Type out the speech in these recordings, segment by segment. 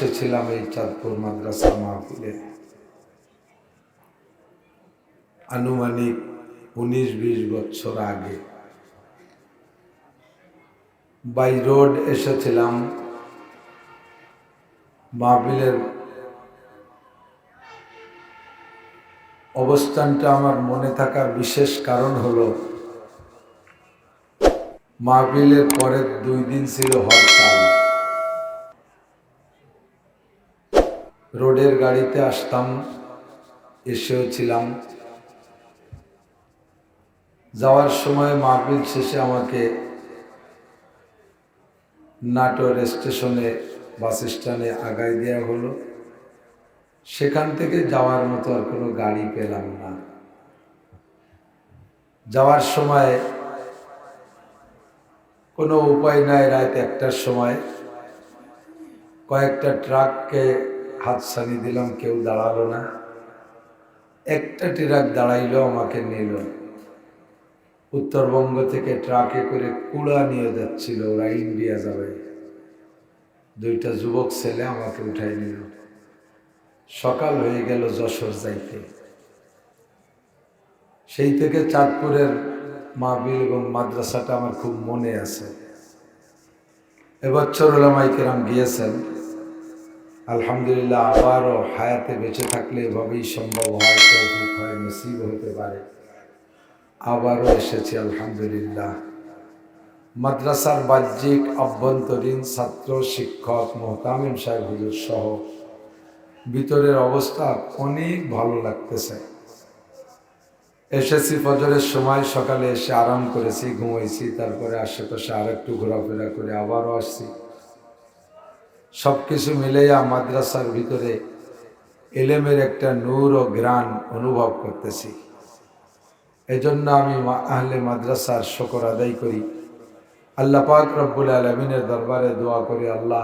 এসেছিলাম এই চাঁদপুর মাদ্রাসা মাহফিলে আনুমানিক 19-20 বছর আগে। বাই রোড এসেছিলাম। মাহফিলের অবস্থানটা আমার মনে থাকার বিশেষ কারণ হলো মাহফিলের পরের 2 দিন ছিল হরতাল। রোডের গাড়িতে আসতাম, এসেও ছিলাম। যাওয়ার সময় মাহফিল শেষে আমাকে নাটোর স্টেশনে বাস স্ট্যান্ডে আগায় দেওয়া হলো। সেখান থেকে যাওয়ার মতো আর কোনো গাড়ি পেলাম না। যাওয়ার সময় কোনো উপায় নাই, রাত 1টার সময় কয়েকটা ট্রাককে হাতছানি দিলাম, কেউ দাঁড়ালো না। একটা ট্রাক দাঁড়াইলো, আমাকে নিল। উত্তরবঙ্গ থেকে ট্রাকে করে কুড়া নিয়ে যাচ্ছিল, ওরা ইন্ডিয়া যাবে। 2টা যুবক ছেলে আমাকে উঠাই নিল। সকাল হয়ে গেল যশোর যাইতে। সেই থেকে চাঁদপুরের মাহফিল এবং মাদ্রাসাটা আমার খুব মনে আছে। এবছর উলামায়ে কেরাম গিয়েছেন, আলহামদুলিল্লাহ। আবারও হায়াতে বেঁচে থাকলে এভাবেই সম্ভব হয়, তৌফিক হয়, নসিব হতে পারে। আবারও এসেছি আলহামদুলিল্লাহ। মাদ্রাসার বাহ্যিক অভ্যন্তরীণ ছাত্র শিক্ষক মোহতামিম সাহেব হুজুর সহ ভিতরের অবস্থা অনেক ভালো লাগতেছে। এসেছি ফজরের সময়, সকালে এসে আরাম করেছি, ঘুমাইছি। তারপরে আশেপাশে আর একটু ঘোরাফেরা করে আবারও আসছি। সব কিছু মিলেয়া মাদ্রাসার ভিতরে এলেমের একটা নূর ও গ্রাণ অনুভব করতেছি। এজন্য আমি আহলে মাদ্রাসার শুকর আদায় করি। আল্লাহ পাক রব্বুল আলামিনের দরবারে দোয়া করি, আল্লাহ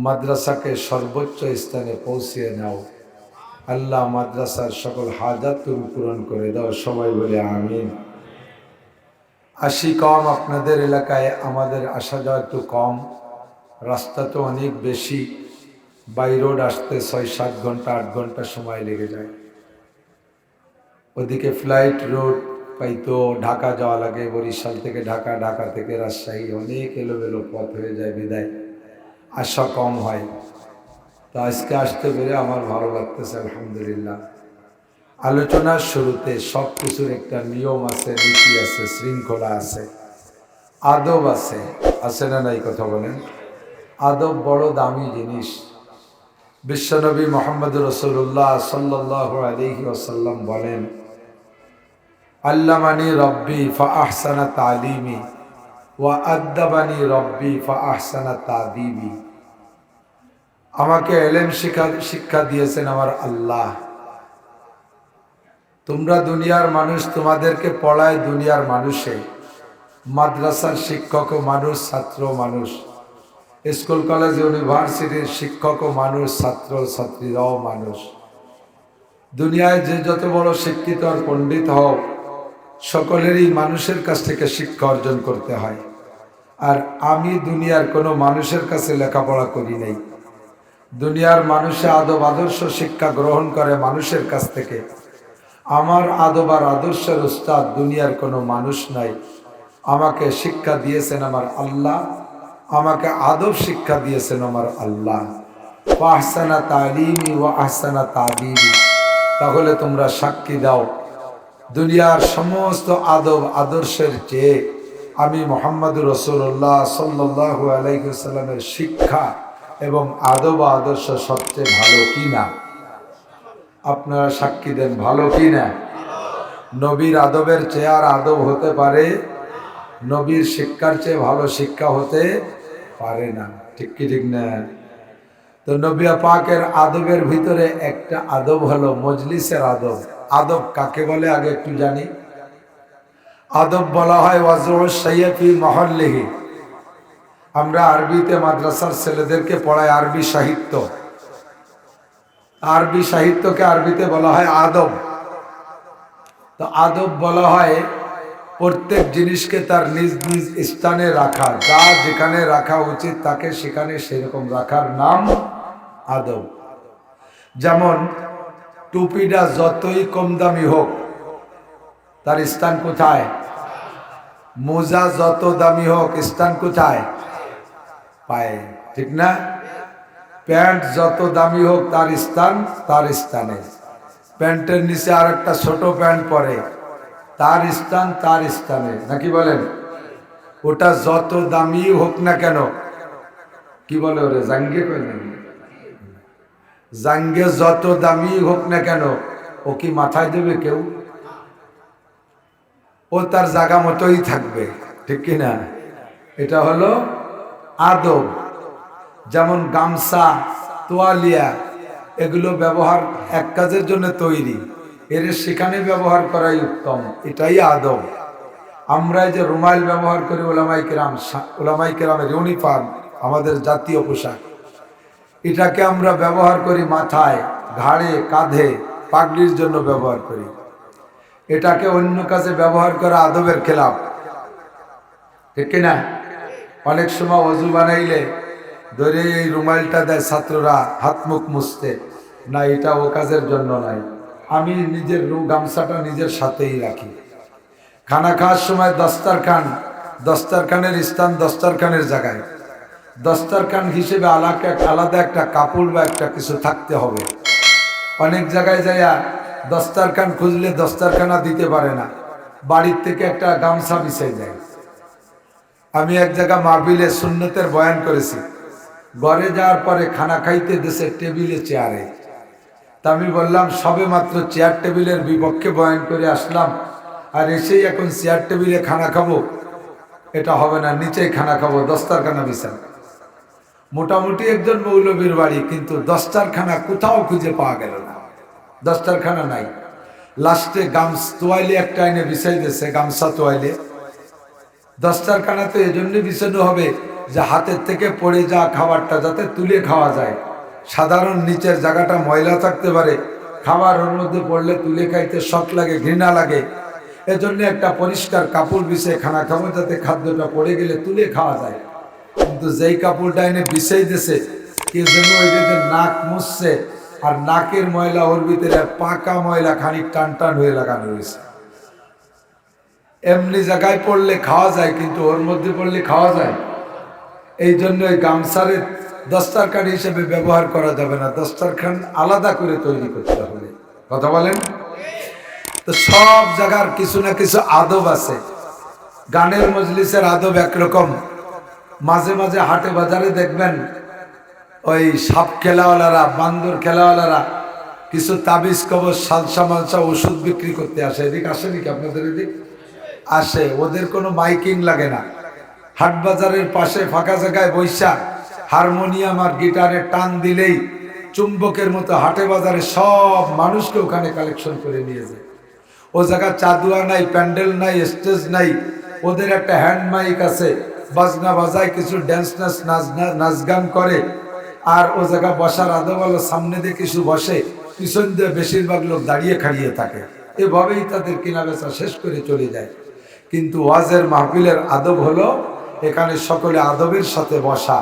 মাদ্রাসাকে সর্বোচ্চ স্থানে পৌঁছিয়ে নাও। আল্লাহ মাদ্রাসার সকল হাজাত তুমি পূরণ করে দাও। সবাই বলে আমিন। আসি কম আপনাদের এলাকায়, আমাদের আসা যাওয়া একটু কম। রাস্তা তো অনেক বেশি। বাই রোড আসতে 6-7 ঘন্টা 8 ঘন্টা সময় লেগে যায়। ওদিকে ফ্লাইট রোড পাইতো ঢাকা যাওয়া লাগে, বরিশাল থেকে ঢাকা, ঢাকা থেকে রাজশাহী, অনেক এলোমেলো পথ হয়ে যায়, বিদায় আসা কম হয়। তো আজকে আসতে পেরে আমার ভালো লাগতেছে আলহামদুলিল্লাহ। আলোচনার শুরুতে সব কিছুর একটা নিয়ম আছে, নীতি আছে, শৃঙ্খলা আছে, আদব আছে। আছে না নাই? কথা বলেন। আদব বড় দামি জিনিস। বিশ্বনবী মুহাম্মদ রাসূলুল্লাহ সাল্লাল্লাহু আলাইহি ওয়াসাল্লাম বলেন, আল্লামানি রব্বি ফাআহসানা তালিমি ওয়া আদ্দাবানি রব্বি ফাআহসানা তাদিবি। আমাকে ইলম শিক্ষা দিয়েছেন আমার আল্লাহ। তোমরা দুনিয়ার মানুষ, তোমাদেরকে পড়ায় দুনিয়ার মানুষে। মাদ্রাসার শিক্ষক ও মানুষ, ছাত্র মানুষ। স্কুল কলেজ ইউনিভার্সিটির শিক্ষক ও মানুষ, ছাত্র ছাত্রীরাও মানুষ। দুনিয়ায় যে যত বড় শিক্ষিত আর পণ্ডিত হোক, সকলেরই মানুষের কাছ থেকে শিক্ষা অর্জন করতে হয়। আর আমি দুনিয়ার কোনো মানুষের কাছে লেখাপড়া করি নাই। দুনিয়ার মানুষে আদব আদর্শ শিক্ষা গ্রহণ করে মানুষের কাছ থেকে। আমার আদব আর আদর্শের উস্তাদ দুনিয়ার কোনো মানুষ নাই। আমাকে শিক্ষা দিয়েছেন আমার আল্লাহ, আমাকে আদব শিক্ষা দিয়েছেন আমার আল্লাহ। ওয়া আহসানা তালিমি ওয়া আহসানা তাদিবি। তাহলে তোমরা সাক্ষী দাও, দুনিয়ার সমস্ত আদব আদর্শের চেয়ে আমি মুহাম্মদুর রাসূলুল্লাহ সাল্লাল্লাহু আলাইহি ওয়াসাল্লামের শিক্ষা এবং আদব আদর্শ সবচেয়ে ভালো কিনা? আপনারা সাক্ষী দেন, ভালো কিনা? নবীর আদবের চেয়ে আর আদব হতে পারে? নবীর শিক্ষার চেয়ে ভালো শিক্ষা হতে পারে না। ঠিক কি ঠিক না? তো নবী পাকের আদবের ভিতরে একটা আদব হলো মজলিসের আদব। আদব কাকে বলে আগে একটু জানি। আদব বলা হয় ওয়াজউস শাইয়্যি ফি মাহাল্লিহি। আমরা আরবিতে মাদ্রাসার ছেলেদেরকে পড়াই আরবি সাহিত্য। আরবি সাহিত্যকে আরবিতে বলা হয় আদব। তো আদব বলা হয় প্রত্যেক জিনিসকে তার নিজ নিজ স্থানে রাখা, যা যেখানে রাখা উচিত তাকে সেখানে সেরকম রাখার নাম আদব। যেমন টুপিটা যতই কম দামি হোক তার স্থান কোথায়? মোজা যত দামি হোক স্থান কোথায়? পায়ে, ঠিক না? প্যান্ট যত দামি হোক তার স্থান তার স্থানে। প্যান্টের নিচে আর একটা ছোট প্যান্ট পরে, তার স্থান তার স্থানে, নাকি বলেন? ওটা যত দামি হোক না কেন, কি বলে ওরে, জাঙ্গে কয় না, জাঙ্গে যত দামি হোক না কেন, ও কি মাথায় দেবে কেউ? ও তার জায়গা মতোই থাকবে, ঠিক কিনা? এটা হলো আদব। যেমন গামছা, তোয়ালিয়া, এগুলো ব্যবহার এক কাজের জন্য তৈরি, এর সেখানে ব্যবহার করাই উত্তম, এটাই আদব। আমরা যে রুমাল ব্যবহার করি, ওলামাই কেরামের ইউনিফর্ম, আমাদের জাতীয় পোশাক, এটাকে আমরা ব্যবহার করি মাথায়, ঘাড়ে, কাঁধে, পাগড়ির জন্য ব্যবহার করি। এটাকে অন্য কাজে ব্যবহার করা আদবের খেলাফ, ঠিক কিনা? অনেক সময় অজু বানাইলে ধরে এই রুমালটা দেয় ছাত্ররা হাত মুখ মুছতে, না, এটা ও কাজের জন্য নাই। আমি নিজের গামছাটা নিজের সাথেই রাখি। খানা খাওয়ার সময় দস্তারখানের স্থান দস্তারখানের জায়গায়, দস্তারখান হিসেবে আলাদা একটা কাপড় বা একটা কিছু থাকতে হবে। অনেক জায়গায় যাইয়া দস্তারখান খুঁজলে দস্তারখানা দিতে পারে না, বাড়ির থেকে একটা গামছা বিছাই যায়। আমি এক জায়গা মাহফিলে সুন্নতের বয়ান করেছি, ঘরে যাওয়ার পরে খানা খাইতে দেশে টেবিলে চেয়ারে, তা আমি বললাম সবে মাত্র চেয়ার টেবিলের বিপক্ষে বয়ান করে আসলাম, আর এসেই এখন চেয়ার টেবিলে খানা খাবো, এটা হবে না, নিচেই খানা খাবো, দস্তারখানা বিছান। মোটামুটি একজন মৌলবীর বাড়ি, কিন্তু দস্তারখানা কোথাও খুঁজে পাওয়া গেল না, দস্তারখানা নাই। লাস্টে তোয়াইলে একটা এনে বিছাই দিয়েছে, গামছা তোয়াইলে। দস্তারখানা তো এই জন্য বিছানো হবে যে হাতের থেকে পড়ে যাওয়া খাবারটা যাতে তুলে খাওয়া যায়। সাধারণ নিচের জায়গাটা ময়লা থাকতে পারে, খাবার ওর মধ্যে পড়লে তুলে খাইতে শখ লাগে, ঘৃণা লাগে। এজন্য একটা পরিষ্কার কাপড় বিছিয়ে খানা খাবো, যাতে খাদ্যটা পড়ে গেলে তুলে খাওয়া যায়। কিন্তু যেই কাপড়টা এনে বিছাই দিয়েছে, কে যেন ওইটাতে নাক মুছছে, আর নাকের ময়লা ওর ভিতরে পাকা ময়লা খানিক টান টান হয়ে লাগানো হয়েছে। এমনি জায়গায় পড়লে খাওয়া যায়, কিন্তু ওর মধ্যে পড়লে খাওয়া যায়। এই জন্য ওই গামছারে দস্তারখান হিসেবে ব্যবহার করা যাবে না, দস্তারখান আলাদা করে তৈরি করতে হবে। কথা বলেন তো? সব জায়গার কিছু না কিছু আদব আছে। গানের মজলিসের আদব একরকম, মাঝে মাঝে হাটে বাজারে দেখবেন ওই সাপ খেলাওয়ালারা, বান্দর খেলাওয়ালারা কিছু তাবিজ কবজ, সালসা মালসা ওষুধ বিক্রি করতে আসে। এদিক আসে নাকি আপনাদের? এদিক আসে। ওদের কোনো মাইকিং লাগে না, হাট বাজারের পাশে ফাঁকা জায়গায় বৈশা হারমোনিয়াম আর গিটারে টান দিলেই চুম্বকের মতো হাটে বাজারে সব মানুষকে ওখানে কালেকশন করে নিয়ে যায়। ও জায়গা চাদুয়া নাই, প্যান্ডেল নাই, স্টেজ নাই, ওদের একটা হ্যান্ড মাইক আছে, বাজনা বাজায়, কিছু ড্যান্স নাচ গান করে। আর ও জায়গা বসার আদব, সামনে দিয়ে কিছু বসে, পিছন দিয়ে বেশিরভাগ লোক দাঁড়িয়ে খাড়িয়ে থাকে। এভাবেই তাদের কেনা বেচা শেষ করে চলে যায়। কিন্তু ওয়াজের মাহফিলের আদব হলো এখানে সকলে আদবের সাথে বসা,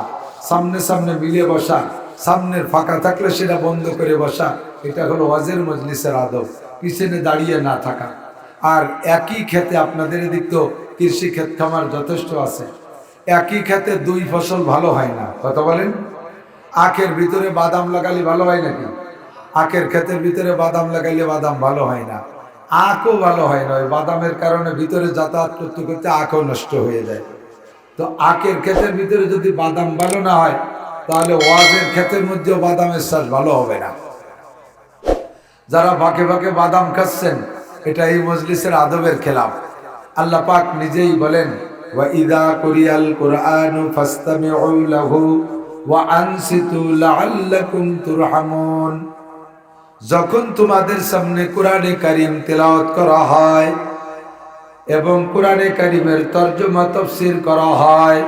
সামনে সামনে মিলে বসা, সামনের ফাঁকা থাকলে সেটা বন্ধ করে বসা। এটা হলো ওয়াজের মজলিসের আদব, পিছনে দাঁড়িয়ে না থাকা। আর একই ক্ষেতে, আপনাদের এদিক তো কৃষি ক্ষেত খামার যথেষ্ট আছে, একই ক্ষেতে দুই ফসল ভালো হয় না। কথা বলেন? আখের ভিতরে বাদাম লাগালে ভালো হয় নাকি? আখের ক্ষেতের ভিতরে বাদাম লাগাইলে বাদাম ভালো হয় না, আখও ভালো হয় না। ওই বাদামের কারণে ভিতরে যাতায়াত করতে করতে আখও নষ্ট হয়ে যায়। তো আখের ক্ষেতের ভিতরে যদি বাদাম ভালো না হয়, তাহলে ওয়াজের ক্ষেতের মধ্যেও বাদামের চাষ ভালো হবে না। যারা ফাঁকে ফাঁকে বাদাম খাচ্ছেন, এটা এই মজলিসের আদবের খেলাফ। আল্লাহ পাক নিজেই বলেন, ওয়া ইযা কুরিয়াল কুরআনু ফাসতামিউ লাহু ওয়া আনসিতু লাআল্লাকুম তুরহামুন। যখন তোমাদের সামনে কোরআনে কারীম তেলাওয়াত করা হয় এবং কোরআনে কারীমের তরজমা তাফসীর করা হয়,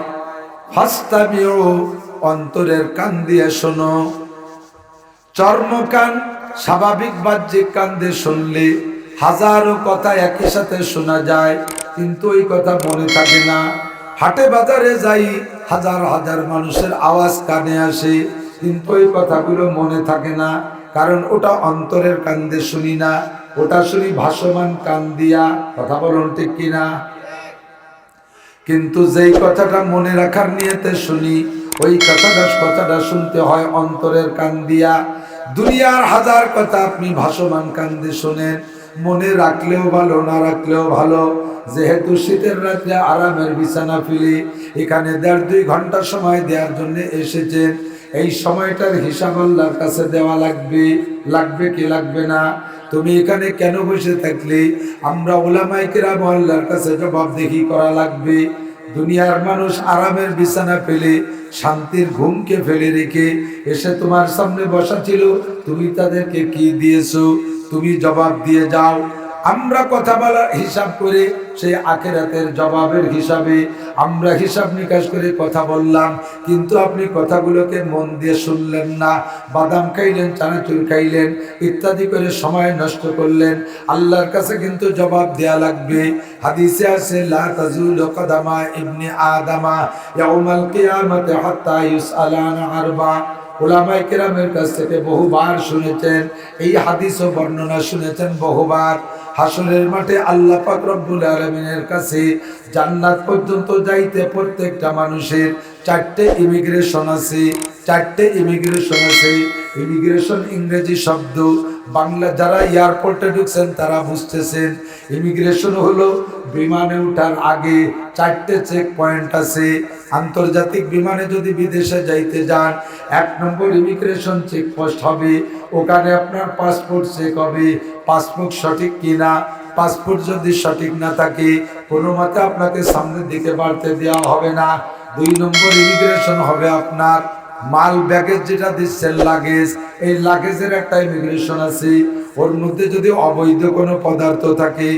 ফাসতামিউ, অন্তরের কান দিয়ে শোনো। চর্মকান, স্বাভাবিক বাহ্যিক কান দিয়ে শুনলে হাজারো কথা একই সাথে শোনা যায়, কিন্তু ওই কথা মনে থাকে না। হাটে বাজারে যাই, হাজার হাজার মানুষের আওয়াজ কানে আসে, কিন্তু ওই কথাগুলো মনে থাকে না, কারণ ওটা অন্তরের কান দিয়ে শুনি না, ওটা শুনি ভাসমান কান দিয়া। কথা বলুন ঠিক কিনা? কিন্তু যেই কথাটা মনে রাখার নিয়তে শুনি, ওই কথাটা শুনতে হয় অন্তরের কান দিয়া। দুনিয়ার হাজার কথা আপনি ভাসমান কান দিয়ে শোনেন, মনে রাখলেও ভালো, না রাখলেও ভালো। যেহেতু শীতের রাত্রে আরামের বিছানা ফিলি, এখানে 1.5-2 ঘন্টা সময় দেওয়ার জন্য এসেছেন। এই সময়টার হিসাব আল্লাহর কাছে দেওয়া লাগবে। লাগবে কি লাগবে না? তুমি এখানে কেন বসে থাকলে আমরা উলামায়ে কেরাম আল্লাহর কাছে জবাবদিহি করা লাগবে। দুনিয়ার মানুষ আরামের বিছানা ফেলে, শান্তির ঘুমকে ফেলে রেখে এসে তোমার সামনে বসা ছিল, তুমি তাদেরকে কি দিয়েছো? তুমি জবাব দিয়ে যাও। আমরা কথা বলার হিসাব করে, সেই আখিরাতের জবাবের হিসাবে আমরা হিসাব নিকাশ করে কথা বললাম, কিন্তু আপনি কথাগুলোকে মন দিয়ে শুনলেন না। বাদাম খাইলেন, চানাচুর খাইলেন, ইত্যাদি করে সময় নষ্ট করলেন। আল্লাহর কাছে কিন্তু জবাব দেয়া লাগবে। হাদিসে আছে, লা তাজুলু কদামা ইবনি আদামা ইয়াউমাল কিয়ামাতি হাত্তা ইউসআলা আন আরবা। উলামায়ে কেরামের কাছ থেকে বহুবার শুনেছেন, এই হাদিসও বর্ণনা শুনেছেন বহুবার। হাসরের মাঠে আল্লাহ পাক রব্বুল আলামিনের কাছে জান্নাত পর্যন্ত যাইতে প্রত্যেকটা মানুষের 4টে ইমিগ্রেশন আছে। 4টে ইমিগ্রেশন আছে। ইমিগ্রেশন ইংরেজি শব্দ, বাংলা যারা এয়ারপোর্টে ঢুকছেন তারা বুঝতেছেন। ইমিগ্রেশন হলো বিমানে ওঠার আগে 4টে চেক পয়েন্ট আছে। আন্তর্জাতিক বিমানে যদি বিদেশে যাইতে যান, 1 নম্বর ইমিগ্রেশন চেকপোস্ট হবে। ওখানে আপনার পাসপোর্ট চেক হবে, পাসপোর্ট সঠিক কিনা। পাসপোর্ট যদি সঠিক না থাকে, কোনো মতে আপনাকে সামনের দিকে বাড়তে দেওয়া হবে না। 2 নম্বর ইমিগ্রেশন হবে আপনার মাল ব্যাগেজ, যেটা দিচ্ছেন লাগেজ, এই লাগেজের একটা ইমিগ্রেশন আছে। ওর মধ্যে যদি অবৈধ কোনো পদার্থ থাকে,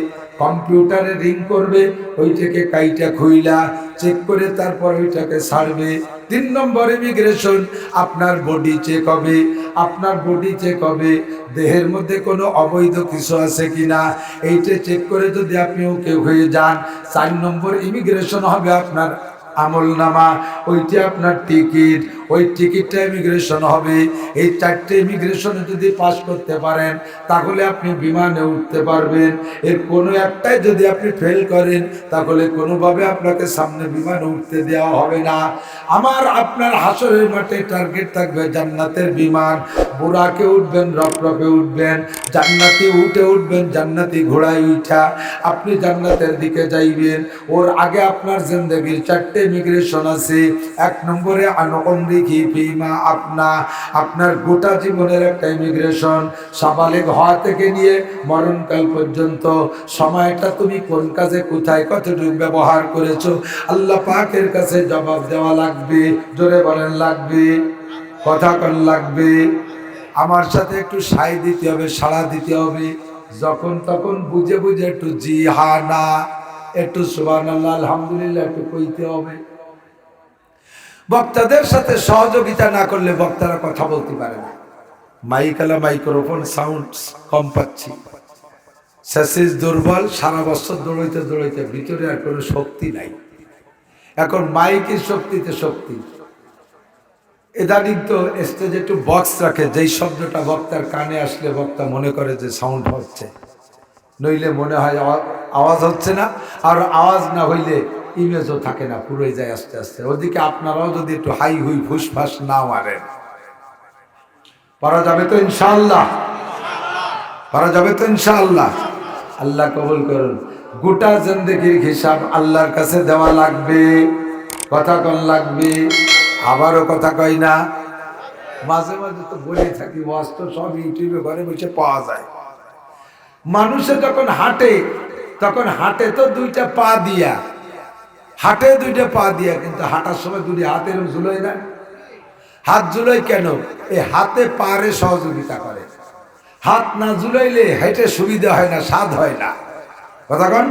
কম্পিউটারে রিং করবে, ওইটাকে কাইটা খুইলা চেক করে তারপর ওইটাকে ছাড়বে। 3 নম্বর ইমিগ্রেশন আপনার বডি চেক হবে। আপনার বডি চেক হবে, দেহের মধ্যে কোনো অবৈধ কিছু আছে কিনা, এইটা চেক করে যদি আপনি ওকে হয়ে যান। 4 নম্বর ইমিগ্রেশন হবে আপনার আমলনামা, ওইটা আপনার টিকিট, ওই টিকিটটা ইমিগ্রেশন হবে। এই 4টে ইমিগ্রেশনে যদি পাস করতে পারেন, তাহলে আপনি বিমানে উঠতে পারবেন। এর কোনো একটাই যদি আপনি ফেল করেন, তাহলে কোনোভাবে আপনাকে সামনে বিমানে উঠতে দেওয়া হবে না। আমার আপনার হাসরের মাঠে টার্গেট থাকবে জান্নাতের বিমান। বুরাকে উঠবেন, রফরফে উঠবেন, জান্নাতি উঠে উঠবেন, জান্নাতি ঘোড়ায় উঠা আপনি জান্নাতের দিকে যাইবেন। ওর আগে আপনার জিন্দেগির 4টে ইমিগ্রেশন আছে। 1 নম্বরে আনকমরিকি ফিমা আপনা, আপনার গোটা জীবনের একটা ইমিগ্রেশন। সাবালেগ হওয়া থেকে নিয়ে মরণকাল পর্যন্ত সময়টা তুমি কোন কাজে কোথায় কতটুকু ব্যবহার করেছো, আল্লাহ পাকের কাছে জবাব দেওয়া লাগবে। জোরে বলেন লাগবে, কথা কন লাগবে। আমার সাথে একটু সাই দিতে হবে, সাড়া দিতে হবে। যখন তখন বুঝে বুঝে একটু জি হা না, একটু সুবহানাল্লাহ আলহামদুলিল্লাহ একটু কইতে হবে। বক্তাদের সাথে সহযোগিতা না করলে বক্তারা কথা বলতে পারে না। মাইকালা মাইক্রোফোন সাউন্ড কম পাচ্ছি, শেষিস দুর্বল, সারা বছর দৌড়াইতে দৌড়াইতে ভিতরে আর কোনো শক্তি নাই। এখন মাইকের শক্তিতে শক্তি। ইদানিং তো স্টেজে একটু বক্স রাখে, যেই শব্দটা বক্তার কানে আসলে বক্তা মনে করে যে সাউন্ড হচ্ছে, নইলে মনে হয় আওয়াজ হচ্ছে না। আর আওয়াজ না হইলে ইমেজও থাকে না, পুরোই যায় আস্তে আস্তে। ওদিকে আপনারাও যদি একটু হাই হুই ফুসফাস না মারেন, পারা যাবে তো ইনশাআল্লাহ? পারা যাবে তো ইনশাআল্লাহ? আল্লাহ কবুল করুন। গোটা জিন্দেগির হিসাব আল্লাহর কাছে দেওয়া লাগবে। কথা কন লাগবে। আবারও কথা কই না? মাঝে মাঝে তো বলে থাকি, ওয়াজ তো সব ইউটিউবে ঘরে বসে পাওয়া যায়। মানুষে যখন হাঁটে, তখন হাঁটে তো 2টা পা দিয়া, হাঁটে 2টা পা দিয়া, কিন্তু হাঁটার সময় 2 হাত এরকম ঝুলোয় না। হাত ঝুলোয় কেন? এই হাতে পারে সহযোগিতা করে। হাত না ঝুলাইলে হেঁটে সুবিধা হয় না, স্বাদ হয় না। কথা কন।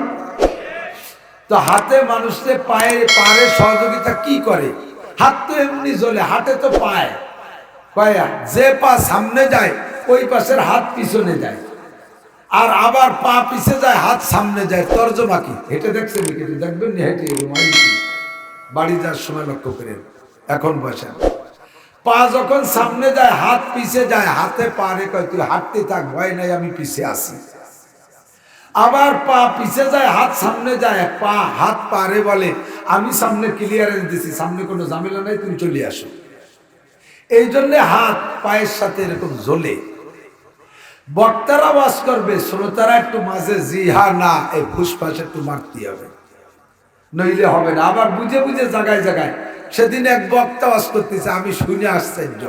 তো হাতে মানুষের পায়ে পারে সহযোগিতা কি করে? হাত তো এমনি জ্বলে, হাতে তো পায় কয়া, যে পা সামনে যায় ওই পাশের হাত পিছনে যায়, আর আবার পা পিছে যায় হাত সামনে যায়। তর্জমা কি? হেঁটে দেখছেন? দেখবেন না হেঁটে বাড়ি যাওয়ার সময় লক্ষ্য করেন। এখন বসেন। পা যখন সামনে যায় হাত পিছে যায়, হাতে পা রে কয় তুই হাঁটতে থাক, ভয় নাই আমি পিছে আসি। আবার পা পিছে যায় হাত সামনে যায়, পা হাত পারে বলে আমি সামনে ক্লিয়ারেন্স দিছি, সামনে কোনো ঝামেলা নাই, তুমি চলে আসো। এই জন্য হাত পায়ের সাথে এরকম ঝোলে। বক্তারা ওয়াজ করবে, শ্রোতারা একটু মাঝে জি হা না এই ফুসফাস একটু মারতে হবে, নইলে হবে না। আবার বুঝে বুঝে জায়গায় জায়গায়। সেদিন এক বক্তা ওয়াজ করতেছে, আমি শুনে আশ্চর্য।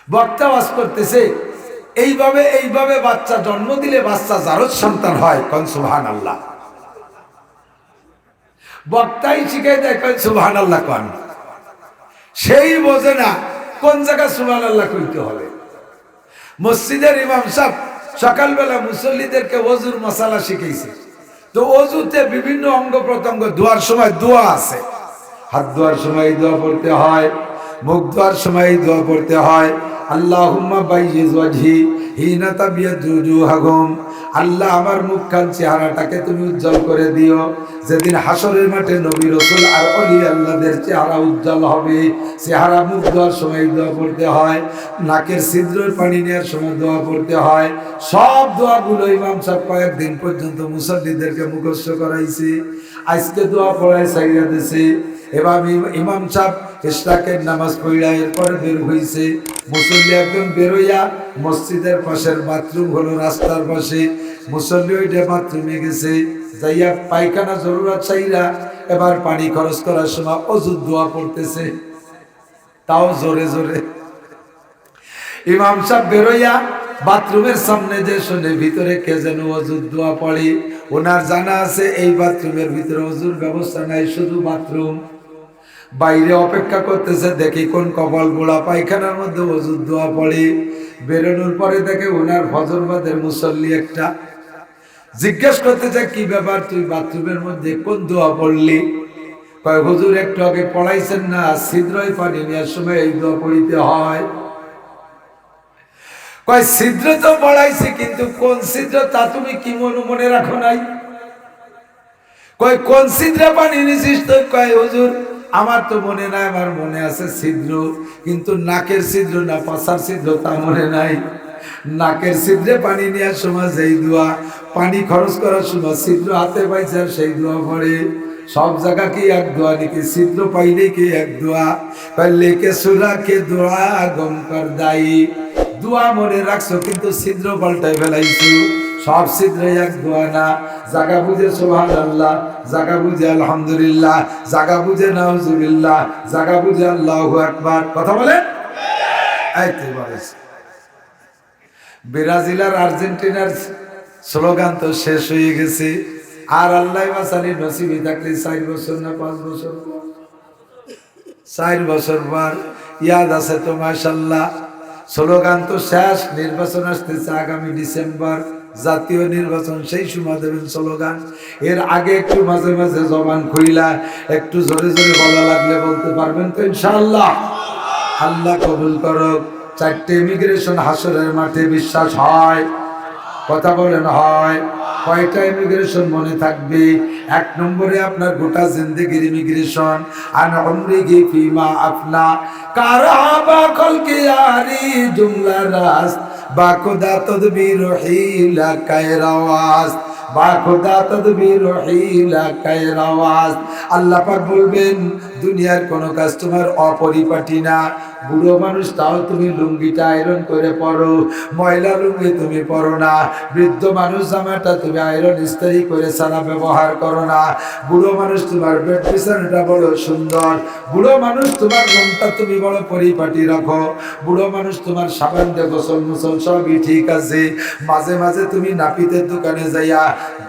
বক্তা ওয়াজ করতেছে এইভাবে এইভাবে বাচ্চা জন্ম দিলে বাচ্চা জারজ সন্তান হয়, কোন সুবহানাল্লাহ। বক্তাই শিখাই দেয় কোন সুবহানাল্লাহ কোন, সেই বোঝে না কোন জায়গায় সুবহানাল্লাহ কইতে হবে। মসজিদের ইমাম সাহেব সকালবেলা মুসল্লিদেরকে ওযুর মাসালা শিখাইছে। তো ওযুতে বিভিন্ন অঙ্গ প্রত্যঙ্গ দোয়ার সময় দোয়া আছে। হাত ধোয়ার সময় দোয়া পড়তে হয়, মুখ ধোয়ার সময় দোয়া পড়তে হয়। আল্লাহুম্মা বাইয়িজ ওয়াজহি হিনা তাবিয়াতু ওজুহাকুম, আল্লাহ আমার মুখখান চেহারাটাকে তুমি উজ্জ্বল করে দিও। যেদিন হাসরের মাঠে নবী রাসূল আর ওলি আল্লাহদের চেহারা উজ্জ্বল হবে। চেহারা মুখ ধোয়ার সময় দোয়া পড়তে হয়, নাকের ছিদ্রের পানি নেওয়ার সময় দোয়া পড়তে হয়। সব দোয়াগুলো ইমাম সাহেব কয়েকদিন পর্যন্ত মুসল্লিদেরকে মুখস্থ করাইছে। আজকে দোয়া পড়ায় সাইরা দিছে। এবার ইমাম সাহেব ইশরাকের নামাজ পড়া এরপরে বের হইছে। মুসল্লি একদম বেরোইয়া মসজিদের পাশের বাথরুম হলো রাস্তার পাশে, মুসল্লি ওইটা বাথরুমে গেছে, যাইয়া পায়খানা জরুরত চাইরা এবার পানি খরচ করার সময় ওযুর দোয়া পড়তেছে, তাও জোরে জোরে। ইমাম সাহেব বেরোইয়া বাথরুমের সামনে যে শুনে ভিতরে কে যেন ওযুর দোয়া পড়ে। ওনার জানা আছে এই বাথরুমের ভিতরে ওযুর ব্যবস্থা নাই, শুধু বাথরুম। বাইরে অপেক্ষা করতেছে দেখি কোন কপাল গোড়া পায়খানার মধ্যে ওযুর দোয়া পড়ে। বেরোনোর পরে দেখে ওনার ফজরবাদের মুসল্লি একটা, জিজ্ঞেস করতেছে কি ব্যাপার, তুই বাথরুমের মধ্যে কোন দোয়া পড়লি? কয় হুজুর একটু আগে পড়াইছেন না, ছিদ্রই পানি নেওয়ার সময় এই দোয়া পড়িতে হয়। কয় ছিদ্র তো পড়াইছি, কিন্তু কোন ছিদ্র তা তুমি কি মনে রাখো নাই? কয় কোন ছিদ্রে পানি নিছিস তুই? কয় হুজুর আমার তো মনে নাই, আমার মনে আছে ছিদ্র, কিন্তু নাকের ছিদ্র না পাছার ছিদ্র তা মনে নাই। নাকের ছিদ্রে পানি নেওয়ার সময় যেই দোয়া, পানি খরচ করার সময় ছিদ্র হাতে পাইছে সেই দোয়া পড়ে। সব জায়গা কি এক দোয়া নাকি? ছিদ্র পাইলে কি এক দোয়া? লেকে সুরা কে দোয়া গম কর দায়ী, দোয়া মনে রাখছো কিন্তু ছিদ্র পাল্টাই ফেলাইছো। সব ছিদ্র এক দোয়া না। জায়গা বুঝে সুবহানাল্লাহ, জায়গা বুঝে আলহামদুলিল্লাহ, জায়গা বুঝে নাউজুবিল্লাহ, জায়গা বুঝে আল্লাহু আকবার। কথা বলেন। এই তো বলেছে। ব্রাজিল আর আর্জেন্টিনার স্লোগান তো শেষ হয়ে গেছে। আর আল্লাহ বাসালি নসিবে থাকলে 4 বছর না 5 বছর, 4 বছর পর ইয়াদ আছে তো মাশাআল্লাহ। স্লোগান তো শেষ, নির্বাচন আসতেছে আগামী ডিসেম্বর, জাতীয় নির্বাচন, সেই সময় দেবেন স্লোগান। এর আগে একটু মাঝে মাঝে জবান খুইলা একটু জোরে জোরে বলা লাগলে বলতে পারবেন তো ইনশাআল্লাহ? আল্লাহ কবুল করুক। 4টে ইমিগ্রেশন হাসরের মাঠে বিশ্বাস হয়? কথা বলেন হয়? কয়টা ইমিগ্রেশন মনে থাকবে? 1 নম্বরে আপনার গোটা জিন্দেগির ইমিগ্রেশন। আন উমরিহি ফিমা আফনা কারাবা কলকে আরি জুমলা রাস বা খুদা তদবির হিলা কায়রাওয়াজ, বা খুদা তদবির হিলা কায়রাওয়াজ। আল্লাহ পাক বলবেন দুনিয়ার কোনো কাজ তোমার অপরিপাটি না। বুড়ো মানুষ তাও তুমি লুঙ্গিটা আয়রন করে পরো, ময়লা লুঙ্গি তুমি পরো না। বৃদ্ধ মানুষ জামাটা তুমি আয়রন ইস্ত্রি করে সারা ব্যবহার করো না। বুড়ো মানুষ তোমার বেড বিছানাটা বড় সুন্দর। বুড়ো মানুষ তোমার রুমটা তুমি বড় পরিপাটি রাখো। বুড়ো মানুষ তোমার সাবান দিয়ে গোসল মুসল সবই ঠিক আছে। মাঝে মাঝে তুমি নাপিতের দোকানে যাইয়া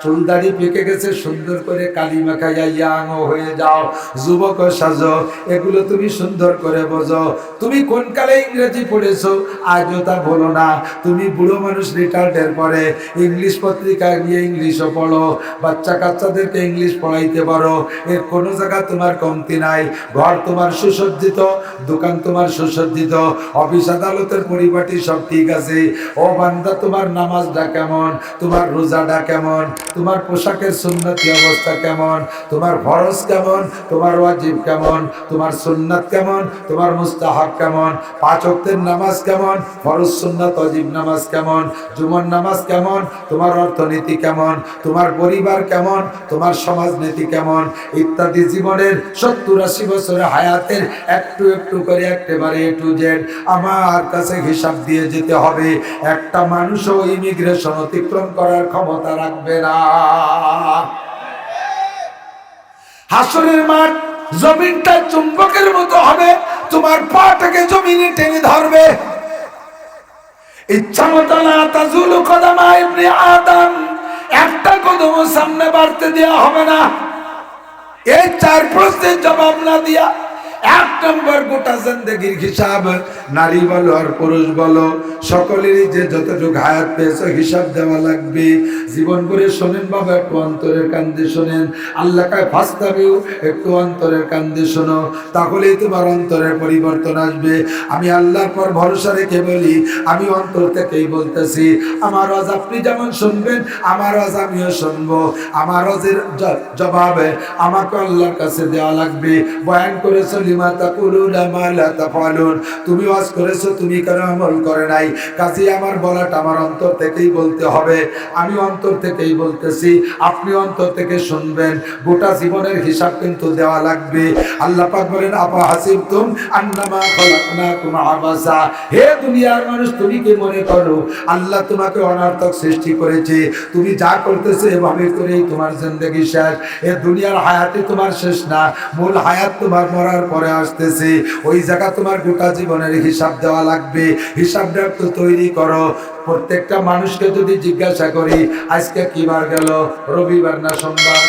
চুল দাড়ি পেকে গেছে সুন্দর করে কালি মাখাইয়া ইয়াং হয়ে যাও, যুবক সাজো, এগুলো তুমি সুন্দর করে বোঝো। তুমি কোন কালে ইংরেজি পড়েছো আজও তা বলো না। তুমি বুড়ো মানুষ রিটায়ার্ডের পরে ইংলিশ পত্রিকা নিয়ে ইংলিশও পড়ো, বাচ্চা কাচ্চাদেরকে ইংলিশ পড়াইতে পারো। এর কোনো জায়গা তোমার কমতি নাই। ঘর তোমার সুসজ্জিত, দোকান তোমার সুসজ্জিত, অফিস আদালতের পরিপাটি সব ঠিক আছে। ও বান্দা তোমার নামাজটা কেমন, তোমার রোজাটা কেমন, তোমার পোশাকের সুন্নতি অবস্থা কেমন, তোমার ফরজ কেমন, তোমার ওয়াজিব কেমন, তোমার সুন্নাত কেমন, তোমার মুস্তাহাব কেমন, 5 ওয়াক্তের নামাজ কেমন, ফরজ সুন্নাত ওয়াজিব নামাজ কেমন, জুমার নামাজ কেমন, তোমার অর্থনীতি কেমন, তোমার পরিবার কেমন, তোমার সমাজনীতি কেমন ইত্যাদি জীবনের 70-80 বছরের হায়াতের একটু একটু করে একেবারে A to Z আমার কাছে হিসাব দিয়ে যেতে হবে। একটা মানুষও ইমিগ্রেশন অতিক্রম করার ক্ষমতা রাখবে না। হাসরের মাঠ জমিনটা চুম্বকের মতো হবে, তোমার পাটাকে জমিনে টেনে ধরবে। ইচ্ছা মতো লা তাজুলু কদামা ইবনে আদম, একটা কদম সামনে বাড়তে দেওয়া হবে না। এই 4 প্রশ্নের জবাব না দিয়া 1 নম্বর গোটা জিন্দেগির হিসাব, নারী বলো আর পুরুষ বলো সকলেরই যে যতটুকু হায়াত পেয়েছে হিসাব দেওয়া লাগবে। জীবন করে শোনেন বাবা, একটু অন্তরের কান্দে শোনেন। আল্লাহ কায় ফাস্তাবিউ, একটু অন্তরের কান্দে শোনো, তাহলেই তোমার অন্তরের পরিবর্তন আসবে। আমি আল্লাহর পর ভরসা রেখে বলি, আমি অন্তর থেকেই বলতেছি, আমার আওয়াজ আপনি যেমন শুনবেন আমার আওয়াজ আমিও শুনবো। আমার আওয়াজের জবাবে আমাকে আল্লাহর কাছে দেওয়া লাগবে। বয়ান করেছো লিমা তাকুলুনা মা লা তাফআলুন, তুমি ওয়াজ করেছো তুমি কেন আমল করে নাই? কাজে আমার বলাটা আমার অন্তর থেকেই বলতে হবে। আমি অন্তর থেকেই বলতেছি, আপনি অন্তর থেকে শুনবেন। গোটা জীবনের হিসাব কিন্তু দেওয়া লাগবে। আল্লাহ পাক বলেন, আপা হাসিবতুম আন্নামা খলাকনাকুম আবাসা, হে দুনিয়ার মানুষ তুমি কি মনে করো আল্লাহ তোমাকে অনর্থক সৃষ্টি করেছে? তুমি যা করতেছো এভাবে করেই তোমার জিন্দেগি শেষ। এ দুনিয়ার হায়াতে তোমার শেষ না, মূল হায়াত তোমার মরার পরে আসতেছে। ওই জায়গা তোমার গোটা জীবনের হিসাব দেওয়া লাগবে। হিসাবটা তো তৈরি করো। প্রত্যেকটা মানুষকে যদি জিজ্ঞাসা করি আজকে কি বার গেল, রবিবার না সোমবার?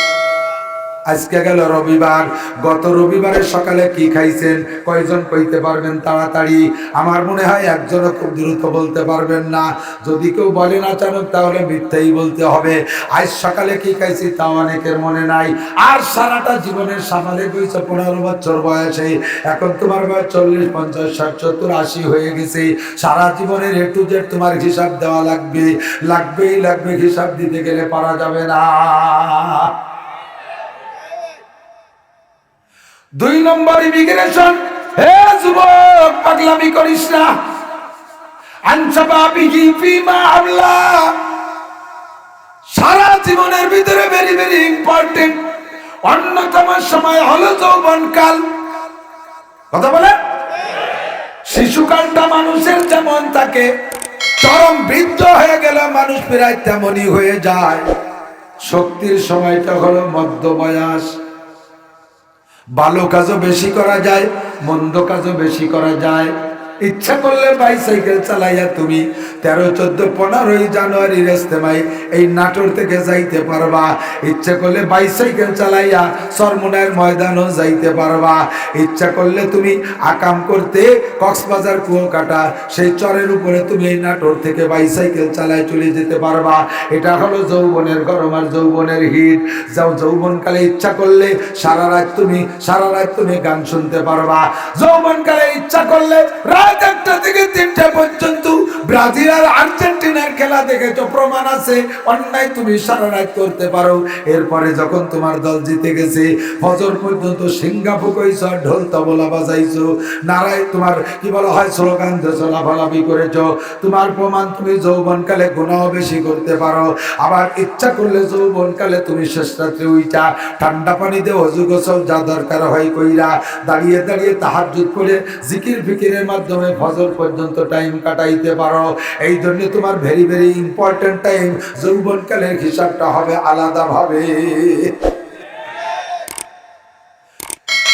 আজকে গেল রবিবার। গত রবিবারের সকালে কি খাইছেন? কয়জন কইতে পারবেন তাড়াতাড়ি? আমার মনে হয় একজনও খুব দ্রুত বলতে পারবেন না। যদি কেউ বলেন আচানক তাহলে মিথ্যাই বলতে হবে। আজ সকালে কি খাইছি তাও অনেকের মনে নাই। আর সারাটা জীবনের সামালে বয়সে 15 বছর বয়সে, এখন তোমার বয়স 40, 50, 60, 70, 80 হয়ে গেছে। সারা জীবনের A to Z তোমার হিসাব দেওয়া লাগবে, লাগবেই লাগবে। হিসাব দিতে গেলে পারা যাবে না। 2 নম্বর ইমিগ্রেশন। হে যুবক, পাগলামি করিস না। আনসাবাবিহি ফিমা আমলা, সারা জীবনের ভিতরে ভেরি ভেরি ইম্পর্টেন্ট অন্যতম সময় হলো যৌবনকাল। কথা বলে, শিশুকালটা মানুষের যেমন থাকে, চরম বৃদ্ধ হয়ে গেলে মানুষ প্রায় তেমনই হয়ে যায়। শক্তির সময়টা হলো মধ্য বয়স। ভালো কাজও বেশি করা যায়, মন্দ কাজও বেশি করা যায়। ইচ্ছা করলে বাইসাইকেল চালাইয়া তুমি 13, 14, 15 জানুয়ারির ইজতেমায় এই নাটোর থেকে যাইতে পারবা। ইচ্ছা করলে বাইসাইকেল চালাইয়া চরমোনাইয়ের ময়দানও যাইতে পারবা। ইচ্ছা করলে তুমি আকাম করতে কক্সবাজার কুয়াকাটা সেই চরের উপরে তুমি এই নাটোর থেকে বাইসাইকেল চালায় চলে যেতে পারবা। এটা হলো যৌবনের গরম আর যৌবনের হিট। যাও যৌবনকালে ইচ্ছা করলে সারা রাত তুমি গান শুনতে পারবা। যৌবনকালে ইচ্ছা করলে রাত 1টা থেকে 3টা পর্যন্ত ব্রাজিল আর আর্জেন্টিনার খেলা দেখেছো, প্রমাণ আছে। অন্যায় তুমি সারা রাত করতে পারো। এরপরে যখন তোমার দল জিতে গেছে ফজর পর্যন্ত সিঙ্গাপুর কইছো, ঢোল তবলা বাজাইছো, নারায় তোমার কি বলা হয় স্লোগান দিয়েছো, লাফালাফি করেছো। তোমার প্রমাণ তুমি যৌবনকালে গুনাহ বেশি করতে পারো। আবার ইচ্ছা করলে যৌবনকালে তুমি শেষ রাত্রে উইটা ঠান্ডা পানিতে ওযু গোসল যা দরকার হয় কইরা দাঁড়িয়ে দাঁড়িয়ে তাহাজ্জুদ করে জিকির ফিকিরের মাধ্যমে ফজর পর্যন্ত টাইম কাটাইতে পারো। এই জন্য তোমার ভেরি ভেরি ইম্পর্টেন্ট টাইম যৌবনকালের হিসাবটা হবে আলাদা ভাবে।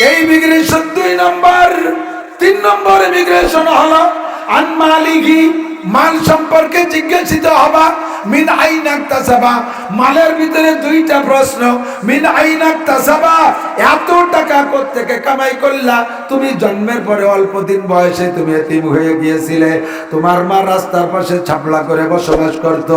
এই ইমিগ্রেশন 2 নম্বর। 3 নম্বর ইমিগ্রেশন হলো আন মালিহি, মাল সম্পর্কে জিজ্ঞাসিত হবা। মিন আইনা ইকতাসাবা, মালের ভিতরে 2টা প্রশ্ন। মিন আইনা ইকতাসাবা, এত টাকা কোত্থেকে কামাই করলা? তুমি জন্মের পরে অল্প দিন বয়সে তুমি এতিম হয়ে গিয়েছিলে। তোমার মা রাস্তার পাশে ছাপলা করে বসবাস করত,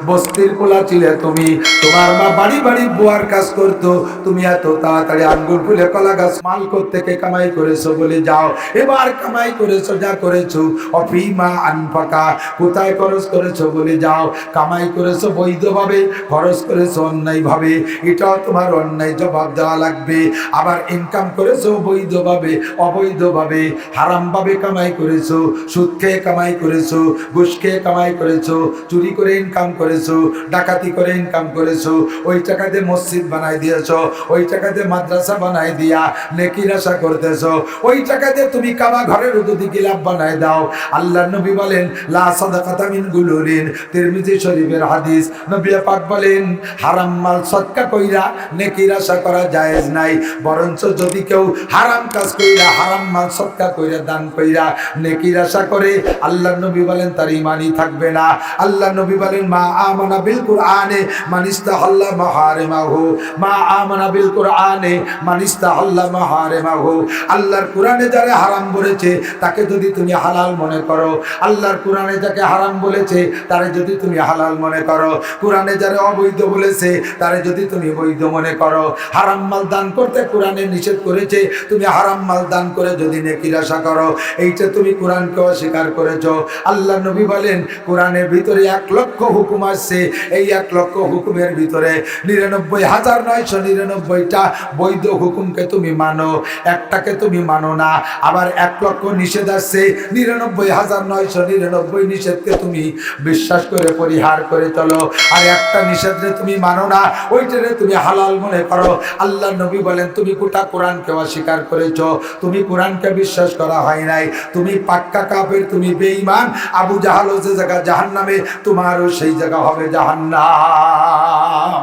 বস্তির পোলা ছিলে তুমি। তোমার মা বাড়ি বাড়ি বুয়ার কাজ করত, তুমি এত তাড়াতাড়ি আঙ্গুর ফুলে কলা গাছ। মাল কোত্থেকে কামাই করেছো বলে যাও। এবার কামাই করেছো যা করেছো, অফিমা আনফাকা, কোথায় খরচ করেছো বলে যাও। কামাই কামাই করেছো বৈধভাবে, খরচ করেছো অন্যায়ভাবে, এটাও তোমার অন্যায় জবাব দেওয়া লাগবে। আবার ইনকাম করেছো বৈধভাবে, অবৈধভাবে, হারামভাবে কামাই করেছো, সুদ খেয়ে কামাই করেছো, ঘুষ খেয়ে কামাই করেছো, চুরি করে ইনকাম করেছো, ডাকাতি করে ইনকাম করেছো, ওই টাকাতে মসজিদ বানাই দিয়েছো, ওই টাকাতে মাদ্রাসা বানাই দিয়া নেকির আশা করতেছো, ওই টাকাতে তুমি কাবা ঘরের উদুদি গিলাপ বানাই দাও। আল্লাহর নবী বলেন লা সাদাকাতা মিন গুলুলিন, তিরমিজি শরীফের হাদিস। নবী পাক বলেন হারাম মাল সদকা কইরা নেকির আশা করা জায়েজ নাই, বরঞ্চ যদি কেউ হারাম কাজ কইরা, হারাম মাল সদকা কইরা, দান কইরা নেকির আশা করে, আল্লাহর নবী বলেন তার ঈমানই থাকবে না। আল্লাহর নবী বলেন মা আমানা বিল কুরআনে মান ইস্তাহাল্লা মাহারিমাহু, মা আমানা বিল কুরআনে মান ইস্তাহাল্লা মাহারিমাহু। আল্লাহর কোরআনে যারা হারাম বলেছে তাকে যদি তুমি হালাল মনে করো, আল্লাহর কোরআনে যাকে হারাম বলেছে তারে যদি তুমি হালাল মনে করো, কোরআনে যারা অবৈধ বলেছে তারে যদি তুমি বৈধ মনে করো, হারাম মাল দান করতে কোরআনে নিষেধ করেছে, তুমি হারাম মাল দান করে যদি নেকির আশা করো, এইটা তুমি কোরআনকে অস্বীকার করেছো। আল্লাহ নবী বলেন কোরআনের ভিতরে 1,00,000 হুকুম আছে, এই 1,00,000 হুকুমের ভিতরে 99,999টা বৈধ হুকুমকে তুমি মানো, একটাকে তুমি মানো না। আবার 1,00,000 নিষেধ আছে, 99,999 নিষেধকে তুমি বিশ্বাস করে পরিহার করে চলো, আর একটা নিষেধে তুমি মানো না, ওইটারে তুমি হালাল মনে করো। আল্লাহ নবী বলেন তুমি গোটা কোরআনকে অস্বীকার করেছো, তুমি কোরআনকে বিশ্বাস করা হয় নাই, তুমি পাক্কা কাফের, তুমি বেঈমান। আবু জাহাল যে জায়গা জাহান্নামে, তোমারও সেই জায়গা হবে জাহান্নাম।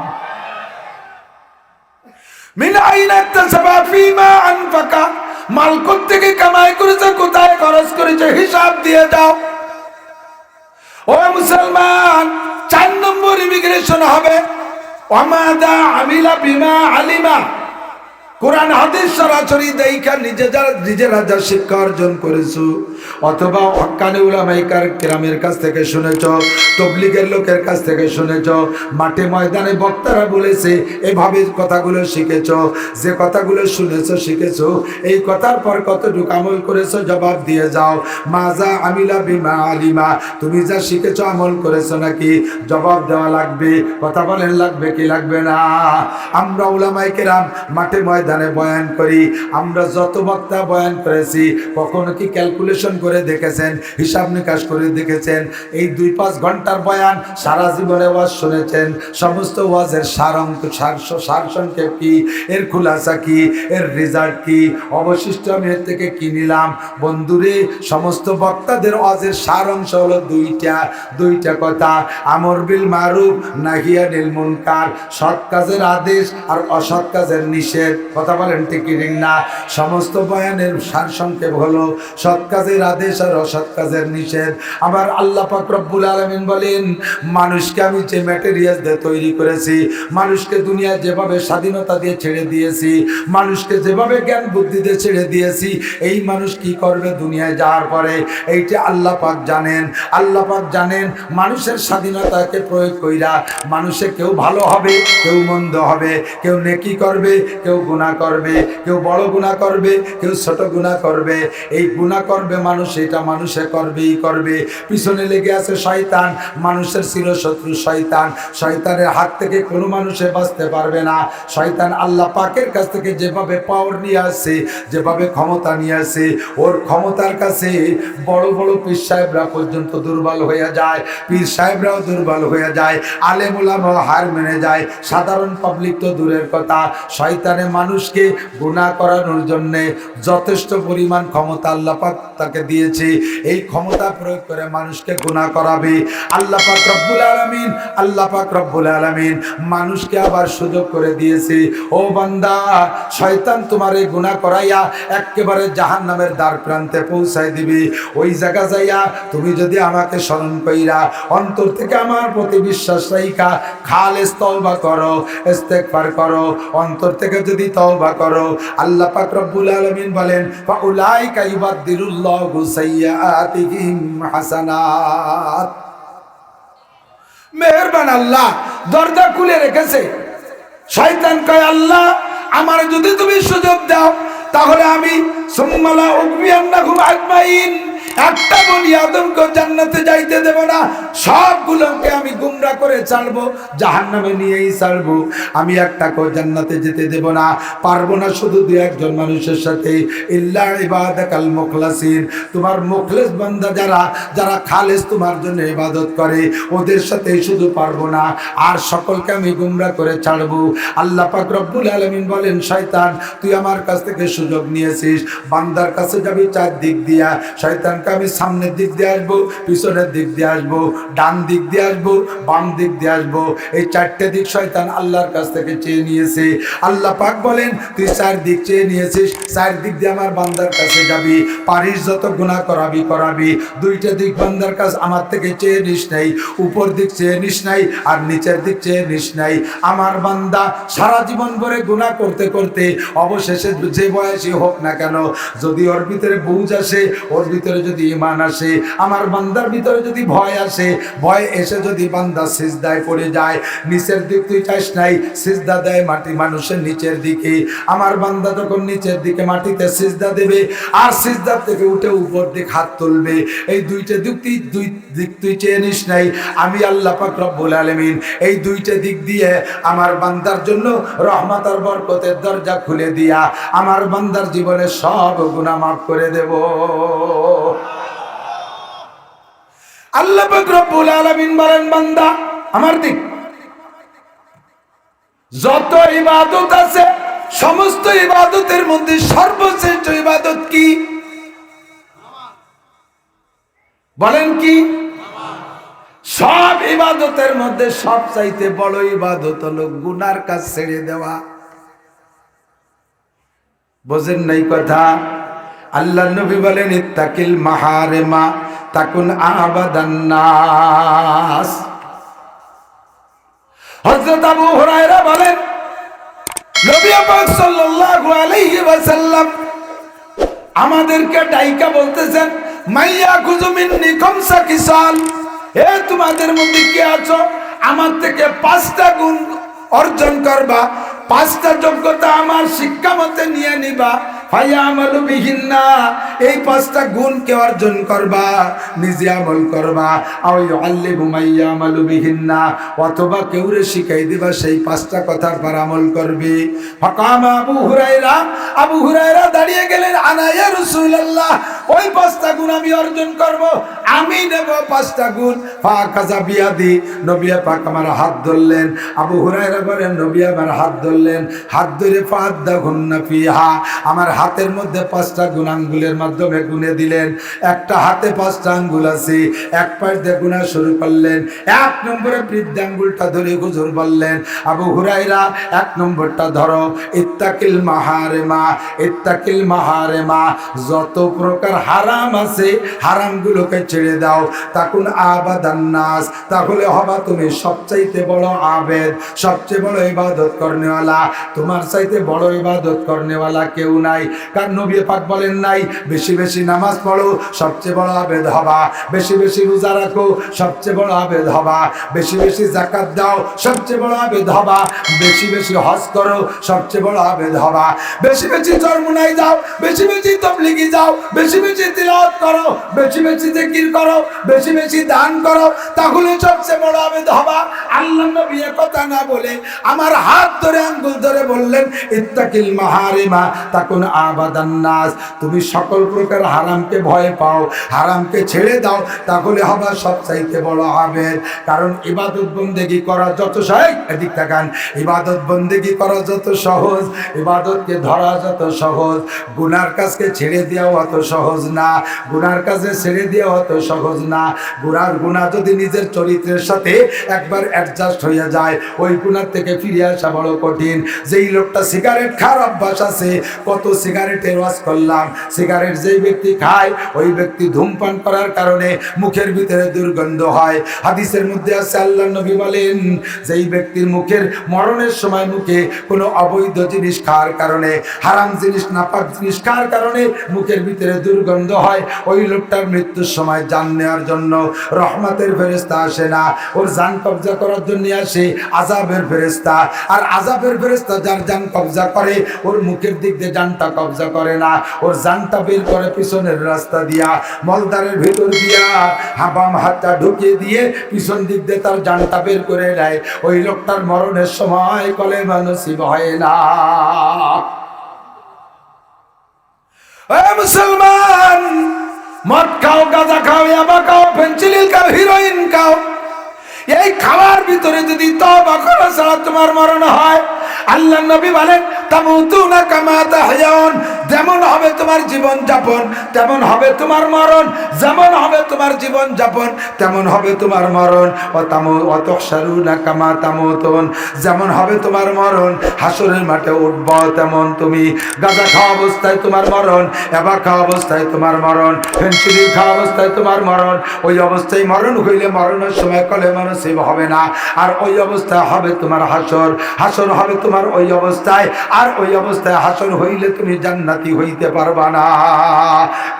মিন আইনা ইকতাসাবা ফীমা আনফাকা, মাল কোত্থেকে কামাই করেছে, কোথায় খরচ করেছে, হিসাব দিয়ে দাও। ও মুসলমান, 4 নম্বর ইমিগ্রেশন হবে ওয়ামাদা আমিলা বিমা আলিমা। কোরআন হাদিস সরাসরি দেখা নিজেরা যা শিক্ষা অর্জন করেছো, অথবা হক্কানি উলামায়ে কেরামের কাছ থেকে শুনেছো, তবলিগের লোকের কাছ থেকে শুনেছো, মাঠে ময়দানে বক্তারা বলেছে, এভাবে কথাগুলো শিখেছো, যে কথাগুলো শুনেছো শিখেছো, এই কথার পর কতটুকু আমল করেছো জবাব দিয়ে যাও। মাজা আমিলা বিমা আলিমা, তুমি যা শিখেছো আমল করেছো নাকি, জবাব দেওয়া লাগবে। কথা বলেন লাগবে কি লাগবে না? আমরা উলামায়ে কেরাম মাঠে ময়দানে বয়ান করি, আমরা যত বক্তা বয়ান করেছি কখনো কি ক্যালকুলেশন করে দেখেছেন, হিসাব নিকাশ করে দেখেছেন? এই 2-5 ঘন্টার বয়ান সারা জীবনে ওয়াজ শুনেছেন, সমস্ত ওয়াজের সারসংক্ষেপ কি, এর খুলাসা কি, এর রেজাল্ট কি, অবশিষ্ট আমি এর থেকে কি নিলাম? বন্ধুরে, সমস্ত বক্তাদের ওয়াজের সারাংশ হলো দুইটা কথা, আমর বিল মারুফ নাহি আনিল মুনকার, সৎ কাজের আদেশ আর অসৎ কাজের নিষেধ। কথা বলেন ঠিক কি না? সমস্ত বয়ানের সারসংক্ষেপ হলো সৎ কাজের আদেশ আর অসৎ কাজের নিষেধ। আবার আল্লাহ পাক রব্বুল আলামিন বলেন মানুষকে আমি যে ম্যাটেরিয়াল দিয়ে তৈরি করেছি, মানুষকে দুনিয়ায় যেভাবে স্বাধীনতা দিয়ে ছেড়ে দিয়েছি, মানুষকে যেভাবে জ্ঞান বুদ্ধি দিয়ে ছেড়ে দিয়েছি, এই মানুষ কি করবে দুনিয়ায় যাওয়ার পরে এইটা আল্লাহ পাক জানেন। আল্লাহ পাক জানেন মানুষের স্বাধীনতাকে প্রয়োগ কইরা মানুষে কেউ ভালো হবে, কেউ মন্দ হবে, কেউ নেকি করবে, কেউ গুনাহ করবে, কেউ বড় গুনাহ করবে, কেউ ছোট গুনাহ করবে। এই গুনাহ করবে মানুষ, এটা মানুষে করবেই করবে। পিছনে লেগে আছে শয়তান, মানুষের চিরশত্রু শয়তান। শয়তানের হাত থেকে কোনো মানুষে বাঁচতে পারবে না। শয়তান আল্লাহ পাকের কাছ থেকে যেভাবে পাওয়ার নিয়ে আসে, যেভাবে ক্ষমতা নিয়ে আসে, ওর ক্ষমতার কাছে বড় বড় পীর সাহেবরা পর্যন্ত দুর্বল হয়ে যায়, পীর সাহেবরাও দুর্বল হয়ে যায়, আলেম ওলামাও হার মেনে যায়, সাধারণ পাবলিক তো দূরের কথা। শয়তানে মানুষকে গুনাহ করানোর জন্য যথেষ্ট পরিমাণ ক্ষমতা আল্লাহ পাক তাকে দিয়েছে। এই ক্ষমতা প্রয়োগ করে মানুষকে গুনাহ করাবে। আল্লাহ পাক রব্বুল আলামিন মানুষকে আবার সুযোগ করে দিয়েছে, ও বান্দা, শয়তান তোমার এই গুনাহ করাইয়া একেবারে জাহান্নামের দ্বার প্রান্তে পৌঁছায় দিবে। ওই জায়গা যাইয়া তুমি যদি আমাকে স্মরণ কইরা অন্তর থেকে আমার প্রতি বিশ্বাস রাইখা খালেস তওবা করো, ইস্তেগফার করো, অন্তর থেকে যদি তওবা করো, আল্লাহ পাক রব্বুল আলামিন বলেন ফাউলাইকা ইউবাদদিলুল্লাহু সাইয়্যাতিহিম হাসানাত। মেহেরবান আল্লাহ দরজা খুলে রেখেছে। শয়তান কয় আল্লাহ আমারে যদি তুমি সুযোগ দাও তাহলে আমি সুম্মালা উকবিয়ান্নাহুম আজমাইন, একটা বনি আদমকে জান্নাতে যাইতে দেব না, সবগুলোকে আমি গুমরা করে ছাড়বো, জাহান্নামে নিয়েই ছাড়বো। আমি একটাকেও জান্নাতে যেতে দেব না, পারবো না শুধু দুই একজন মানুষের সাথে। ইল্লা ইবাদাকাল মুখলাসিন, তোমার মুখলেস বান্দা যারা, যারা খালেস তোমার জন্য ইবাদত করে, ওদের সাথে শুধু পারবো না, আর সকলকে আমি গুমরা করে ছাড়বো। আল্লাহ পাক রব্বুল আলামিন বলেন, শয়তান তুই আমার কাছ থেকে সুযোগ নিয়েছিস, বান্দার কাছে যাবি চার দিক দিয়া, শয়তানকে আমি সামনের দিক দিয়ে আসবো, পিছনের দিক দিয়ে আসবো, ডান দিক দিয়ে আসবো, বাম দিক দিয়ে আসবো। এই চারটে দিক শয়তান আল্লাহর কাছ থেকে চেয়ে নিয়েছে। আল্লাহ পাক বলেন, তুই চার দিক চেয়ে নিয়েছিস, চার দিক দিয়ে আমার বান্দার কাছে যাবি, পারিস যত গুনাহ করাবি করাবি। দুইটা দিক বান্দার কাছে আমার থেকে চেয়ে নিস নাই, উপর দিক চেয়ে নিস নাই, আর নিচের দিক চেয়ে নিস নাই। আমার বান্দা সারা জীবন ভরে গুনাহ করতে করতে অবশেষে যে বয়সী হোক না কেন, যদি ওর ভিতরে বুঝ আসে, ওর ভিতরে যদি ঈমান আসে, আমার বান্দার ভিতরে যদি ভয় আসে, ভয় এসে যদি বান্দা সিজদায় পড়ে যায়, নিচের দিক তুই চাস নাই, সিজদা দেয় মাটি মানুষের নিচের দিকে। আমার বান্দা যখন নিচের দিকে মাটিতে সিজদা দেবে, আর সিজদা থেকে উঠে উপর দিকে হাত তুলবে, এই দুইটা দিক তুই চেয়ে নিস নাই। আমি আল্লাহ পাক রব্বুল আলামিন এই দুইটা দিক দিয়ে আমার বান্দার জন্য রহমত আর বরকতের দরজা খুলে দিয়া আমার বান্দার জীবনে সব গুনাহ মাফ করে দেব। আল্লাহ পাক রব্বুল আলামিন বলেন, বান্দা আমার দিক যত ইবাদত আছে, সমস্ত ইবাদতের মধ্যে সর্বশ্রেষ্ঠ ইবাদত কি? বলেন কি? সব ইবাদতের মধ্যে সবচাইতে বড় ইবাদত হলো গুনার কাজ ছেড়ে দেওয়া। বোঝেন নাই কথা? আল্লাহ নবী বলেন, ইত্তাকিল মাহারিমা তাকুন আবাদান নাস। হযরত আবু হুরায়রা বলেন, নবী পাক সাল্লাল্লাহু আলাইহি ওয়াসাল্লাম আমাদেরকে ডাইকা বলতেছেন, মাইয়া খুযু মিন্নি খামসা কিসাল, এ তোমাদের মধ্যে কে আছো আমার থেকে 5টা গুণ অর্জন করবা, 5টা যোগ্যতা আমার শিক্ষা মতে নিয়ে নিবা। ফায়ামালু বিহিন্না, এই 5টা গুণকে অর্জন করবা, নিজে আমল করবা। আও ইউআল্লিমু মাইয়ামালু বিহিন্না, অথবা কেউরে শিখাই দিবা সেই 5টা কথার পর আমল করবে। ফাকামা আবু হুরায়রা দাঁড়িয়ে গেলেন, আনা ইয়া রাসূলুল্লাহ, ওই 5টা গুণ আমি অর্জন করব, আমি নেব 5টা গুণ। ফাকাযা বিয়াদি, নবী পাক আমার হাত ধরলেন। আবু হুরায়রা বলেন, নবী আমার হাত ধরলেন, হাত ধরে ফাদ্দাহুন্না ফিহা, আমার হাতের মধ্যে 5টা গুণ আঙ্গুলের মাধ্যমে গুনে দিলেন। একটা হাতে 5টা আঙ্গুল আছে, এক পাশ দিয়ে গুনা শুরু করলেন। 1 নম্বরে বৃদ্ধি আঙ্গুলটা ধরে হুজুর বললেন, আবু হুরায়রা 1 নম্বরটা ধরো, ইত্তাকিল মাহারিমা, ইত্তাকিল মাহারিমা, যত প্রকার হারাম আছে হারামগুলোকে ছেড়ে দাও, তাকুন আবাদান নাস, তাহলে হবা তুমি সবচাইতে বড় আবেদ, সবচেয়ে বড় ইবাদত করনেওয়ালা। তোমার চাইতে বড় ইবাদত করনেওয়ালা কেউ নাই। কারণ নবী পাক বলেন নাই, বেশি বেশি নামাজ পড়ো সবচেয়ে বড় আবেদ হবা, বেশি বেশি রোজা রাখো সবচেয়ে বড় আবেদ হবা, বেশি বেশি যাকাত দাও সবচেয়ে বড় আবেদ হবা, বেশি বেশি হজ করো সবচেয়ে বড় আবেদ হবা, বেশি বেশি চরমুনাই যাও, বেশি বেশি তাবলীগে যাও, বেশি বেশি তিলাওয়াত করো, বেশি বেশি জিকির করো, বেশি বেশি দান করো, তাহলে সবচেয়ে বড় আবেদ হবা। আল্লাহ নবী কথা না বলে আমার হাত ধরে আঙ্গুল ধরে বললেন, ইত্তাকিল মাহারিমা তাকুন আবাদান নাস, তুমি সকল প্রকার হারামকে ভয় পাও, হারামকে ছেড়ে দাও, তাহলে হবা সবচাইতে বড় আবেদ। কারণ ইবাদত বন্দেগী করা যত সহজ, এদিক তাকান, ইবাদত বন্দেগী করা যত সহজ, ইবাদতকে ধরা যত সহজ, গুনার কাজকে ছেড়ে দেওয়া অত সহজ না, গুনার কাজে ছেড়ে দেওয়া অত সহজ না। গুনাহ যদি নিজের চরিত্রের সাথে একবার অ্যাডজাস্ট হয়ে যায়, ওই গুনার থেকে ফিরে আসা বড় কঠিন। যেই লোকটা সিগারেট খাওয়ার অভ্যাস আছে, কত সিগারেটের ওয়াজ করলাম, সিগারেট যেই ব্যক্তি খায় ওই ব্যক্তি ধূমপান করার কারণে মুখের ভিতরে দুর্গন্ধ হয়। হাদিসের মধ্যে আছে, আল্লাহ নবী বলেন, যেই ব্যক্তির মুখের মরণের সময় মুখে কোনো অবৈধ জিনিস খাওয়ার কারণে, হারাম জিনিস নাপাক জিনিস খাওয়ার কারণে মুখের ভিতরে দুর্গন্ধ হয়, ওই লোকটার মৃত্যুর সময় জান নেওয়ার জন্য রহমতের ফেরেশতা আসে না, ওর জান কবজা করার জন্য আসে আযাবের ফেরেশতা। আর আযাবের ফেরেশতা যার জান কবজা করে, ওর মুখের দিক দিয়ে জানটা কবজা করে না, ওর জানটা বের করে পিছনের রাস্তা দিয়া, মলদারের ভিতর দিয়া বাম হাতটা ঢুকিয়ে দিয়ে পিছন দিক দিয়ে তার জানটা বের করে নেয়। ওই লোকটার মরণের সময় কলেমা নসিব হয় না। মুসলমান, মদ খাও, গাঁজা খাও, ইয়াবা খাও, পেন্সিলিল খাও, হিরোইন খাও, এই খাওয়ার ভিতরে যদি তওবা করা ছাড়া তোমার মরণ হয়, আল্লাহ নবী বলেন তামুতুনা কামা তাহয়াউন, যেমন হবে তোমার জীবন যাপন তেমন হবে তোমার মরণ, যেমন হবে তোমার জীবন যাপন তেমন হবে তোমার মরণ। ওয়াতাহশারুনা কামা তামুতুন, যেমন হবে তোমার মরণ, হাসরের মাঠে উঠবা তেমন তুমি। গাঁজা খাওয়া অবস্থায় তোমার মরণ, এবা খাওয়া অবস্থায় তোমার মরণ, ফেন্সিডিল খাওয়া অবস্থায় তোমার মরণ। ওই অবস্থায় মরণ হইলে মরণের সময় কলেমা নসিব হবে না, আর ওই অবস্থায় হবে তোমার হাসর, হাসর হবে তোমার ওই অবস্থায়, আর ওই অবস্থায় হাসর হইলে তুমি জান্নাতি হইতে পারবা না।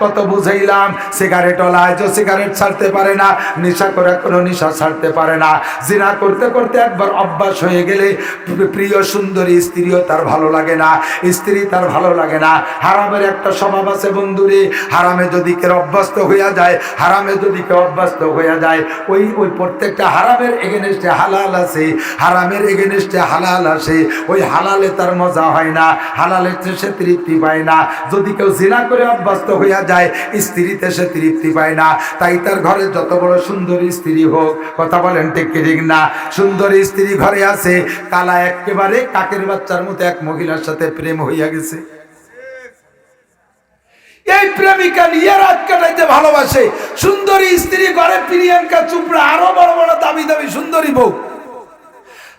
কত বুঝাইলাম, সিগারেট ওলায় যে সিগারেট ছাড়তে পারে না, নেশা করে কোনো নেশা ছাড়তে পারে না, জিনা করতে করতে একবার অভ্যাস হয়ে গেলে প্রিয় সুন্দরী স্ত্রীও তার ভালো লাগে না, স্ত্রী তার ভালো লাগে না। হারামের একটা স্বভাব আছে বন্ধুরে, হারামে যদি কেউ অভ্যস্ত হইয়া যায়, হারামে যদি কেউ অভ্যস্ত হইয়া যায়, ওই ওই প্রত্যেকটা হারামের এগেনস্টে হালাল আছে, হারামের এগেনস্টে হালাল আছে, ওই হালালে তার মজা হয় না, হালালের সে তৃপ্তি পায় না। যদি কেউ জিনা করে অভ্যস্ত হইয়া যায়, স্ত্রীতে সে তৃপ্তি পায় না। তাই তার ঘরে যত বড় সুন্দরী স্ত্রী হোক, কথা বলেন ঠিক কি ঠিক না, সুন্দরী স্ত্রী ঘরে আছে, কালা একেবারে কাকের বাচ্চার মতো এক মহিলার সাথে প্রেম হইয়া গেছে। এই প্রেমিকা নিয়ে রাত কাটাইতে ভালোবাসে, সুন্দরী স্ত্রী ঘরে প্রিয়াঙ্কা চোপড়া আরো বড় বড় দামি দামি সুন্দরী বউ,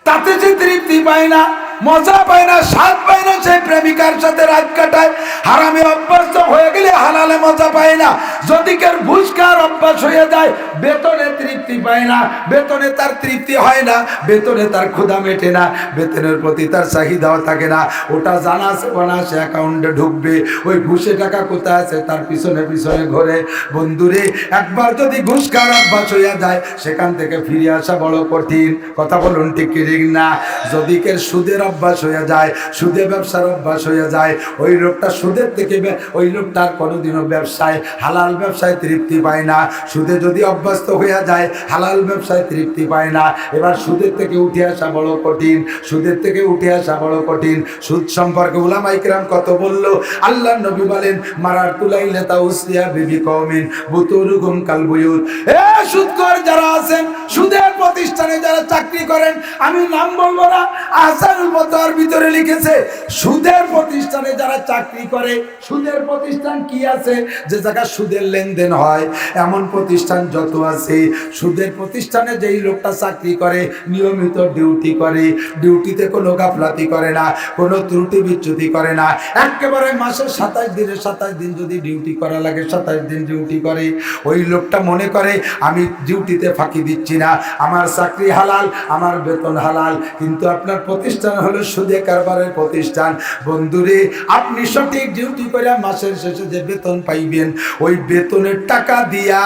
তাতে যে তৃপ্তি পায় না, মজা পায় না, স্বাদ পায় না, সেই প্রেমিকার সাথে রাত কাটায়। হারামে অভ্যস্ত হয়ে গেলে হালালে মজা পায় না। যদি কেউ ঘুষ খাওয়ার অভ্যাস হয়ে যায়, বেতনে তৃপ্তি পায় না, বেতনে তার তৃপ্তি হয় না, বেতনে তার ক্ষুধা মেটে না, বেতনের প্রতি তার চাহিদাও থাকে না। ওটা জানা আছে বানা সে অ্যাকাউন্টে ঢুকবে, ওই ঘুষে টাকা কোথায় আছে তার পিছনে পিছনে ঘোরে। বন্ধুরে, একবার যদি ঘুষ খাওয়ার অভ্যাস হইয়া যায়, সেখান থেকে ফিরে আসা বড় কঠিন। কথা বলুন ঠিক কি ঠিক না। যদি কেউ সুদের অভ্যাস হয়ে যায়, সুদে ব্যবসার অভ্যাস হয়ে যায়, ওই লোকটা সুদের থেকে ওই লোকটার কোনোদিনও ব্যবসায় হালাল ব্যবসায় তৃপ্তি পায় না। সুদে যদি অভ্যস্ত হয়ে যায়, হালাল ব্যবসায় তৃপ্তি পায় না। এবার সুদের থেকে উঠে আসা বড় কঠিন, সুদের থেকে উঠে আসা বড় কঠিন। সুদ সম্পর্কে উলামায়ে কেরাম কত বলল। আল্লাহর নবী বলেন মারার তুলাইলে তাউসিয়া বিবি কওমিন বুতুরুকুম কালবুয়ুত। এ সুদখোর যারা আছেন, সুদের প্রতিষ্ঠানে যারা চাকরি করেন, আমি নাম বলবো না, আহসানুল ফতোয়ার ভিতরে লিখেছে সুদের প্রতিষ্ঠানে যারা চাকরি করে, সুদের প্রতিষ্ঠান কি আছে যে জায়গা সুদের লেনদেন হয়, এমন প্রতিষ্ঠান যত আছে, সুদের প্রতিষ্ঠানে যেই লোকটা চাকরি করে নিয়মিত ডিউটি করে, ডিউটিতে কোনো গাফলাতি করে না, কোনো ত্রুটি বিচ্যুতি করে না, একেবারে মাসে 27 দিনে 27 দিন যদি ডিউটি করা লাগে 27 দিন ডিউটি করে। ওই লোকটা মনে করে আমি ডিউটিতে ফাঁকি দিচ্ছি না, আমার চাকরি হালাল, আমার বেতন হালাল। কিন্তু আপনার প্রতিষ্ঠান হলো সুদে কারবারের প্রতিষ্ঠান। বন্ধুরে, আপনি সঠিক ডিউটি করে মাসের শেষে যে বেতন পাইবেন, ওই বেতনের টাকা দিয়া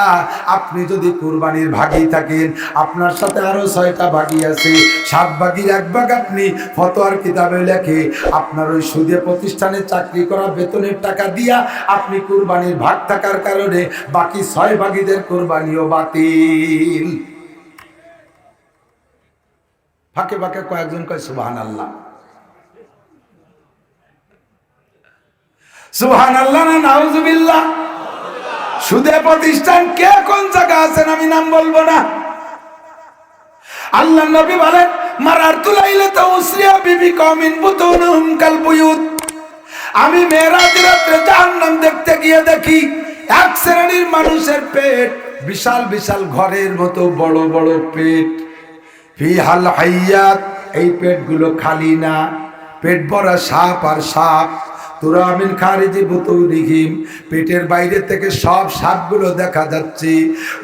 আপনি যদি কুরবানির ভাগী থাকেন, আপনার সাথে আরো 6টা ভাগী আছে, 7 ভাগীর 1 ভাগ আপনি ফতোয়ার কিতাবে লেখে আপনার ওই সুদে প্রতিষ্ঠানে চাকরি করা বেতনের টাকা দিয়া আপনি কুরবানির ভাগ থাকার কারণে বাকি 6 ভাগীদের কুরবানিও বাতিল। ফাঁকে ফাঁকে কয়েকজন কয় সুবহানাল্লাহ, সুবহানাল্লাহ না নাউজুবিল্লাহ। সুদে প্রতিষ্ঠান কে কোন জায়গা আছেন আমি নাম বলবো না। আল্লাহ নবী বলেন মারারতু লাইলাতা উসরিয়া বিবি কওমিন বুতুনুহুম কালবুয়ুত। আমি মেরাজের রাতে জাহান্নাম দেখতে গিয়ে দেখি এক শ্রেণীর মানুষের পেট বিশাল বিশাল ঘরের মতো বড় বড় পেট, ফিহাল হাইয়াত, এই পেটগুলো খালি না, পেট ভরা সাপ আর সাপ। তোরা মিন খারিজি বুতুনিহিম, পেটের বাইরে থেকে সব সাপগুলো দেখা যাচ্ছে।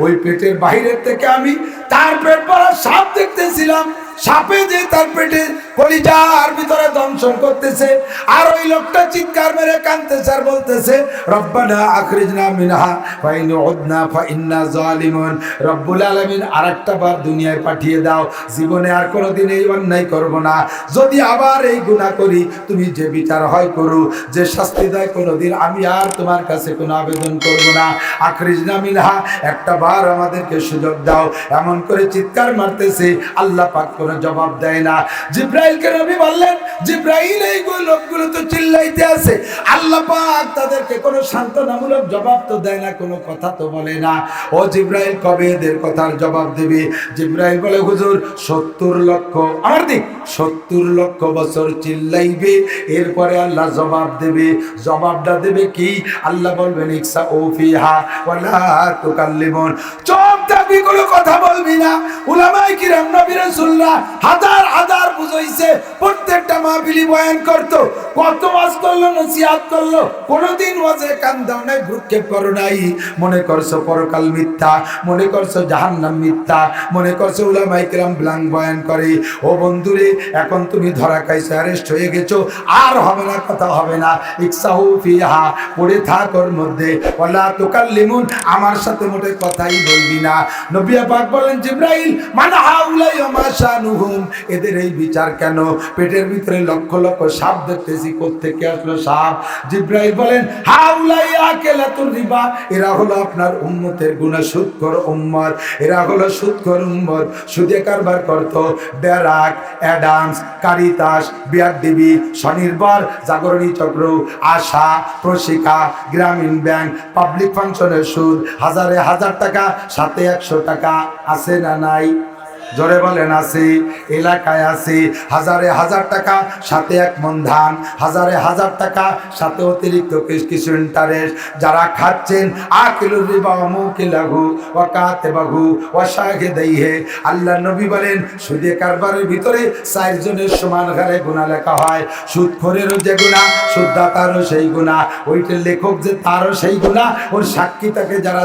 ওই পেটের বাইরে থেকে আমি তার পেট ভরা সাপ দেখতেছিলাম, সাপে যে তার পেটে কলিজার ভিতরে দংশন করতেছে, আর ওই লোকটা চিৎকার মেরে কাঁদতেছে আর বলতেছে রব্বানা আখরিজনা মিনহা ফাইন উদনা ফাইন্না জালিমুন। রব্বুল আলামিন আরেকটা বার দুনিয়ায় পাঠিয়ে দাও, জীবনে আর কোনোদিন এই অন্যায় করব না। যদি আবার এই গুনাহ করি তুমি যে বিচার হয় করো, যে শাস্তি দেয় কোনোদিন আমি আর তোমার কাছে কোনো আবেদন করব না। আখরিজনা মিনহা, একটা বার আমাদেরকে সুযোগ দাও। এমন করে চিৎকার মারতেছে, আল্লাহ পাক কোনো জবাব দেয় না। জিব্রাইলকে নবী বললেন, জিব্রাইল এই লোকগুলো তো চিল্লাইতে আছে, আল্লাহ পাক তাদেরকে কোনো সান্ত্বনামূলক জবাব তো দেয় না, কোনো কথা তো বলে না। ও জিব্রাইল কবে এদের কথার জবাব দেবে? জিব্রাইল বলে হুজুর 70 লক্ষ, আমার দিক 70 লক্ষ বছর চিল্লাইবে, এরপরে আল্লাহ জবাব দেবে। জবাবটা দেবে কি? আল্লাহ বলবেন ইকসা ও ফিহা ওয়ালা তুকাল্লিমুন, চুপ থাকবি, কোনো কথা বলবি না। উলামায়ে কিরাম নবী রাসূলুল্লাহ হাজার হাজার বুঝাইছে, প্রত্যেকটা মাহফিলি বয়ান করতো, কত ওয়াজ করলো, নসিহত করলো, কোনোদিন ওয়াজে কান দাও নাই, ভ্রুক্ষেপ করো নাই। মনে করছো পরকাল মিথ্যা, মনে করছো জাহান্নাম মিথ্যা, মনে করছো উলামায়ে কিরাম ব্লাং বয়ান করে। ও বন্ধুরে, এখন তুমি ধরা খাইছো, অ্যারেস্ট হয়ে গেছো, আর হবে না, কথা হবে না। ইকসাহু ফিহা, পড়ে থাক ওর মধ্যে, ওয়ালা তুকাল্লিমুন, আমার সাথে মোটে কথাই বলবি না। নবী পাক বলেন জিব্রাইল মান হাউলাই ওয়া মা শানুহুম, এদের এই বিচার কেন? পেটের ভিতরে লক্ষ লক্ষ সাপ দেখতেছি, কোত্থেকে আসলো সাপ? জিব্রাইল বলেন হাউলাই আকেলাতুর রিবা, এরা হলো আপনার উম্মতের গুনাহ সুদখোর উম্মত, এরা হলো সুদখোর উম্মত, সুদে কারবার করতো। ব্যারাক, অ্যাডামস, কারিতাস, বিআরডিবি, স্বনির্ভর, জাগরণী চক্র, আশা, প্রশিকা, গ্রামীণ ব্যাংক, পাবলিক ফাংশনের সুদ, হাজারে হাজার টাকা, সাথে 100 টাকা, আছে না নাই? জোরে বলেন আছে। এলাকায় আছে হাজারে হাজার টাকা, সাথে 1 মণ ধান, হাজারে হাজার টাকা, সাথে অতিরিক্ত কিছু ইন্টারেস্ট। যারা খাচ্ছেন আকিলুর রিবা ওয়া মুকিলাহু ওয়া কাতিবাহু ওয়া শাহিদাইহি, আল্লাহ নবী বলেন সুদে কারবারের ভিতরে 4 জনের সমান হারে গুনাহ লেখা হয়। সুদখোরেরও যে গুনাহ, সুদদাতারও সেই গুনাহ, ওইটার লেখক যে তারও সেই গুনাহ, ওর সাক্ষী থাকে যারা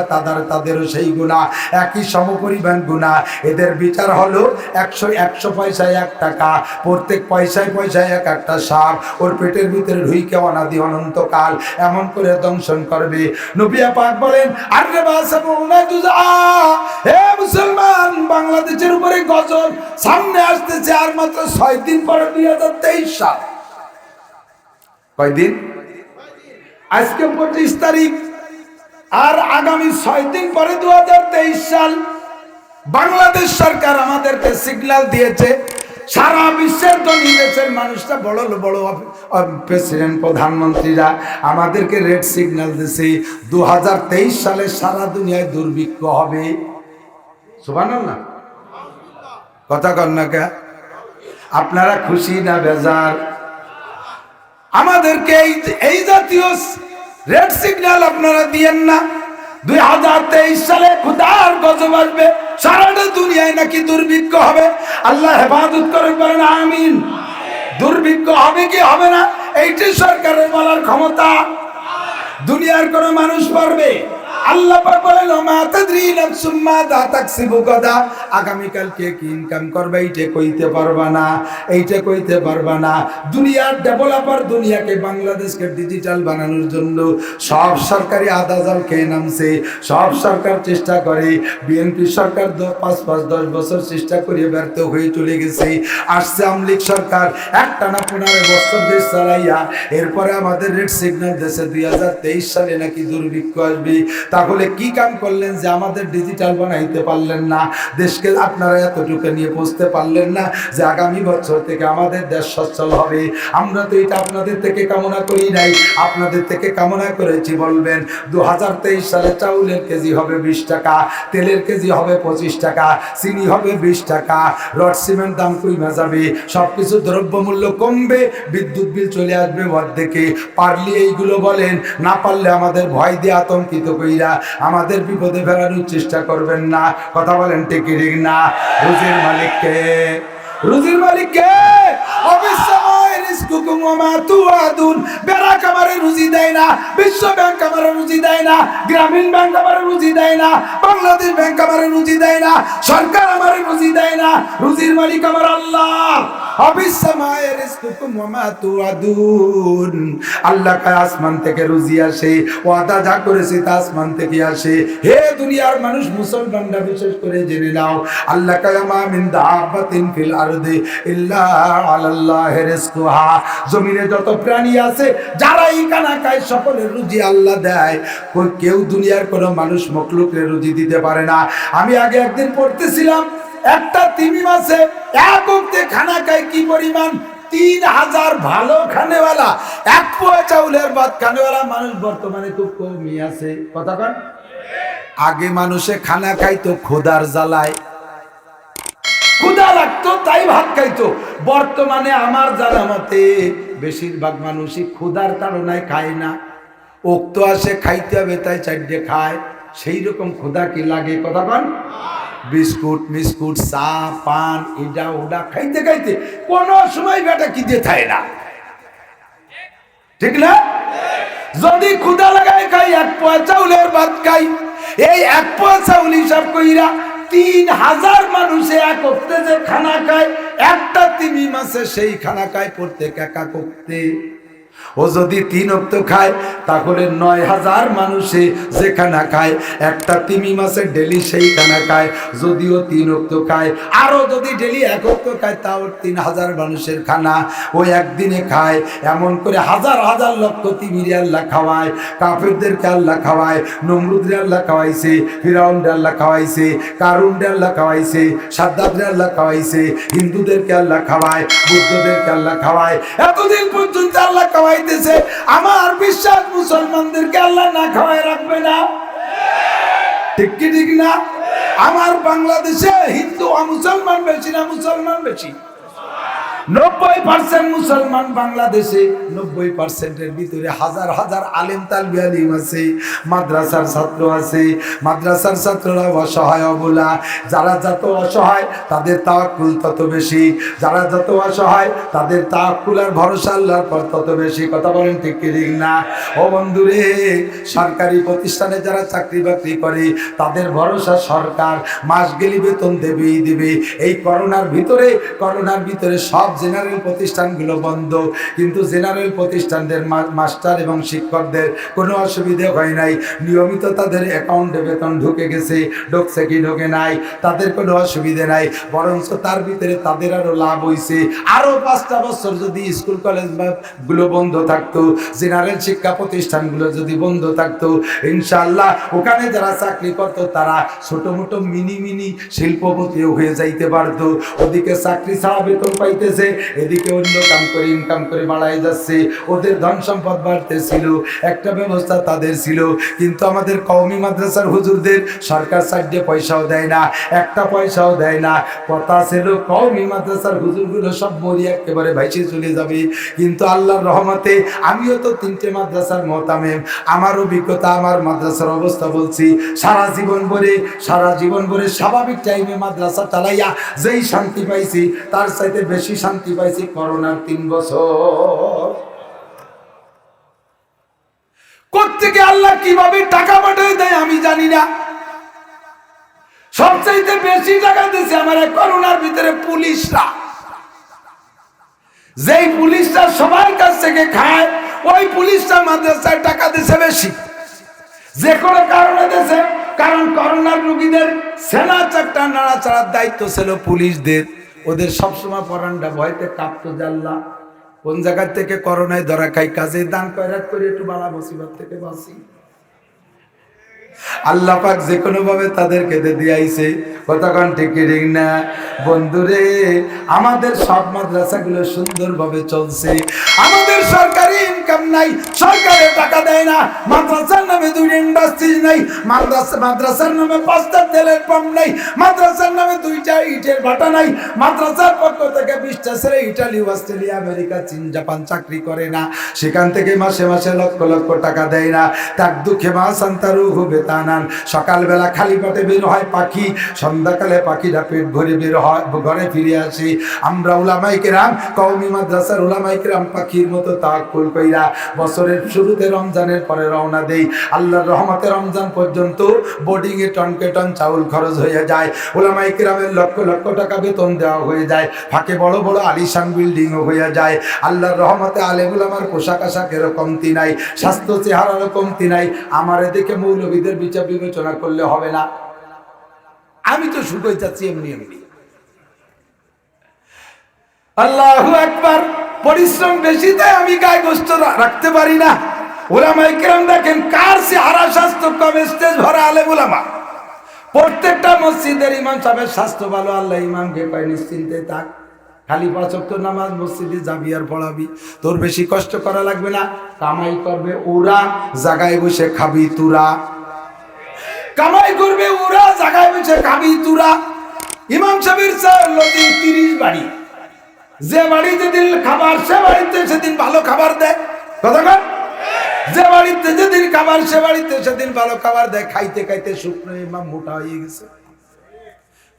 তাদেরও সেই গুনাহ, একই সমপরিমাণ গুনাহ। এদের বিচার হলো 100 পয়সায় 1 টাকা, প্রত্যেক পয়সায় পয়সায় এক একটা সাপ ওর পেটের ভিতরে ঢুইকে অনাদি অনন্তকাল এমন করে দংশন করবে। নবী পাক বলেন আরে বাসাবুনা জুজা, হে মুসলমান, বাংলাদেশের উপরে গজব সামনে আসতেছে, আর মাত্র 6 দিন পরে 2023 সাল। কয়দিন? আজকে 25 তারিখ, আর আগামী 6 দিন পরে 2023 সাল। বাংলাদেশ সরকার আমাদেরকে সিগন্যাল দিয়েছে, সারা বিশ্বের ধনী দেশের মানুষরা, বড় বড় প্রেসিডেন্ট, প্রধানমন্ত্রীরা আমাদেরকে রেড সিগন্যাল দিয়েছে 2023 সালে সারা দুনিয়ায় দুর্ভিক্ষ হবে। সুবহানাল্লাহ, কথা কন না কে? আপনারা খুশি না বেজার? আমাদেরকে এই জাতীয় রেড সিগন্যাল আপনারা দিয়েন না। 2023 সালে খুদার গজব আসবে, সারাটা দুনিয়ায় নাকি দুর্ভিক্ষ হবে। আল্লাহ হেফাজত করে, বলেন আমিন। দুর্ভিক্ষ হবে কি হবে না, এইটি সরকারের বলার ক্ষমতা। দুনিয়ার কোন মানুষ পারবে? আল্লাহ পাক বলেন মা তাদরি নাফসুম মাযা তাকসিবু গাদা, আগামী কালকে কি ইনকাম করবে এইটা কইতে পারবা না, এইটা কইতে পারবা না। দুনিয়ার ডেভেলপার, দুনিয়াকে বাংলাদেশকে ডিজিটাল বানানোর জন্য সব সরকারি আদাজাল খেয়ে নামছে, সব সরকার চেষ্টা করে। বিএনপি সরকার 5-10 বছর চেষ্টা করে ব্যর্থ হয়ে চলে গেছে। আসছে আওয়ামী লীগ সরকার, একটানা 15 বছর দেশ চালাইয়া, এরপরে আমাদের রেড সিগন্যাল দেশে 2023 সালে নাকি দুর্ভিক্ষ আসবে। তাহলে কি কাম করলেন যে আমাদের ডিজিটাল বানাইতে পারলেন না? দেশকে আপনারা এতটুকু নিয়ে বুঝতে পারলেন না যে আগামী বছর থেকে আমাদের দেশ সচ্ছল হবে? আমরা তো এটা আপনাদের থেকে কামনা করি নাই, আপনাদের থেকে কামনা করেছি। বলবেন 2023 সালে চাউলের কেজি হবে 20 টাকা, তেলের কেজি হবে 25 টাকা, চিনি হবে 20 টাকা, রড সিমেন্ট দাম কমে যাবে, সবকিছু দ্রব্যমূল্য কমবে, বিদ্যুৎ বিল চলে আসবে অর্ধেকে। পারলে এইগুলো বলেন, না পারলে আমাদের ভয় দিয়ে আতঙ্কিত কইরা আমাদের বিপদে ফেলানোর চেষ্টা করবেন না। কথা বলেন ঠিক ঠিক না? রুজির মালিক কে? রুজির মালিক কে? অবিশ্বাস রিজকুকুম ওয়া মা তুআদুন। ব্যাংক আমারে রুজি দেয় না, বিশ্ব ব্যাংক আমারে রুজি দেয় না, গ্রামীণ ব্যাংক আমারে রুজি দেয় না, বাংলাদেশ ব্যাংক আমারে রুজি দেয় না, সরকার আমারে রুজি দেয় না। রুজির মালিক আমার আল্লাহ। আবিসসামায়ে রিজকুকুম ওয়া মা তুআদুন। আল্লাহ কয় আসমান থেকে রুজি আসে, ওয়াদা যা করেছে তা আসমান থেকে আসে। হে দুনিয়ার মানুষ, মুসলমানরা বিশেষ করে জেনে নাও, আল্লাহ কয় মা মিন দাব্বাতিন ফিল আরদি ইল্লা আলাল্লাহি রিজকুহা। জমিনে যত প্রাণী আছে যারা এই কানা খায় সকলের রুজি আল্লাহ দেয়। কেউ দুনিয়ার কোনো মানুষ মখলুকের রুজি দিতে পারে না। আমি আগে একদিন পড়তেছিলাম, একটা তিমি মাছে এক ওয়াক্তে খানা খায় কি পরিমাণ, 3000 ভালো খানেওয়ালা, এক পোয়া চাউলের ভাত খানেওয়ালা মানুষ বর্তমানে খুব কমই আছে। কথা কন, আগে মানুষে খানা খাইতো খোদার জ্বালায়, ক্ষুধা লাগতো তাই ভাত খাইতো। বর্তমানে আমার জানা মতে বেশিরভাগ মানুষই ক্ষুধার তাড়নায় খায় না, ওক্ত আসে খাইতে হবে তাই চারটে খায়। সেই রকম ক্ষুধা কি লাগে? কথা কন, বিস্কুট মিস্কুট চা পান এটা ওটা খাইতে খাইতে কোনো সময় বেটা কি দিয়ে থাকে না, ঠিক না? যদি ক্ষুধা লাগায় খাই, এক পোয়া চাউলের ভাত খাই, এই এক পোয়া চাউল হিসাব কইরা 3000 মানুষে এক করতে যে খানা খায়, একটা তিমি মাসে সেই খানা খায় প্রত্যেক একা করতে। ও যদি 3 ওয়াক্ত খায় তাহলে 9000 মানুষে যে খানা খায়, একটা তিমি মাসে ডেলি সেই খানা খায়। যদিও 3 ওয়াক্ত খায়, আরো যদি ডেলি 1 ওয়াক্ত খায় তাও 3000 মানুষের খানা ও একদিনে খায়। এমন করে হাজার হাজার লক্ষ তিমিরে আল্লাহ খাওয়ায়। কাফেরদেরকে আল্লাহ খাওয়ায়, নমরুদরে আল্লাহ খাওয়াইছে, ফিরাউনরে আল্লাহ খাওয়াইছে, কারুনরে আল্লাহ খাওয়াইছে, সাদ্দাতরে আল্লাহ খাওয়াইছে, হিন্দুদেরকে আল্লাহ খাওয়ায়, বুদ্ধদেরকে আল্লাহ খাওয়ায়। এতদিন পর্যন্ত আল্লাহ খাওয়াইতেছে। আমার বিশ্বাস মুসলমানদেরকে আল্লাহ না খাওয়ায় রাখবে না, ঠিক কি ঠিক না? আমার বাংলাদেশে হিন্দু আর মুসলমান বেশি না মুসলমান বেশি? 90% মুসলমান বাংলাদেশে, 90%-এর ভিতরে হাজার হাজার আলেম তালবি আলিম আছে, মাদ্রাসার ছাত্র আছে। মাদ্রাসার ছাত্ররা অসহায় অবলা। যারা যত অসহায় তাদের তাওয়াক্কুল তত বেশি, যারা যত অসহায় তাদের তাওয়াক্কুল আর ভরসা আল্লাহর পর তত বেশি। কথা বলেন ঠিক কি ঠিক না? ও বন্ধুরে, সরকারি প্রতিষ্ঠানে যারা চাকরি বাকরি করে তাদের ভরসা সরকার, মাস গেলে বেতন দেবেই দেবে। এই করোনার ভিতরে সব জেনারেল প্রতিষ্ঠানগুলো বন্ধ, কিন্তু জেনারেল প্রতিষ্ঠানদের মাস্টার এবং শিক্ষকদের কোনো অসুবিধা হয় নাই। নিয়মিত তাদের অ্যাকাউন্টে বেতন ঢুকে গেছে, ঢুকছে কি ঢোকে নাই, তাদের কোনো অসুবিধা নাই। বরঞ্চ তার ভিতরে তাদের আরো লাভ হয়েছে। আরো 5টা বছর যদি স্কুল কলেজ গুলো বন্ধ থাকতো, জেনারেল শিক্ষা প্রতিষ্ঠানগুলো যদি বন্ধ থাকতো, ইনশাআল্লাহ ওখানে যারা চাকরি করতো তারা ছোট মোটো মিনি শিল্পপতিও হয়ে যাইতে পারতো। ওদিকে চাকরি ছাড়া বেতন পাইতেছে, এদিকে অন্য কাম করে ইনকাম করে বাড়াই যাচ্ছে, ওদের ধন সম্পদ বাড়তেছিল, একটা ব্যবস্থা তাদের ছিল। কিন্তু আমাদের কওমি মাদ্রাসার হুজুরদের সরকার সাইডে পয়সাও দেয় না, একটা পয়সাও দেয় না। কথা ছিল কওমি মাদ্রাসার হুজুরগুলো সব মরি একেবারে ভাইসে চলে যাবে। কিন্তু আল্লাহর রহমতে আমিও তো 3টে মাদ্রাসার মোহতামেম, আমার অভিজ্ঞতা, আমার মাদ্রাসার অবস্থা বলছি। সারা জীবন ভরে স্বাভাবিক টাইমে মাদ্রাসা চালাইয়া যেই শান্তি পাইছি তার চাইতে বেশি শান্তি পাইছি করোনার 3 বছর। কোত্থেকে আল্লাহ কিভাবে টাকা পাঠিয়ে দেয় আমি জানি না। সবচাইতে বেশি টাকা দিয়েছে আমার করোনার ভিতরে পুলিশরা। যেই পুলিশরা সবার কাছ থেকে খায়, ওই পুলিশরা মাদ্রাসায় টাকা দিয়েছে বেশি। যে কোনো কারণে দিয়েছে, কারণ করোনার রোগীদের সেনা চাকটা নাড়াচাড়ার দায়িত্ব ছিল পুলিশদের। ওদের সবসময় পরানটা ভয়তে কাঁপতো, জাল্লা কোন জায়গা থেকে করোনায় ধরা খাই, কাজে দান কয়রাত করে একটু বালা মুসিবত থেকে বাঁচি। আল্লাহ পাক যে কোনো ভাবে তাদেরকে দিয়েছে। কতক্ষণ ঠিক ঠিক না? বন্ধুরে, আমাদের সব মাদ্রাসাগুলো সুন্দরভাবে চলছে। আমাদের সরকারি ইনকাম নাই, সরকারের টাকা দেয় না, মাদ্রাসার নামে 2টা ইন্ডাস্ট্রি নাই, মাদ্রাসার নামে 5টা তেলের পাম্প নাই, মাদ্রাসার নামে 2টা ইটের ভাটা নাই, মাদ্রাসার পক্ষ থেকে 20টা ছেলে ইটালি, অস্ট্রেলিয়া, আমেরিকা, চীন, জাপান চাকরি করে না, সেখান থেকে মাসে মাসে লক্ষ লক্ষ টাকা দেয় না। তার দুঃখে মা সান্তারু হবে তানান, সকালবেলা খালি পেটে বের হয় পাখি, সন্ধ্যাকালে পাখিরা পেট ভরে বের হয়, ঘরে ফিরে আসে। আমরা উলামায়ে কেরাম, কওমি মাদ্রাসার উলামায়ে কেরাম পাখির মতো তাওয়াক্কুল কইরা বছরের শুরুতে রমজানের পরে রওনা দেই। আল্লাহর রহমতে রমজান পর্যন্ত বোর্ডিং এ টনকে টন চাউল খরচ হয়ে যায়, উলামায়ে কেরামের লক্ষ লক্ষ টাকা বেতন দেওয়া হয়ে যায়, ফাঁকে বড় বড় আলিশান বিল্ডিংও হয়ে যায়। আল্লাহর রহমতে আলেম উলামার পোশাক আশাকেরও কমতি নাই, স্বাস্থ্য চেহারারও কমতি নাই। আমার এদিকে মৌলবীদের বিচার বিবেচনা করলে হবে না, আমি তো শুকোই যাচ্ছি এমনি এমনি। আল্লাহু আকবার, পরিশ্রম বেশি তাই আমি গায়ে গোস্ত রাখতে পারি না। উলামায়ে কেরাম দেখেন কার চেহারা স্বাস্থ্য কম, স্টেজ ভরা আলেম উলামা। প্রত্যেকটা মসজিদের ইমাম সাহেবের স্বাস্থ্য ভালো, আল্লাহ ইমামকে পায় নিশ্চিন্তে থাক, খালি 5 ওয়াক্ত নামাজ মসজিদে যাবি আর পড়াবি, তোর বেশি কষ্ট করা লাগবে না, কামাই করবে ওরা, জায়গায় বসে খাবি তুরা। কামাই করবে ওরা, জায়গায় বসে খাবি তুরা। ইমাম সাহেবের 30 বাড়ি, যে বাড়িতে দিন খাবার সে বাড়িতে সেদিন ভালো খাবার দেয়, কথা কন, যে বাড়িতে যেদিন খাবার সে বাড়িতে সেদিন ভালো খাবার দেয়। খাইতে খাইতে শুকনো ইমাম মোটা হয়ে গেছে,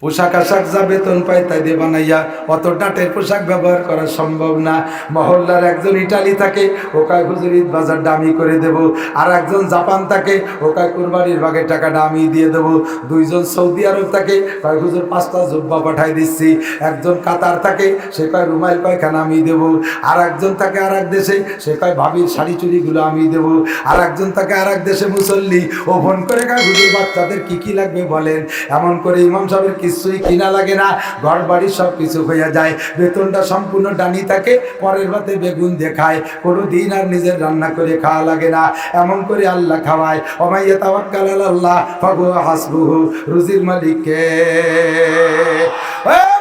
পোশাক আশাক যা বেতন পায় তাই দিয়ে বানাইয়া অত ডাটের পোশাক ব্যবহার করা সম্ভব না। মহল্লার একজন ইটালি থাকে, ওকায় হুজুর ঈদ বাজার দামি করে দেব, আর একজন জাপান থাকে, ওকায় কুরবানির ভাগে টাকা দামি দিয়ে দেবো। 2জন সৌদি আরব থাকে, কয় হুজুর 5টা জুব্বা পাঠাই দিচ্ছি। একজন কাতার থাকে, সে কয় রুমাইল পায়খানা আমি দেবো। আর একজন থাকে আর এক দেশে, সে কয় ভাবির শাড়ি চুড়িগুলো আমি দেবো। আর একজন থাকে আর এক দেশে মুসল্লি, ও ফোন করে কয় হুজুর বাচ্চাদের কি কি লাগবে বলেন। এমন করে ইমাম সাহেবের কিছুই কিনা লাগে না, ঘর বাড়ি সব কিছু হয়ে যায়, বেতনটা সম্পূর্ণ ডানি থাকে, পরের বাতে বেগুন দেখায়, কোনো দিন আর নিজের রান্না করে খাওয়া লাগে না। এমন করে আল্লাহ খাওয়ায়। ওমাইয়া তাওয়াক্কাল আলাল্লাহ ফাহুয়া হাসবুহু, রুজির মালিককে।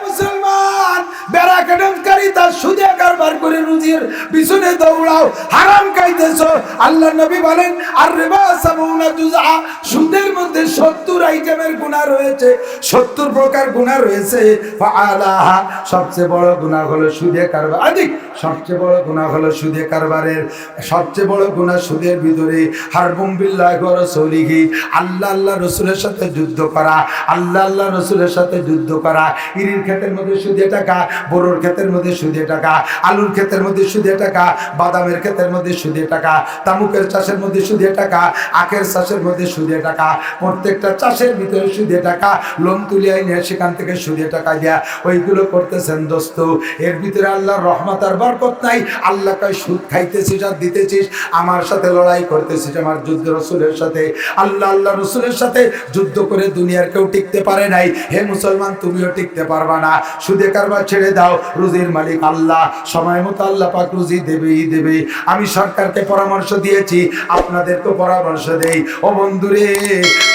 মুসলমান, বেড়া কেটনকারী তার সুদে কারবার করে রুজির পিছনে দৌড়াও, হারাম খাইতেছো। আল্লাহ নবী বলেন আর রিবা সাবুনা জুজআ, সুদের মধ্যে 70 আইটেমের গুনাহ রয়েছে, 70 প্রকার গুনাহ রয়েছে। ফাআলাহা, সবচেয়ে বড় গুনাহ হলো সুদে কারবার। আদিক সবচেয়ে বড় গুনাহ হলো সুদে কারবারের, সবচেয়ে বড় গুনাহ সুদের ভিতরে হারবুম বিল্লাহি ওয়া রাসূলিহি, আল্লাহ আল্লাহ রাসূলের সাথে যুদ্ধ করা, আল্লাহ আল্লাহ রাসূলের সাথে যুদ্ধ করা। ইরির ক্ষেতের মধ্যে সুদে টাকা, বোরোর ক্ষেতের মধ্যে সুদে টাকা, আলুর ক্ষেতের মধ্যে সুদে টাকা, বাদামের ক্ষেতের মধ্যে সুদে টাকা, তামুকের চাষের মধ্যে সুদে টাকা, আখের চাষের মধ্যে সুদে টাকা, প্রত্যেকটা চাষের ভিতরে সুদে টাকা, লোন তুলিয়ে নিয়ে সেখান থেকে সুদে টাকা দেয়া, ওইগুলো করতেছেন দোস্ত। এর ভিতরে আল্লাহর রহমত আর বরকত নাই। আল্লাহ কয় সুদ খাইতেছিস আর দিতেছিস, আমার সাথে লড়াই করতেছিস, আমার যুদ্ধ রসুলের সাথে। আল্লাহ আল্লাহ রসুলের সাথে যুদ্ধ করে দুনিয়ার কেউ টিকতে পারে নাই। হে মুসলমান, তুমিও টিকতে পারবা না। সুদে কারবার ছেড়ে দাও, রুজির মালিক আল্লাহ, সময় মতো আল্লাহ পাক রুজি দেবেই দেবে। আমি সরকারকে পরামর্শ দিয়েছি, আপনাদেরকে পরামর্শ দেই, ও বন্ধুরে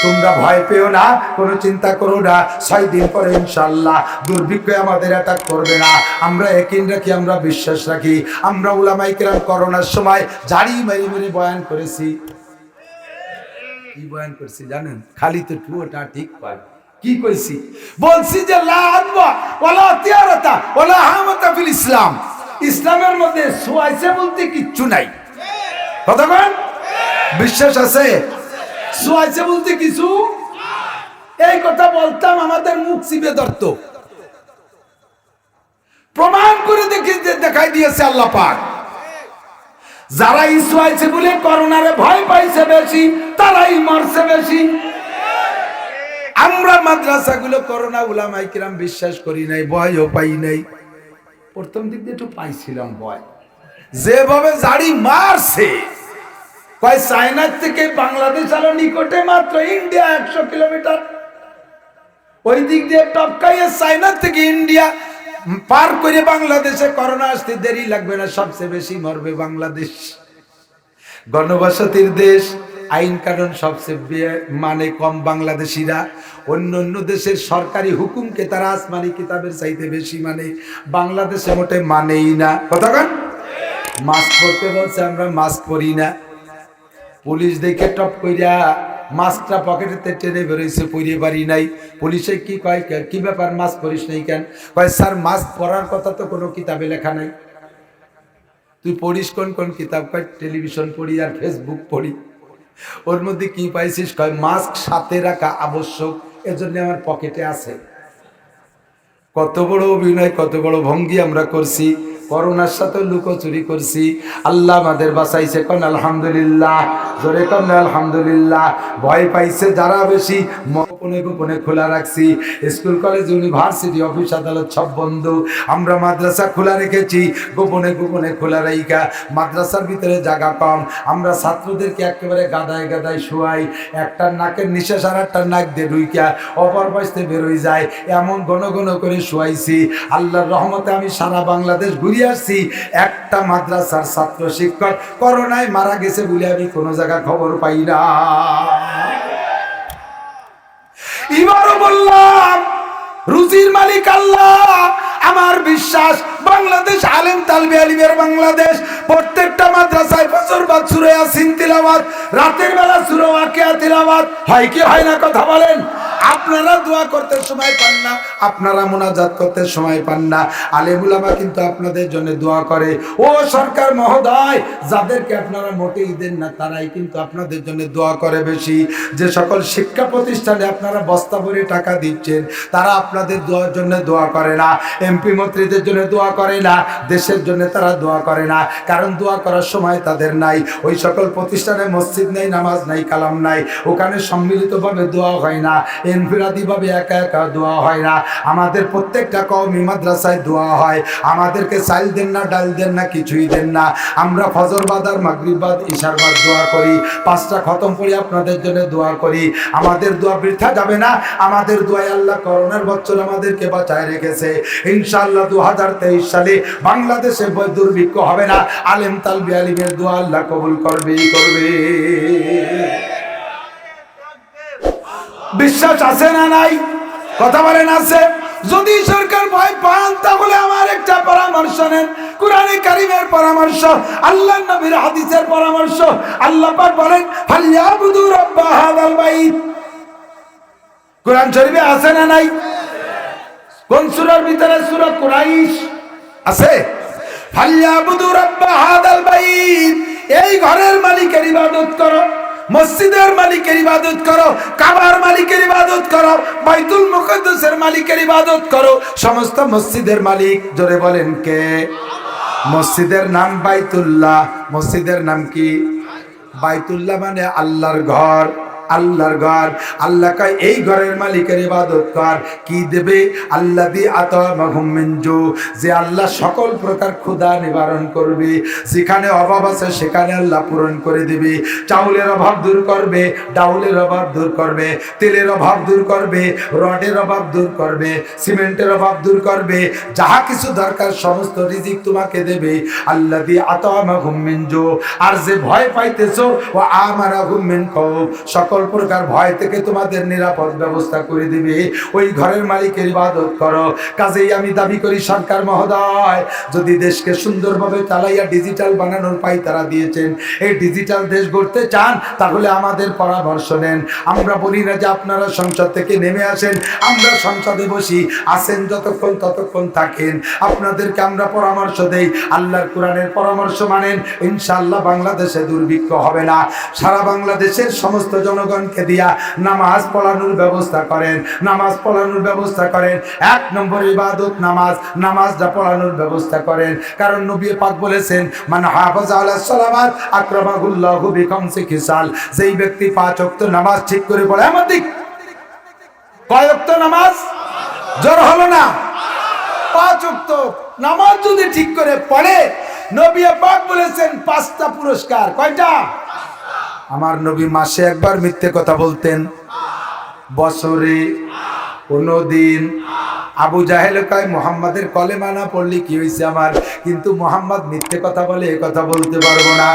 তোমরা ভয় পেও না, কোনো চিন্তা করো না, 6 দিন পরে ইনশাআল্লাহ দুর্ভিক্ষ আমাদের অ্যাটাক করবে না। আমরা ইয়াকিন রাখি, আমরা বিশ্বাস রাখি। আমরা উলামায়ে কেরাম করোনার সময় ঝাড়ি মেরে মেরে বয়ান করেছি। কি বয়ান করছি জানেন? খালি তো টুয়োটা ঠিক পায়। কি কইছি? বলছি যে লা আদওয়া ওয়ালা তিয়ারাতা ওয়ালা হামাতা ফিল ইসলাম, ইসলামের মধ্যে সুয়াইছে বলতে কিচ্ছু নাই। কথা বলেন, বিশ্বাস আছে? সুয়াইছে বলতে কিছু, এই কথা বলতাম আমাদের মুখ চিপে ধরতো। প্রমাণ করে দেখাই দিয়েছে আল্লাহ পাক। যারা ইসুয়াইছে বলে করোনারে ভয় পাইছে বেশি, তারাই মরছে বেশি। আমরা মাদ্রাসাগুলো করোনা উলামায়ে কিরাম বিশ্বাস করি নাই, ভয়ও পাই নাই। প্রথম দিক দিয়ে একটু পাইছিলাম ভয়, যেভাবে জাড়ি মারছে। কয় চায়না থেকে বাংলাদেশ আলো নিকটে মাত্র, ইন্ডিয়া 100 কিলোমিটার, ওই দিক দিয়ে টপকাইয়ে চায়না থেকে ইন্ডিয়া পার করে বাংলাদেশে করোনা আসতে দেরি লাগবে না, সবচেয়ে বেশি মরবে বাংলাদেশ। গণবসতির দেশ, আইন কানুন সবচেয়ে মানে কম বাংলাদেশিরা। অন্য অন্য দেশের সরকারি হুকুমকে তারা আসমানি কিতাবের চাইতে বেশি মানে, বাংলাদেশে মোটে মানেই না। কথা বলেন, মাস্ক পরতে বলছে, আমরা মাস্ক পরি না। পুলিশ দেখে টপ কইরা মাস্কটা পকেটেতে টেনে বেরোইছে, পরিয়ে পারি নাই। পুলিশে কি কয়, কি ব্যাপার মাস্ক পরিস নাই কেন? কয় স্যার মাস্ক পরার কথা তো কোনো কিতাবে লেখা নাই। তুই পড়িস কোন কোন কিতাব? কয় টেলিভিশন পড়ি আর ফেসবুক পড়ি। ওর মধ্যে কি পাইছিস? কয় মাস্ক সাথে রাখা আবশ্যক, এজন্য আমার পকেটে আছে। কত বড় অভিনয়, কত বড় ভঙ্গি আমরা করছি। করোনার সাথে লুকোচুরি করছি, আল্লাহ আমাদের বাঁচাইছে। কোন আলহামদুলিল্লাহ, জোরে কোন আলহামদুলিল্লাহ। ভয় পাইছে যারা বেশি, গোপনে গোপনে খোলা রাখছি। স্কুল কলেজ ইউনিভার্সিটি অফিস আদালত সব বন্ধ। আমরা মাদ্রাসা খোলা রেখেছি, গোপনে গোপনে খোলা রাইকা। মাদ্রাসার ভিতরে জায়গা কম, আমরা ছাত্রদেরকে একেবারে গাদায় গাদায় শোয়াই। একটা নাকের নিঃশ্বাস আর একটা নাক দিয়ে ঢুইকা অপর পাশে বেরোয় যায়, এমন ঘন ঘন করে শোয়াইছি। আল্লাহর রহমতে আমি সারা বাংলাদেশ ঘুরিয়ে আসছি। একটা মাদ্রাসার ছাত্র শিক্ষক করোনায় মারা গেছে বলে আমি কোনো জায়গায় খবর পাই না। এবারও বললাম রুজির মালিক আল্লাহ। আমার বিশ্বাস বাংলাদেশ আলেম তালবে আলিমের বাংলাদেশ। প্রত্যেকটা মাদ্রাসায় ফজর বাদ সূরা ইয়াসিন তিলাওয়াত, রাতের বেলা সূরা ওয়াকিয়া তিলাওয়াত হয় কি হয় না? কথা বলেন। আপনারা দোয়া করতে সময় পান না, আপনারা মুনাজাত করতে সময় পান না। আলেম উলামা কিন্তু আপনাদের জন্য দোয়া করে। ও সরকার মহোদয়, যাদেরকে আপনারা মোটেই দেন না তারাই কিন্তু আপনাদের জন্য দোয়া করে বেশি। যে সকল শিক্ষা প্রতিষ্ঠানে আপনারা বস্তা ভরে টাকা দিচ্ছেন, তারা আপনাদের দোয়ার জন্য দোয়া করে না। এমপি মন্ত্রীদের জন্য দোয়া করে না, দেশের জন্য তারা দোয়া করে না, কারণ দোয়া করার সময় তাদের নাই। ওই সকল প্রতিষ্ঠানে মসজিদ নেই, নামাজ নাই, কালাম নাই, ওখানে সম্মিলিতভাবে দোয়া হয় না, ইনফিরাদিভাবে একা একা দোয়া হয় না। আমাদের প্রত্যেকটা কওমি মাদ্রাসায় দোয়া হয়। আমাদেরকে চাইল দেন না, ডাল দেন না, কিছুই দেন না। আমরা ফজর বাদ আর মাগরিব বাদ ইশার বাদ দোয়া করি, 5টা খতম করি, আপনাদের জন্য দোয়া করি। আমাদের দোয়া বৃথা যাবে না। আমাদের দোয়ায় আল্লাহ করোনার বছর আমাদেরকে বাঁচায় রেখেছে। ইনশাআল্লাহ 2023 সালে বাংলাদেশে দুর্ভিক্ষ হবে না। আলেম তালবে আলিমের দোয়া আল্লাহ কবুল করবেই করবে। বিশ্বাস আছে না নাই? কথা বলেন আছে? যদি সরকার ভয় পান তাহলে আমার একটা পরামর্শ নেন, কোরআনে কারীমের পরামর্শ, আল্লাহর নবীর হাদিসের পরামর্শ। আল্লাহ পাক বলেন ফালইয়াবুদু রাব্ব হাযাল বাইত। কোরআন শরীফে আছে না নাই? কোন সূরার ভিতরে? সূরা কুরাইশ আছে। ফালইয়াবুদু রাব্ব হাযাল বাইত, এই ঘরের মালিকের ইবাদত করো, মসজিদের মালিকের ইবাদত করো, কাবার মালিকের ইবাদত করো, বাইতুল মুকদ্দাসের মালিকের ইবাদত করো। সমস্ত মসজিদের মালিক জোরে বলেন কে? মসজিদের নাম বাইতুল্লাহ। মসজিদের নাম কি? বাইতুল্লাহ মানে আল্লাহর ঘর। আল্লাহর ঘর। আল্লাহ কয় এই ঘরের মালিকের ইবাদত কর। কি দেবে? আল্লাযী আতামাহুম মিন জু, যে আল্লাহ সকল প্রকার ক্ষুধা নিবারণ করবে। যেখানে অভাব আছে সেখানে আল্লাহ পূরণ করে দিবে। চাউলের অভাব দূর করবে, ডাউলের অভাব দূর করবে, তেলের অভাব দূর করবে, রডের অভাব দূর করবে, সিমেন্টের অভাব দূর করবে। যাহা কিছু দরকার সমস্ত রিজিক তোমাকে দেবে। আল্লাযী আতামাহুম মিন জু, আর যে ভয় পাইতেছো ওয়া আমানাহুম মিন খাউফ, সকল প্রকার ভয় থেকে তোমাদের নিরাপদ ব্যবস্থা করে দিবে। ওই ঘরের মালিকের ইবাদত করো। কাজেই আমি দাবি করি সরকার মহোদয়, যদি দেশকে সুন্দরভাবে চালাইয়া ডিজিটাল বানানোর পাই তারা দিয়েছেন, এই ডিজিটাল দেশ গড়তে চান তাহলে আমাদের পরামর্শ নেন। আমরা বলি না যে আপনারা সংসদ থেকে নেমে আসেন, আমরা সংসদে বসি, আসেন যতক্ষণ ততক্ষণ থাকেন। আপনাদেরকে আমরা পরামর্শ দেই, আল্লাহর কোরআনের পরামর্শ মানেন, ইনশাআল্লাহ বাংলাদেশে দুর্ভিক্ষ হবে না। সারা বাংলাদেশের সমস্ত জনগণকে দিয়া নামাজ পড়ানোর ব্যবস্থা করেন, নামাজ পড়ানোর ব্যবস্থা করেন। 1 নম্বর ইবাদত নামাজ, নামাজটা পড়ানোর ব্যবস্থা করেন। কারণ নবী পাক বলেছেন মান হাফাযা আলাস সালাওয়াত আকরামাহুল্লাহু বিখামসি খিসাল, যেই ব্যক্তি 5 ওয়াক্ত নামাজ ঠিক করে পড়ে। আমাদের কয় ওয়াক্ত নামাজ? জোর হলো না? 5 ওয়াক্ত নামাজ যদি ঠিক করে পড়ে, নবী পাক বলেছেন 5টা পুরস্কার। কয়টা? আমার নবী মাসে একবার মিথ্যে কথা বলতেন, বছরে কোনদিন। আবু জাহেল কয় মুহাম্মাদের কলেমা না পড়লে কি হয়েছে আমার, কিন্তু মুহাম্মদ মিথ্যে কথা বলে এ কথা বলতে পারবো না।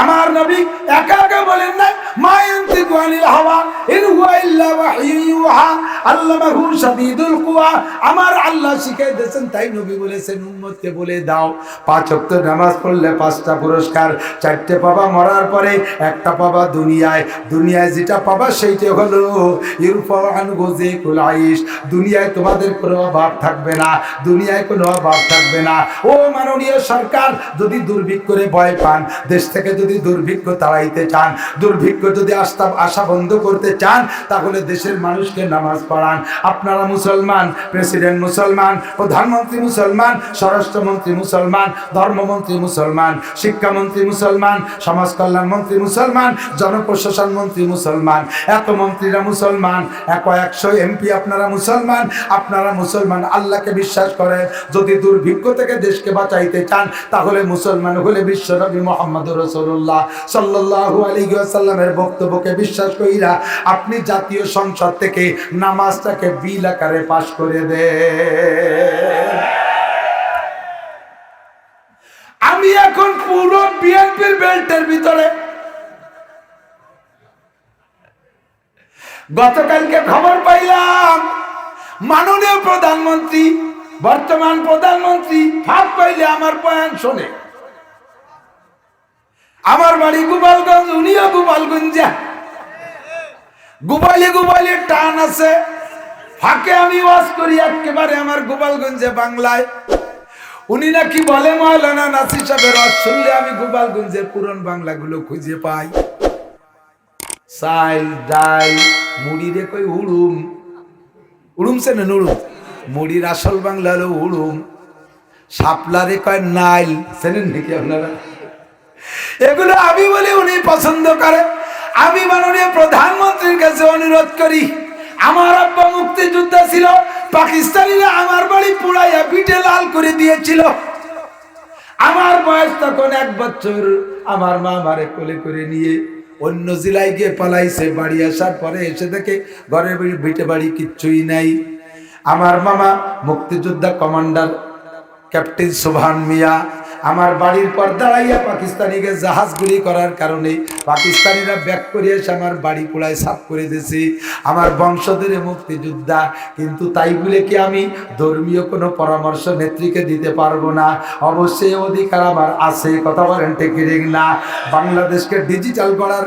আমার নবী একা একা বলেন না মা ইয়ানতিকু আনিল হাওয়া ইন হুয়া ইল্লা ওয়াহয়ুন ইউহা আল্লামাহু শাদীদুল কুওয়া। আমার আল্লাহ শিখিয়ে দিয়েছেন, তাই নবী বলেছেন উম্মতকে বলে দাও 5 ওয়াক্ত নামাজ পড়লে 5টা পুরস্কার, 4টে পাবা মরার পরে, 1টা পাবা দুনিয়ায়। দুনিয়ায় যেটা পাবা সেইটা হলো ইরফাউ আনহু যিকুল আইশ। দুনিয়ায় তোমাদের কোনো অভাব থাকবে না, দুনিয়ায় কোনো অভাব থাকবে না। ও মাননীয় সরকার, যদি দুর্ভিক্ষ করে ভয় পান, দেশ থেকে যদি দুর্ভিক্ষ তাড়াইতে চান, দুর্ভিক্ষ যদি আশা বন্ধ করতে চান, তাহলে দেশের মানুষকে নামাজ পড়ান। আপনারা মুসলমান, প্রেসিডেন্ট মুসলমান, প্রধানমন্ত্রী মুসলমান, স্বরাষ্ট্রমন্ত্রী মুসলমান, ধর্মমন্ত্রী মুসলমান, শিক্ষামন্ত্রী মুসলমান, সমাজ কল্যাণ মন্ত্রী মুসলমান, জনপ্রশাসন মন্ত্রী মুসলমান, এত মন্ত্রীরা মুসলমান, 100 এমপি আপনারা মুসলমান, আপনারা মুসলমান আল্লাহকে বিশ্বাস করেন। যদি দুর্ভিক্ষ থেকে দেশকে বাঁচাইতে চান, তাহলে মুসলমান হলে বিশ্বনবী মুহাম্মদুর রাসূলুল্লাহ সাল্লাল্লাহু আলাইহি ওয়াসাল্লামের বক্তব্যকে বিশ্বাস কইরা আপনি জাতীয় সংসদ থেকে নামাজটাকে বিল আকারে পাশ করে দেন। আমি এখন পুরো বিএনপির বেল্টের ভিতরে, গতকালকে খবর পাইলাম মাননীয় প্রধানমন্ত্রী, বর্তমান প্রধানমন্ত্রী ফাঁক পাইলে আমার বয়ান শোনে। আমার বাড়ি গোপালগঞ্জ, উনিও গোপালগঞ্জে, গোপালে টান আছে। ফাঁকে আমি ওয়াজ করি একেবারে আমার গোপালগঞ্জে বাংলায়। উনি নাকি বলে মাওলানা নাসির সাহেবের ওয়াজ শুনলে আমি গোপালগঞ্জের পুরন বাংলাগুলো খুঁজে পাই। চাল ডাল মুড়ি রে কই উড়ুম, উড়ুম চেনেন? উড়ুম মুড়ির আসল বাংলা হলো উড়ুম। শাপলারে কয় নাইল, চেনেন নাকি আপনারা? এগুলো আমি বলি উনি পছন্দ করে। আমি মাননীয় প্রধানমন্ত্রীর কাছে অনুরোধ করি, আমার আব্বা মুক্তিযোদ্ধা ছিল, পাকিস্তানিরা আমার বাড়ি পুড়াইয়া পিঠে লাল করে দিয়েছিল। আমার বয়স তখন 1 বছর। আমার মা আমারে কোলে করে নিয়ে অন্য জেলায় গিয়ে পালাইছে। বাড়ি আসার পরে এসে দেখে ঘরের ভিটে বাড়ি কিচ্ছুই নাই। আমার মামা মুক্তিযোদ্ধা কমান্ডার ক্যাপ্টেন সুবহান মিয়া আমার বাড়ির পর দাঁড়াইয়া পাকিস্তানিকে জাহাজগুলি করার কারণে পাকিস্তানিরা ব্যাক করে এসে আমার বাড়ি পোড়ায় সাফ করে দিয়েছে। আমার বংশধরে মুক্তিযোদ্ধা, কিন্তু তাই বলে কি আমি ধর্মীয় কোনো পরামর্শ নেত্রীকে দিতে পারবো না? অবশ্যই অধিকার আমার আছে। কথা বলেন ঠিক না? বাংলাদেশকে ডিজিটাল করার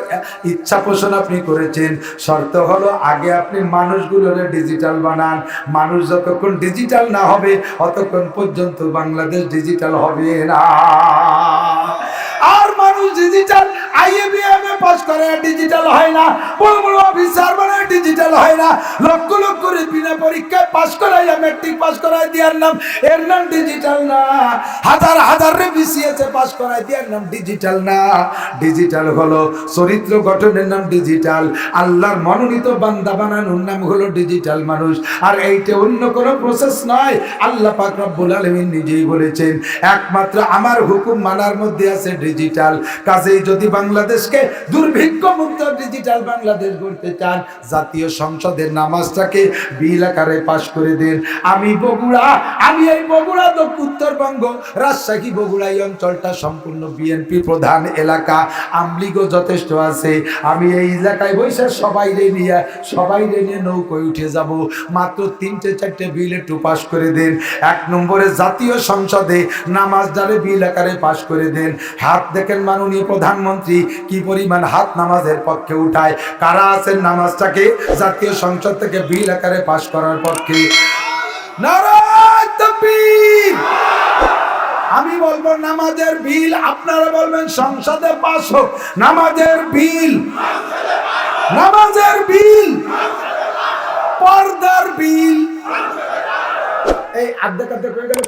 ইচ্ছা পোষণ আপনি করেছেন, শর্ত হলো আগে আপনি মানুষগুলোরে ডিজিটাল বানান। মানুষ যতক্ষণ ডিজিটাল না হবে ততক্ষণ পর্যন্ত বাংলাদেশ ডিজিটাল হবে না। আর মানুষ ডিজিটাল আইএবিএম এ পাস করে ডিজিটাল হয় না, বড় বড় অফিসার বানায় ডিজিটাল হয় না, লক্ষ লক্ষ করে বিনা পরীক্ষায় পাস করাইয়া ম্যাট্রিক পাস করাই দেওয়ার নাম, এর নাম ডিজিটাল না। হাজার হাজার রে বিসিএস এ পাস করাই দেওয়ার নাম ডিজিটাল না। ডিজিটাল হলো চরিত্র গঠনের নাম ডিজিটাল, আল্লাহর মনোনীত বান্দা বানানোর নাম হলো ডিজিটাল মানুষ। আর এইটা অন্য কোনো প্রসেস নয়। আল্লাহ পাক রব্বুল আলামিন নিজেই বলেছেন একমাত্র আমার হুকুম মানার মধ্যে আছে ডিজিটাল। কাজেই যদি বাংলাদেশকে দুর্ভিক্ষ মুক্ত ডিজিটাল বাংলাদেশ গড়তে চান, জাতীয় সংসদের নামাজটাকে বিল আকারে পাশ করে দেন। আমি বগুড়া, আমি এই বগুড়া তো উত্তরবঙ্গ, রাজশাহী বগুড়া এই অঞ্চলটা সম্পূর্ণ বিএনপি প্রধান এলাকা, আমলিগও যথেষ্ট আছে। আমি এই এলাকায় বসে সবাই নিয়ে নৌকোয় উঠে যাব। মাত্র 3-4টে বিল একটু পাশ করে দেন। 1 নম্বরে জাতীয় সংসদে নামাজদারে বিল আকারে পাশ করে দেন। হাত দেখেন মাননীয় প্রধানমন্ত্রী কি পরিমাণ হাত নামাজের পক্ষে উঠায়। কারা আছেন নামাজটাকে জাতীয় সংসদ থেকে বিল আকারে পাশ করার পক্ষে? নারায়ে তাকবীর। আমি বলবো নামাজের বিল, আপনারা বলবেন সংসদে পাশ হোক। নামাজের বিল, নামাজের বিল, পর্দার বিল, এই আর্ধেক হয়ে গেল।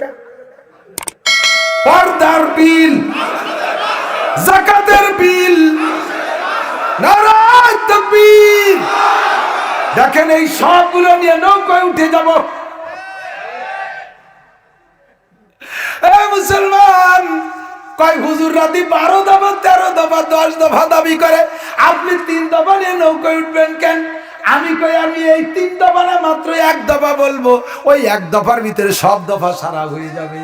পর্দার বিল, যাকাতের বিল, নারায়ে তাকবীর। দেখেন এই সবগুলো নিয়ে নৌকায় উঠে যাব। মুসলমান কয় হুজুর রাতি 12 দফা 13 দফা 10 দফা দাবি করে, আপনি 3 দফা নিয়ে নৌকায় উঠবেন কেন? আমি কই আমি এই 3 দফা না মাত্র 1 দফা বলবো, ওই 1 দফার ভিতরে সব দফা সারা হয়ে যাবে।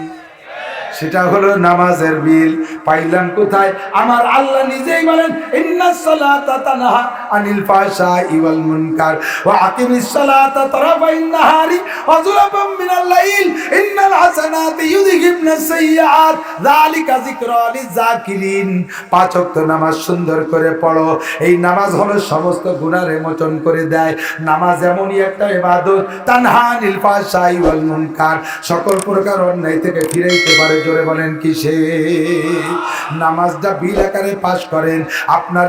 সেটা হলো নামাজের বিল। পাইলাম কোথায়? আমার আল্লাহ নিজেই বলেন, ইন্নাস সালাতা তানহা আনিল ফাহশাই ওয়াল মুনকার ওয়া আকিমিস সালাতা তারাফাইন নাহারি ওয়া যুলাফাম মিনাল লাইল ইন্নাল হাসানাতি ইউযহিবনাস সাইয়্যাত যালিকা যিকরা লিযাকিরিন। 5 ওয়াক্ত নামাজ সুন্দর করে পড়ো। এই নামাজ হলো সমস্ত গুনাহ মোচন করে দেয়। নামাজ এমনই একটা ইবাদত, তানহা আনিল ফাহশাই ওয়াল মুনকার, সকল প্রকার অন্যায় থেকে ফিরাইতে পারে। জোরে বলেন কিসে? নামাজটা বিল আকারে পাস করেন, আপনার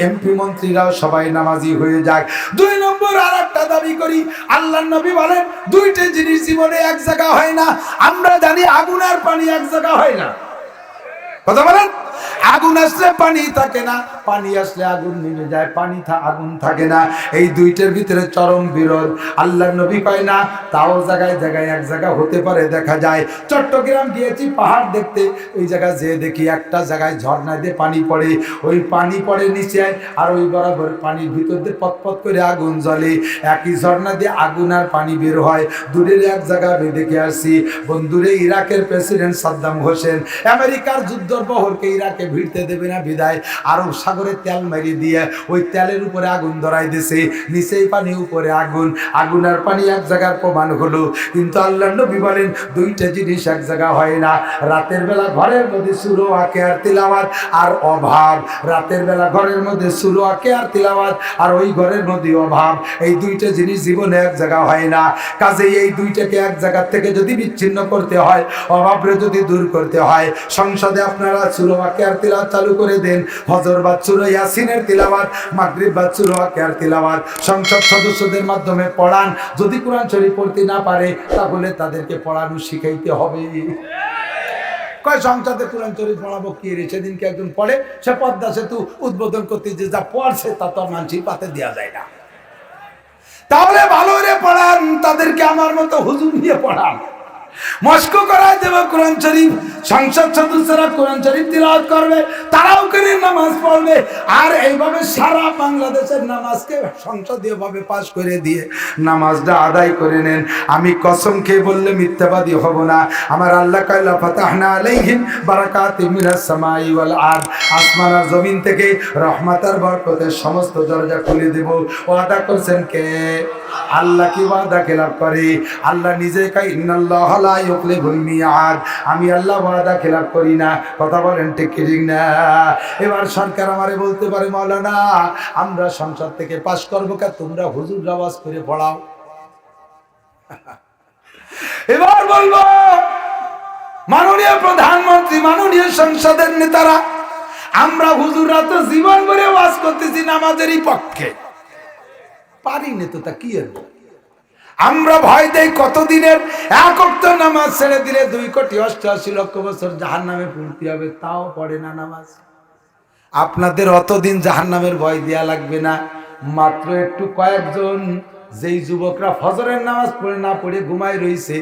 এমপি মন্ত্রীরাও সবাই নামাজি হয়ে যায়। 2 নম্বর আরেকটা দাবি করি, আল্লাহর নবী বলেন 2টা জিনিস জীবনে এক জায়গা হয় না। আমরা জানি আগুন আর পানি এক জায়গা হয় না। কথা বলেন, আগুন আসলে পানি থাকে না, পানি আসলে আগুন নিভে যায়, আগুন থাকে না। এই 2টার ভিতরে চরম বিরোধ। আল্লাহর নবী কয় না, তাও জায়গায় জায়গায় এক জায়গা হতে পারে, দেখা যায়। চট্টগ্রাম গিয়েছি পাহাড় দেখতে, ওই জায়গায় যেয়ে দেখি একটা জায়গায় ঝর্ণা দিয়ে পানি পড়ে, ওই পানি পড়ে নিচে, আর ওই বরাবর পানির ভিতর দিয়ে পতপত করে আগুন জ্বলে। একই ঝর্ণা দিয়ে আগুন আর পানি বের হয়। দূরের এক জায়গায় আমি দেখে আসছি বন্ধুরে, ইরাকের প্রেসিডেন্ট সাদ্দাম হোসেন আমেরিকার যুদ্ধবহরকে ইরাকে ভিড়তে দেবে না বিদায় আরব সাগরে তেল মারি দিয়ে ওই তেলের উপরে আগুন ধরাই দিয়েছে, নিচেই পানি উপরে আগুন, আগুন আর পানি এক জায়গার প্রমাণ হলো। কিন্তু আল্লাহর নবী বলেন 2টা জিনিস এক জায়গা হয় না। রাতের বেলা ঘরের মধ্যে সূরা ওয়াকিয়ার তিলাওয়াত আর অভাব, রাতের বেলা ঘরের মধ্যে সূরা ওয়াকিয়ার তিলাওয়াত আর ওই ঘরের মধ্যে অভাব, এই 2টা জিনিস জীবনে এক জায়গা হয় না। কাজেই এই 2টাকে এক জায়গা থেকে যদি বিচ্ছিন্ন করতে হয়, অভাবরে যদি দূর করতে হয়, সংসদে আপনারা সূরা ওয়াকিয়ার তিলাওয়াত চালু করে দেন। ফজর বা সূরা ইয়াসিনের তিলাওয়াত, মাগরিব বা সূরা ওয়াকিয়ার তিলাওয়াত সংসদ সদস্যদের মাধ্যমে পড়ান। যদি কোরআন শরীফ পড়তে না পারে তাহলে তাদেরকে পড়ানো শিখাইতে হবে। কয় সংসদে কোরআন শরীফ পড়াবো কি রে? সেদিনকে একজন পড়ে, সে পদ্মা সেতু উদ্বোধন করতে যে যা পড়ছে তা তো মানসিক পাতে দেওয়া যায় না। তাহলে ভালো করে পড়ান, তাদেরকে আমার মতো হুজুর নিয়ে পড়ান, মস্ক করায় দেব কোরআন শরীফ। সংসদ সদস্যরা কোরআন শরীফ তিলাওয়াত করবে, তারাও করে নামাজ পড়বে, আর এইভাবে সারা বাংলাদেশের নামাজকে সংসদীয় ভাবে পাশ করে দিয়ে নামাজটা আদায় করে নেন। আমি কসম খেয়ে বললে মিথ্যাবাদী হব না। আমার আল্লাহ কাল্লা ফাতাহনা আলাইহিম বারাকাতিম মিনাস সামাই ওয়াল আরদ, আসমান আর জমিন থেকে রহমতের বরকতের সমস্ত দরজা খুলে দেব। ওয়াদা করছেন কে? আল্লাহ। কি ওয়াদা খেলাফ করে? আল্লাহ নিজে কয় ইন্নাল্লাহ লা ইউখলিফুল মিয়াদ, আমি আল্লাহ ওয়াদা খেলাফ করি না। কথা বলেন ঠিক কি ঠিক না? এবার সরকার আমারে বলতে পারে, মাওলানা আমরা সংসদ থেকে পাস করবো কা, তোমরা হুজুর আওয়াজ করে পড়াও। এবার বলবো মাননীয় প্রধানমন্ত্রী, মাননীয় সংসদের নেতারা, আমরা হুজুররা তো জীবন ভরে ওয়াজ করতেছি নামাজেরই পক্ষে, পারি না তো, তা কি হলো? আমরা ভয় দেই কতদিনের? 1 ওয়াক্ত নামাজ ছেড়ে দিলে 2,88,00,000 বছর জাহান্নামে পড়তে হবে, তাও পড়ে না নামাজ। আপনাদের অতদিন জাহান্নামের ভয় দেয়া লাগবে না। মাত্র একটু কয়েকজন যেই যুবকরা ফজরের নামাজ পড়ে না পড়ে ঘুমায় রয়েছে,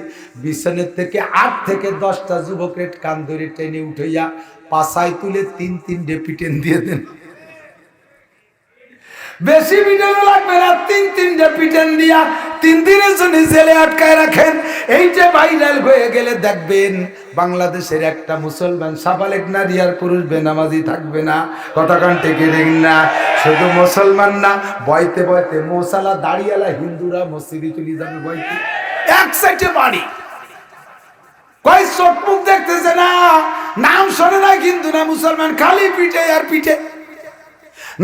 বিছানের থেকে 8 থেকে 10টা যুবকের কান ধরে টেনে উঠাইয়া পাছায় তুলে 3-3 পিটেন দিয়ে দেন। বেশি পিটেন লাগবে না, 3-3 পিটেন দিয়া 3 দিনের জন্য জেলে আটকায় রাখেন। এই যে ভাইরাল হয়ে গেলে দেখবেন বাংলাদেশের একটা মুসলমান সাবালেক নারী আর পুরুষ বেনামাজি থাকবে না। কথা কান টেকে দেখেন না। শুধু মুসলমান না, বইতে বইতে মোসালা দাড়িয়ালা হিন্দুরা মসজিদে চলে যাবে বইতে, এক সাইডে বাড়ি, কয় চোখ মুখ দেখতেছে না, নাম শোনে না, কিন্তু না মুসলমান, খালি পিঠে আর পিঠে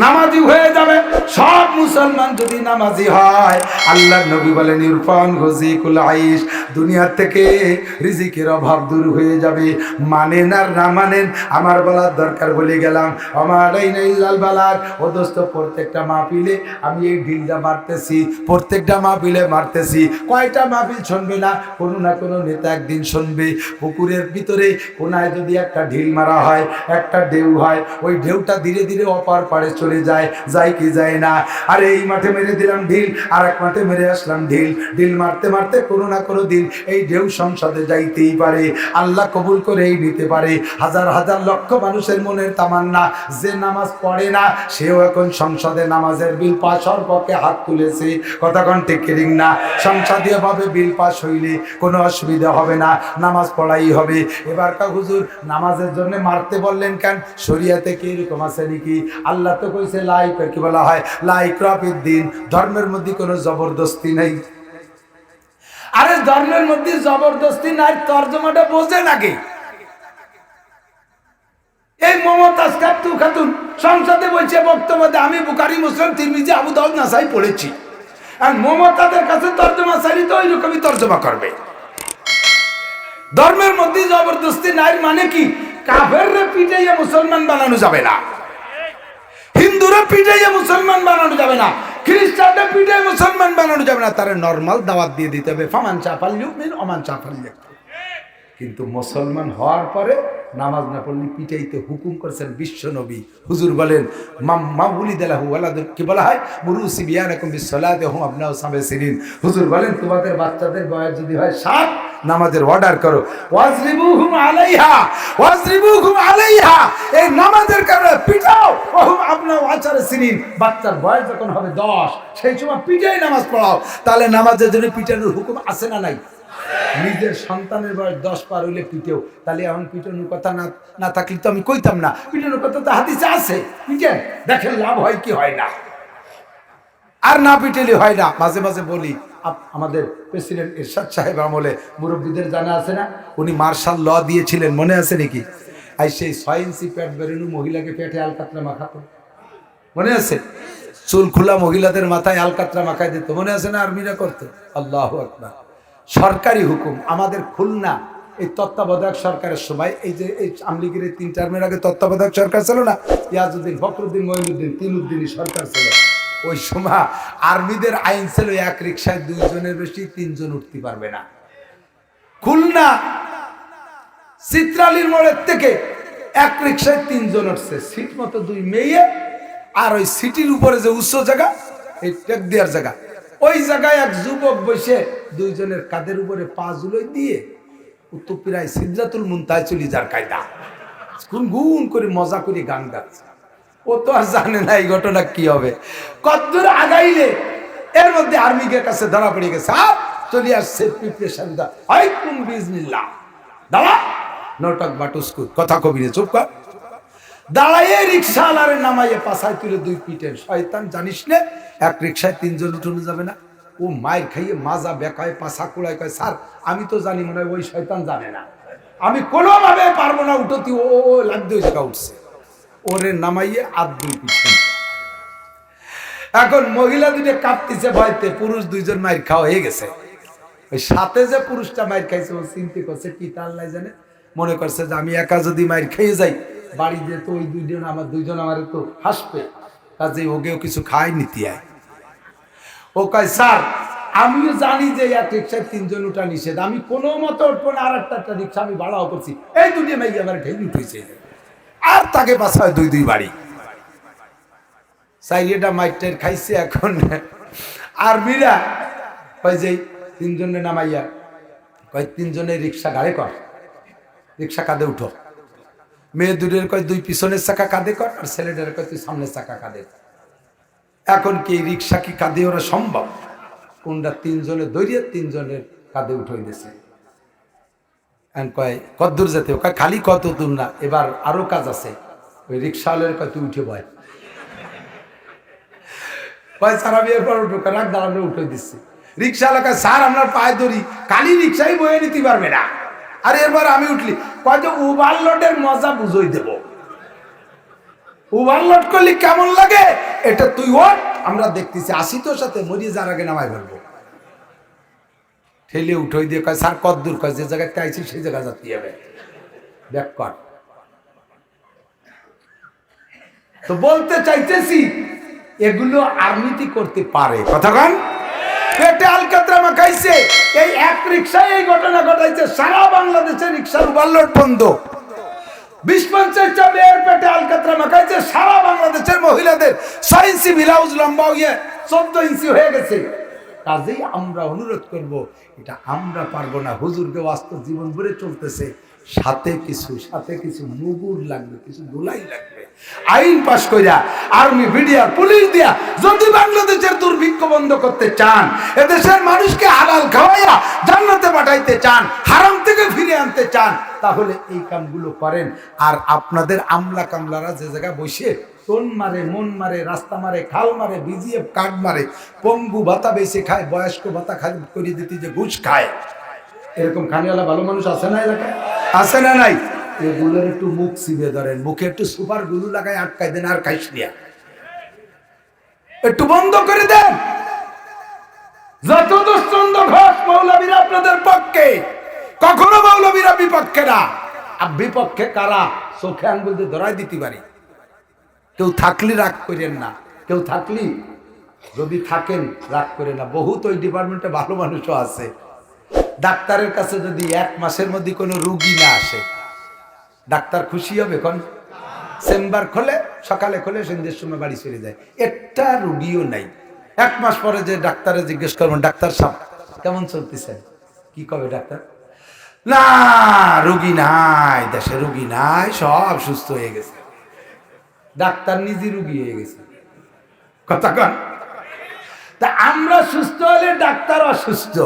নামাজি হয়ে যাবে। সব মুসলমান যদি নামাজি হয়, আল্লাহর নবী বলেন ইরফান গজিকুল আইশ, দুনিয়ার থেকে রিজিকের অভাব দূর হয়ে যাবে। মানেন আর না মানেন আমার বলার দরকার বলে গেলাম। আমার ইল্লাল বালাগ। ও দোস্ত, প্রত্যেকটা মাহফিলে আমি এই ঢিলটা মারতেছি, প্রত্যেকটা মাহফিলে মারতেছি। কয়টা মাহফিল শুনবে না? কোনো না কোনো নেতা একদিন শুনবে। পুকুরের ভিতরে কোনায় যদি একটা ঢিল মারা হয়, একটা ঢেউ হয়, ওই ঢেউটা ধীরে ধীরে অপার পাড়ে চলে যায়, যায় কি যায় না? আরে এই মাঠে মেরে দিলাম ঢিল, আর এক মাঠে মারতে মেরে আসলাম ঢিল, ঢিল মারতে মারতে কোনো না কোনো দিন এই ঢেউ সংসদে যাইতেই পারে, আল্লাহ কবুল করেই নিতে পারে। হাজার হাজার লক্ষ মানুষের মনের তামান্না, যে নামাজ পড়ে না সেও এখন সংসদে নামাজের বিল পাস হওয়ার পক্ষে হাত তুলেছে। কতক্ষণ ঠিক না? সংসদীয় ভাবে বিল পাস হইলে কোনো অসুবিধা হবে না, নামাজ পড়াই হবে। এবার কা হুজুর নামাজের জন্য মারতে বললেন কেন? শরিয়াতে কি এরকম আছে নাকি? আল্লাহ তো কইছে লাইক, কি বলা হয়, লাইকরা ফিদ্দিন, ধর্মের মধ্যে কোনো জবরদস্তি নেই। আরে ধর্মের মধ্যে জবরদস্তি নাই, তর্জমাটা বোঝে নাকি? এই মমতাজ খাতুন সংসদে বলছে বক্তব্য দেয়, আমি বুখারী মুসলিম তিরমিজি আবু দাউদ নাসাই পড়েছি। আর মমতাজের কাছে তর্জমা চাইলে তো ওই রকমই তর্জমা করবে। ধর্মের মধ্যে জবরদস্তি নাই মানে কি? কাফেররে পিটাইয়া মুসলমান বানানো যাবে না, হিন্দুরা পিটাইয়া মুসলমান বানানো যাবে না, খ্রিস্টানরা পিটাইয়া মুসলমান বানানো যাবে না। তারা নরমাল দাওয়াত দিয়ে দিতে হবে, ফামান চাফাল ইউমিন ওমান চাফাল ইয়াকফুর। কিন্তু মুসলমান হওয়ার পরে নামাজ না পড়লে পিটাইতে হুকুম করেছেন বিশ্ব নবী। হুজুর বলেন কি বলা হয়, মুরুসি বিয়ানাকুম বিসসালাতি হুম আবনাউ সাবে সিনিন। হুজুর বলেন তোমাদের বাচ্চাদের বয়স যদি হয় 7, নামাজের অর্ডার করো, ওয়াজরিবুহুম আলাইহা, ওয়াজরিবুহুম আলাইহা, এই নামাজের কারণে পিটাও, হুম আবনাউ আশারা সিনিন, বাচ্চার বয়স যখন হবে 10 সেই সময় পিটাই নামাজ পড়াও। তাহলে নামাজের জন্য পিটানোর হুকুম আছে না নাই? নিজের সন্তানের বয়স 10 পার হইলে পিটেও, তাহলে এখন পিটানোর কথা না থাকলে তো আমি কইতাম না। পিটানোর কথা তো হাদিসে আছে, পিটেন, দেখেন লাভ হয় কি হয় না। আর না পিটেলে হয় না। মাঝে মাঝে বলি, আমাদের প্রেসিডেন্ট এরশাদ সাহেব আমলে মুরব্বীদের জানা আছে না, উনি মার্শাল ল দিয়েছিলেন, মনে আছে নাকি? আর সেই 6 ইঞ্চি পেট বেরোনো মহিলাকে পেটে আলকাতরা মাখাতো, মনে আছে? চুল খোলা মহিলাদের মাথায় আলকাতরা মাখাই দিত, মনে আছে না? আর্মিরা করতো। আল্লাহু আকবার। সরকারি হুকুম। আমাদের খুলনা এই তত্ত্বাবধায়ক সরকারের সময়, এই যে এই আমলিগের 3 টার্মের আগে তত্ত্বাবধায়ক সরকার ছিল না, ইয়াজউদ্দিন, ফখরুদ্দিন, মঈনুদ্দিন, তিনউদ্দিনই সরকার ছিল। ওই সময় আর্মিদের আইন ছিল 1 রিকশায় 2 জনের বেশি 3 জন উঠতে পারবে না। খুলনা চিত্রালীর মোড়ের থেকে 1 রিকশায় 3 জন উঠছে, সিট মতো 2 মেয়ে, আর ওই সিটির উপরে যে উচ্চ জায়গা, এই টেক দেওয়ার জায়গা, ওই জায়গায় এক যুবক বসে 2 জনের কাঁধের উপরে পা ঝুলাই দিয়ে উত্তরপিরায় সিদরাতুল মুনতাহায় চলে যার কায়দা, গুনগুন করে মজা করে গান গাচ্ছে। ও তো আর জানে না এই ঘটনা কি হবে। কতদূর আগাইলে এর মধ্যে আর্মিদের কাছে ধরা পড়ে গেছে, চলে আসছে প্রিপারেশন দা, হাই কুম বিজনিল্লাহ, দাঁড়া, নটক বাটুস্কুত, কথা কবি রে, চুপ কর। দাঁড়াইয়ে রিক্সাওয়ালারে নামাইয়ে পাছায় তুলে 2 পিটের। শয়তান জানিস না 1 রিক্সায় 3 জন উঠানো যাবে না? ও মায়ের খাইয়ে মাজা বেকায় পাছা কুড়ায়, কয় স্যার আমি তো জানি, মনে হয় ওই শয়তান জানে না, আমি কোনোভাবে পারবো না উঠতি। ও লাগতে ওই জায়গা উঠছে, ওরে নামাইয়ে 2 পিটে। এখন মহিলা 2 কাঁপতেছে ভয়তে, পুরুষ 2 জন মায়ের খাওয়া হয়ে গেছে। ওই সাথে যে পুরুষটা মায়ের খাইছে, ও চিন্তা করছে কি তা আল্লাহ জানে, মনে করছে যে আমি একা যদি মায়ের খেয়ে যাই বাড়ি দিয়ে তো ওই 2 জন আমার 2 জন আমার তো হাসবে, কাজে ওকেও কিছু খাই নিতে আয়। ও কয় স্যার আমিও জানি যে 1 রিক্সায় 3 জন উঠা নিষেধ, আমি কোনো মতো উঠবো না, আর একটা রিক্সা আমি ভাড়াও করছি, এই 2 মাই আমার ঢেলে উঠেছে, আর তাকে পাছায় 2 বাড়ি চাইলেটা মাইটের খাইছে। এখন আর্মিরা কয় যে 3 জনে নামাইয়া, কয় 3 জনের রিক্সা গাড়ি কর, রিক্সা কাঁধে উঠো। মেয়ে 2 কয় 2 পিছনের চাকা কাঁধে কর, আর ছেলেটার কয় তুই সামনের চাকা কাঁধে। এখন কি রিক্সা কি কাঁধে ওরা সম্ভব? কোনটা 3 জনে দৌড়িয়ে 3 জনের কাঁধে উঠাই দিয়েছে। কয় কতদূর যেতে? কয় খালি কত দূর না, এবার আরো কাজ আছে। ওই রিক্সাওয়ালের কয় তুই উঠে বয়, কয় স্যার আমি এরপর উঠো, রাখ দাঁড়ানো উঠে দিচ্ছি। রিক্সাওয়ালা কয় স্যার আপনার পায়ে ধরি, খালি রিক্সাই বয়ে নিতে পারবে না। আর এরপর আমি উঠলি, কয় যে ওভারলোডের মজা বুঝই দেব, ওভারলোড করলে কেমন লাগে এটা তুই ওঠ, আমরা দেখতেছি, আসি তোর সাথে, মরিয়ে যার আগে নামাই ফেলবো। ঠেলে উঠোই দিয়ে কয় স্যার কত দূর? কয় যে জায়গায় চাইছি সেই জায়গায় যাতে হবে, ব্যাক কর। তো বলতে চাইতেছি এগুলো আর্মিতি করতে পারে, কথা কন। পেটে আলকাতরা মাখাইছে, এই 1 রিক্সায় এই ঘটনা ঘটাইছে। সারা বাংলাদেশে রিক্সার ওভারলোড বন্ধ। 20-50টা মেয়ের পেটে আলকাতরা মাখাইছে। সারা বাংলাদেশের মহিলাদের 6 ইঞ্চি ব্লাউজ লম্বা হয়ে 14 ইঞ্চি হয়ে গেছে। কাজেই আমরা অনুরোধ করব, এটা আমরা পারবো না। হুজুরকে বাস্তব জীবন ভরে চলতেছে, সাথে কিছু মুগুর লাগবে, কিছু দোলাই লাগবে। আইন পাশ কইরা আর্মি, বিডিআর, পুলিশ দিয়া যদি বাংলাদেশের দুর্ভিক্ষ বন্ধ করতে চান, এদেশের মানুষকে হালাল খাওয়াইয়া জান্নাতে পাঠাইতে চান, হারাম থেকে ফিরে আনতে চান, তাহলে এই কামগুলো করেন। আর আপনাদের আমলা কামলারা যে জায়গায় বসে টোন মারে, মন মারে, রাস্তা মারে, খাল মারে, বিজিএফ কার্ড মারে, পঙ্গু ভাতা বেশি খায়, বয়স্ক ভাতা করিয়ে দিতে যে ঘুষ খায়, এরকম খানিওয়ালা ভালো মানুষ আছে না এলাকায়? আছে না নাই? এগুলোর একটু মুখ চিবে ধরেন, মুখে একটু সুপার গুলু লাগায় আটকাই দেন, আর খাইস নিয়া একটু বন্ধ করে দেন। যত দুশ্চন্দ ঘোষ মৌলবীরা আপনাদের পক্ষে, কখনো মৌলবীরা বিপক্ষে না। আর বিপক্ষে কারা? চোখে আঙ্গুল দিয়ে ধরাই দিতে পারি। কেউ থাকলে রাগ করেন না, কেউ থাকলে যদি থাকেন রাগ করে না। বহুত ওই ডিপার্টমেন্টে ভালো মানুষও আছে। ডাক্তারের কাছে যদি 1 মাসের মধ্যে কোনো রুগী না আসে, ডাক্তার খুশি হবে? কোন চেম্বার খোলে, সকালে খোলে, সন্ধ্যের সময় বাড়ি চলে যায়, একটা রুগীও নাই। 1 মাস পরে যে ডাক্তারে জিজ্ঞেস করবেন, ডাক্তার সাহেব কেমন চলতেছে, কি কবে ডাক্তার? না, রুগী নাই, দেশে রুগী নাই, সব সুস্থ হয়ে গেছে। ডাক্তার নিজে রুগী হয়ে গেছে। কথা কন। তা আমরা সুস্থ হলে ডাক্তার অসুস্থ।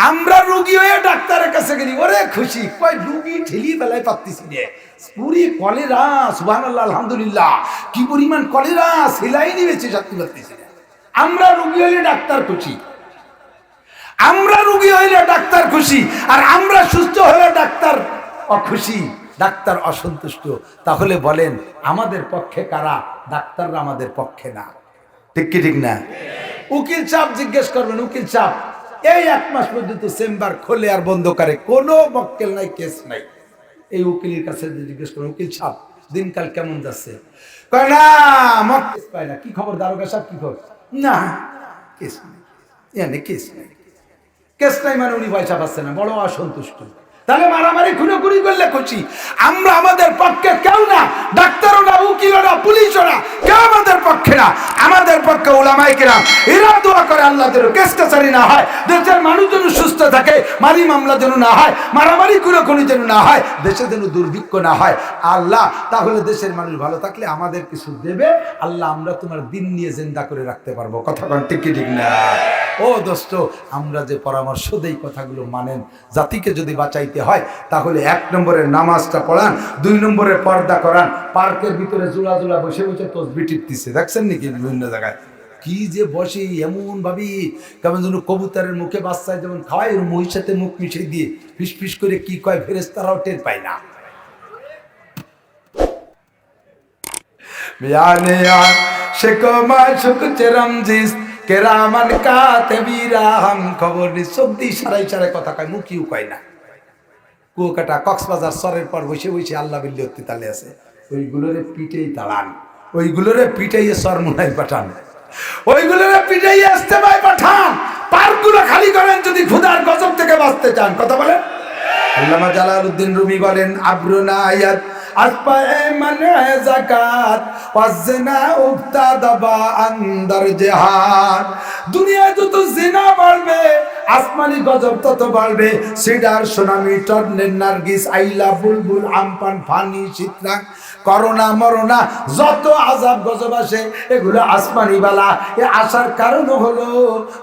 আমরা রুগী হয়ে ডাক্তারের কাছে গেলি, ওরে খুশি, কই রুগী ঠেলি বেলায় পাচ্ছি রে, পুরি কলেরা, সুবহানাল্লাহ, আলহামদুলিল্লাহ, কি পরিমাণ কলেরা, সেলাই নিয়েছে, সত্যি পাচ্ছি। আমরা রুগী হইলে ডাক্তার খুশি, আমরা রুগী হইলে ডাক্তার খুশি, আর আমরা সুস্থ হলে ডাক্তার অখুশি, ডাক্তার অসন্তুষ্ট। তাহলে বলেন আমাদের পক্ষে কারা? ডাক্তাররা আমাদের পক্ষে না। ঠিক কি ঠিক না? উকিল সাহেব জিজ্ঞেস করবেন, উকিল সাহেব এই 1 মাস পর্যন্ত চেম্বার খোলে আর বন্ধ করে, কোনো মক্কেল নাই, কেস নাই। এই উকিলের কাছে জিজ্ঞেস করবেন, উকিল সাহেব দিনকাল কেমন যাচ্ছে? কয় না, কেস পায় না। কি খবর দারোগা সাহেব, কি খবর? না, কেস নাই, এনে কেস নাই। কেস নাই মানে উনি পয়সা পাচ্ছে না, বড় অসন্তুষ্ট। তাহলে মারামারি খুনোখুনি করলে খুশি। আমরা আমাদের পক্ষে কেউ না, ডাক্তারও না, উকিলও না, পুলিশও না, কেউ আমাদের পক্ষে না। আমাদের পক্ষে উলামায়ে কেরাম, এরা দোয়া করে আল্লাহ যেন কেস কাছারি না হয়, দেশের মানুষ যেন সুস্থ থাকে, মারি মামলা যেন না হয়, মারামারি খুনোখুনি যেন না হয়, দেশে যেন দুর্ভিক্ষ না হয়। আল্লাহ তাহলে দেশের মানুষ ভালো থাকলে আমাদের কিছু দেবে আল্লাহ, আমরা তোমার দিন নিয়ে জিন্দা করে রাখতে পারবো। কথা কন ঠিক কি ঠিক না? ও দোস্ত, আমরা যে পরামর্শ দেই কথাগুলো মানেন। জাতিকে যদি বাঁচাইতে হয় তাহলে 1 নম্বরে নামাজটা পড়ান, 2 নম্বরে পর্দা করান। পার্কের ভিতরে জোড়া জোড়া বসে বসে তসবিহ টিপতেছে, দেখছেন নাকি বিভিন্ন জায়গায়? কি যে বসে এমন ভাবি, কেমন যেন কবুতরের মুখে বাচ্চায় যেমন খাওয়ায়, মহির সাথে মুখ মিশিয়ে দিয়ে ফিস ফিস করে কি কয়, ফেরেশতারাও টের পায় না। সে কমায় সুখ চেরমজিস কেরামান কাতেবিরা, হাম খবর নি সবদি সারাই সারাই কথা কয়, মুখিও কয় না। কুয়াকাটা, কক্সবাজার সরের পর বসে বসে আল্লাহ বিল্লি তালে আছে, ওইগুলোরে পিটেই তাড়ান, ওইগুলোরে পিটাইয়ে সরমুনাই পাঠান, ওইগুলোরে পিটাইয়ে ইস্তেমায় পাঠান। পার্কগুলো খালি করেন যদি ক্ষুধার গজব থেকে বাঁচতে চান। কথা বলেন। আল্লামা জালালউদ্দিন রুমি বলেন, আবরুনা আয়াত আসপায়ে মানে যাকাত ওয়াজনা উবতাদাবা আন্দার জিহাদ। দুনিয়ায় যত জিনা বাড়বে, আসমানি গজব তত বাড়বে। সিডার, সোনামি, টর্নেট, নার্গিস, আইলা, বুলবুল, আমপান, ফানি, শীতরাং, করোনা, মরোনা, যত আযাব গজব আসে এগুলো আসমানি বালা। এ আসার কারণ হলো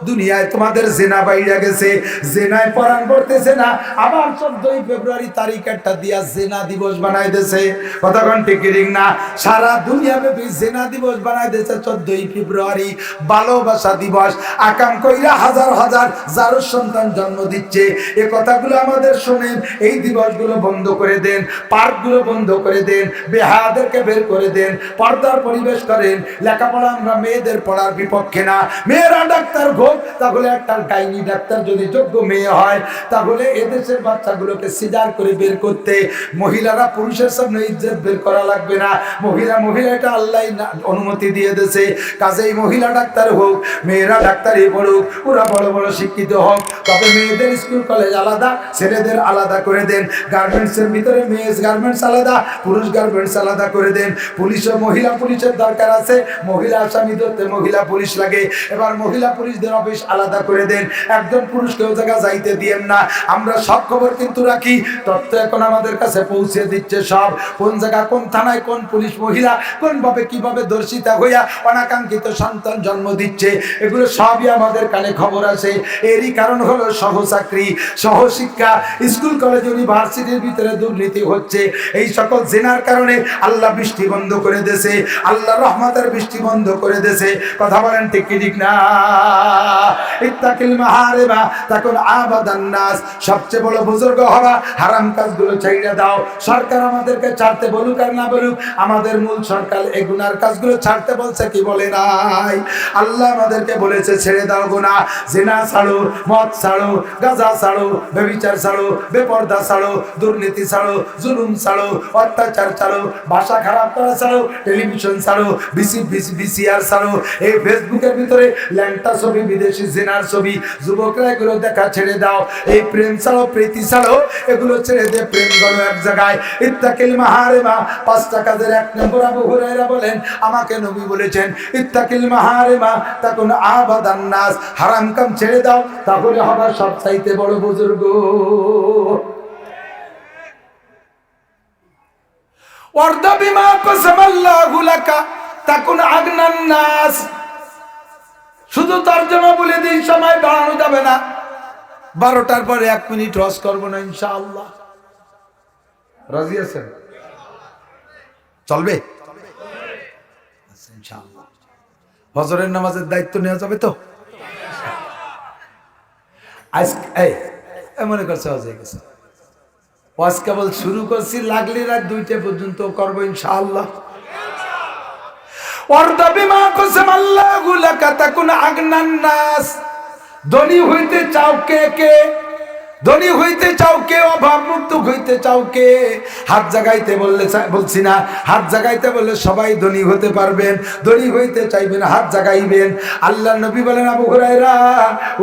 দুনিয়ায় তোমাদের জিনা বাইরে গেছে, জিনায় পরাণ পড়তেছে না। আবার 14ই ফেব্রুয়ারি তারিখ একটা দিয়া জিনা দিবস বানাই দিয়েছে। কতক্ষণ ঠিক না? সারা দুনিয়া ব্যাপী জিনা দিবস বানাই দিয়েছে 14ই ফেব্রুয়ারি, ভালোবাসা দিবস। আকাম কইরা হাজার হাজার যার সন্তান জন্ম দিচ্ছে, এ কথাগুলো আমাদের শোনেন। এই দিবসগুলো বন্ধ করে দেন, পার্কগুলো বন্ধ করে দেন, বেহায়াদেরকে বের করে দেন, পর্দার পরিবেশ করেন। লেখাপড়া আমরা মেয়েদের পড়ার বিপক্ষে না। মেয়েরা ডাক্তার হোক, তাহলে একটা গাইনি ডাক্তার যদি যোগ্য মেয়ে হয়, তাহলে এদেশের বাচ্চাগুলোকে সিজার করে বের করতে মহিলারা পুরুষের সামনে ইজ্জত বের করা লাগবে না। মহিলা এটা আল্লাহ অনুমতি দিয়ে দিয়েছে। কাজেই মহিলা ডাক্তার হোক, মেয়েরা ডাক্তারই পড়ুক, ওরা বড় বড় শিক্ষিত হোক, তবে মেয়েদের স্কুল কলেজ আলাদা, ছেলেদের আলাদা করে দেন। গার্মেন্টসের ভিতরে মেয়েস গার্মেন্টস আলাদা, পুরুষ গার্মেন্টস আলাদা করে দেন। পুলিশ ও মহিলা পুলিশের দরকার আছে, মহিলা আসামি ধরতে মহিলা পুলিশ লাগে, এবার মহিলা পুলিশদের অফিস আলাদা করে দেন। একজন পুরুষ কেউ জায়গা যাইতে দিয়েন না। আমরা সব খবর কিন্তু রাখি, তথ্য এখন আমাদের কাছে পৌঁছে দিচ্ছে সব, কোন জায়গা কোন থানায় কোন পুলিশ মহিলা কোন ভাবে কিভাবে দর্শিতা হইয়া অনাকাঙ্ক্ষিত সন্তান জন্ম দিচ্ছে, এগুলো সবই আমাদের কানে খবর আছে। এরই কারণ হলো সহচাকরি, সহশিক্ষা, স্কুল কলেজ ইউনিভার্সিটির ভিতরে দুর্নীতি হচ্ছে। এই সকল জেনার কারণে আল্লাহ বৃষ্টি বন্ধ করে দেছে, আল্লাহ রহমতের বৃষ্টি বন্ধ করে দেছে। কথা বলেন ঠিক কি ঠিক না? ইত্তাকিল মাহারিমা তাকুন আবাদান নাস, সবচেয়ে বড় বুজুর্গ হওয়া, হারাম কাজগুলো ছাইড়া দাও। সরকার আমাদেরকে ছাড়তে বলুক আর না বলুক, আমাদের মূল সরকার এই গুনার কাজগুলো ছাড়তে বলছে কি বলে নাই? আল্লাহ আমাদেরকে বলেছে ছেড়ে দাও গুনাহ, জিনা ছাড়ো, মদ ছাড়ো, গাঁজা ছাড়ো, ব্যভিচার ছাড়ো, বেপরদা ছাড়ো, দুর্নীতি ছাড়ো, জুলুম ছাড়ো, অত্যাচার ছাড়ো, ভাষা খারাপ করা ছাড়ো, টেলিভিশন ছাড়ো, ভিসিআর ছাড়ো। এই ফেসবুকের ভিতরে ল্যাংটা ছবি, বিদেশি জিনার ছবি, যুবকরা এগুলো দেখা ছেড়ে দাও। এই প্রেম ছাড়ো, প্রীতি ছাড়ো, এগুলো ছেড়ে দিয়ে প্রেম করো এক জায়গায়। ইত্তাকিল মাহারিমা, 5টা কাজের 1 নম্বর আবু হুরায়রা বলেন আমাকে নবী বলেছেন ইত্তাকিল মাহারিমা তাকুন আবাদান নাস, হারাম কাম ছেড়ে দাও, তাহলে হবার সবচাইতে বড় বুজুর্গ। ওয়ারদা বিমা কাসামাল্লাহু লাকা তাকুন আগনান নাস। শুধু তরজমা বলে দিই, সময় বাড়ানো যাবে না, 12টার পরে 1 মিনিট রস করবো না ইনশাআল্লাহ। রাজি আছেন? চলবে ইনশাআল্লাহ। ফজরের নামাজের দায়িত্ব নেওয়া যাবে তো? মনে করছে হয়ে গেছে, ওয়াজ কেবল শুরু করছি, লাগলে রাত 2টা পর্যন্ত করবো ইনশাআল্লাহ। ওয়ারদা বিমা কাসামাল্লাহু লাকা তাকুন আগনান নাস। ধনী হইতে চাও কে কে? ধনী হইতে চাও কে? অভাব মুক্ত হইতে চাও কে? হাত জাগাইতে বললে বলছি না, হাত জাগাইতে বললে সবাই ধনী হতে পারবেন। ধনী হইতে চাইবেন, হাত জাগাইবেন। আল্লাহ নবী বলেন আবু হুরায়রা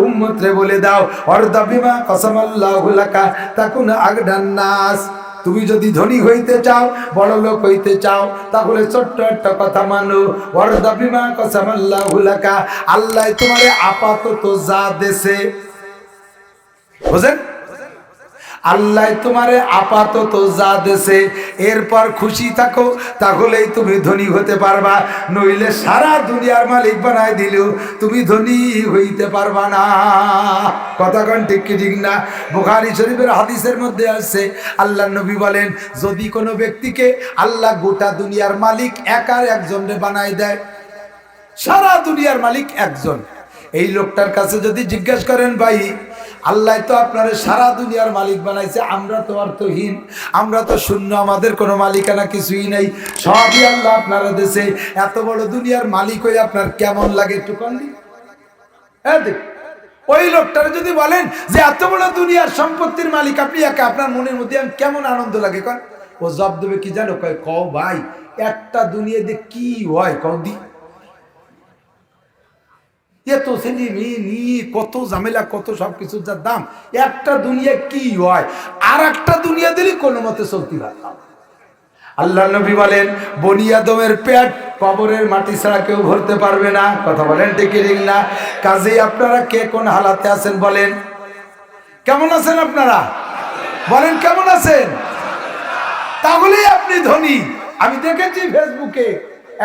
উম্মতরে বলে দাও ওয়ারদা বিমা কাসামাল্লাহু লাকা তাকুন আগনান নাস। তুমি যদি ধনী হইতে চাও, বড় লোক হইতে চাও, তাহলে ছোট্ট একটা কথা মানো, ওয়ারদা বিমা কাসামাল্লাহু লাকা, আল্লাহ তোমারে আপাতত যা দেছে, বুঝেন? আল্লাহ তোমারে আপাতত যা দেছে এরপর খুশি থাকো, তাহলেই তুমি ধনী হতে পারবা। নইলে সারা দুনিয়ার মালিক বানাই দিলেও তুমি ধনী হইতে পারবা না। কথা কোন ঠিক কি ঠিক না? বুখারী শরীফের হাদিসের মধ্যে আছে, আল্লাহ নবী বলেন যদি কোনো ব্যক্তিকে আল্লাহ গোটা দুনিয়ার মালিক একার একজনে বানাই দেয়, সারা দুনিয়ার মালিক একজন, এই লোকটার কাছে যদি জিজ্ঞাসা করেন ভাই আল্লাহ তো আপনারা সারা দুনিয়ার মালিক বানাইছে, আমরা তো অর্থহীন, আমরা তো শূন্য, আমাদের কোনো মালিকানা কিছুই নেই, সবই আল্লাহ আপনারা দেশে, এত বড় দুনিয়ার মালিক হয়ে আপনার কেমন লাগে একটু কন্দি? ওই লোকটার যদি বলেন যে এত বড় দুনিয়ার সম্পত্তির মালিক আপনি একা, আপনার মনের মধ্যে কেমন আনন্দ লাগে কন? ও জব দেবে কি জানো? কয় কও ভাই একটা দুনিয়াতে কি হয় কও দি, এত ছেলে মেয়ে নিয়ে কত ঝামেলা, কত সবকিছুর যার দাম, একটা দুনিয়া কি হয়? আর একটা দুনিয়া দিলে কোনো মতে চলতে পারতাম। আল্লাহ নবী বলেন বনি আদমের পেট কবরের মাটি ছাড়া কেউ ভরতে পারবে না। কথা বলেন ঠিক ঠিক না? কাজেই আপনারা কে কোন হালাতে আছেন বলেন? কেমন আছেন আপনারা? বলেন কেমন আছেন? তাহলেই আপনি ধনী। আমি দেখেছি ফেসবুকে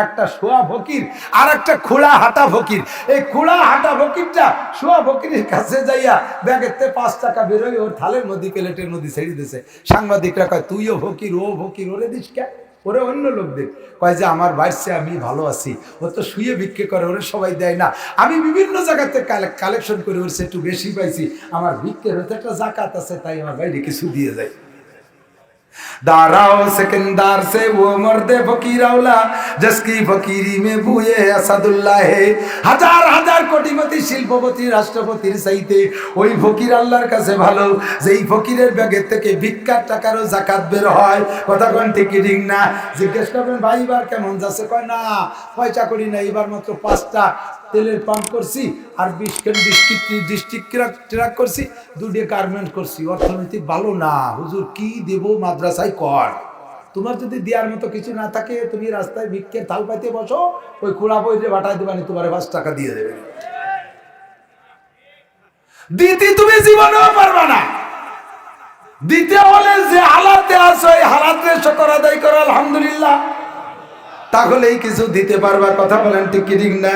একটা শোয়া ফকির আর একটা খোলা হাঁটা ফকির। এই খোলা হাঁটা ফকিরটা শোয়া ফকিরের কাছে যাইয়া ব্যাগেতে 5 টাকা বেরোয় ওর থালের মধ্যে প্লেটের মধ্যে ছেড়ে দিয়েছে। সাংবাদিকরা কয় তুইও ফকির, ও ফকির, ওরে দিস কে? ওরে অন্য লোকদের কয় যে আমার বাড়ছে আমি ভালো আছি, ও তো শুয়ে ভিক্ষে করে, ওরে সবাই দেয় না, আমি বিভিন্ন জায়গাতে কালেকশন করে ওর একটু বেশি পাইছি, আমার ভিক্ষের হতে একটা জাকাত আছে, তাই আমার বাইরে কিছু দিয়ে যায়। दाराओ सिकंदर से वो मर्दे फकीर औला जिसकी फकीरी में बुए असदुल्लाह है। হাজার হাজার কোটিপতি শিল্পপতি রাষ্ট্রপতির চাইতে ওই ফকির আল্লাহর কাছে ভালো, যেই ফকিরের ব্যাগের থেকে ভিক্ষার টাকারও যাকাত বের হয়। কথা কোন ঠিক ঠিক না? জিজ্ঞেস করবেন ভাই এবার কেমন যাচ্ছে? কয় না পয়সা করি না, এবার মাত্র 5টা তেলের পাম্প করছি আর 20 খান ডিস্ট্রিক্ট ট্রাক করছি, 2টি গার্মেন্ট করছি। অর্থনীতি ভালো না হুজুর, কি দেব মাদ্রাসায় কর। তোমার যদি দেওয়ার মতো কিছু না থাকে তুমি রাস্তায় ভিক্ষের থাল পাইতে বসো, ওই খোলা বইতে বাটাই দেবানি, তোমার 5 টাকা দিয়ে দেবে। দিতে তুমি জীবনেও পারবা না। দিতে হলে যে হালাতে আছো এই হালাতে শুকর আদায় করো আলহামদুলিল্লাহ, তাহলেই কিছু দিতে পারবা। কথা বলেন ঠিক কি ঠিক না?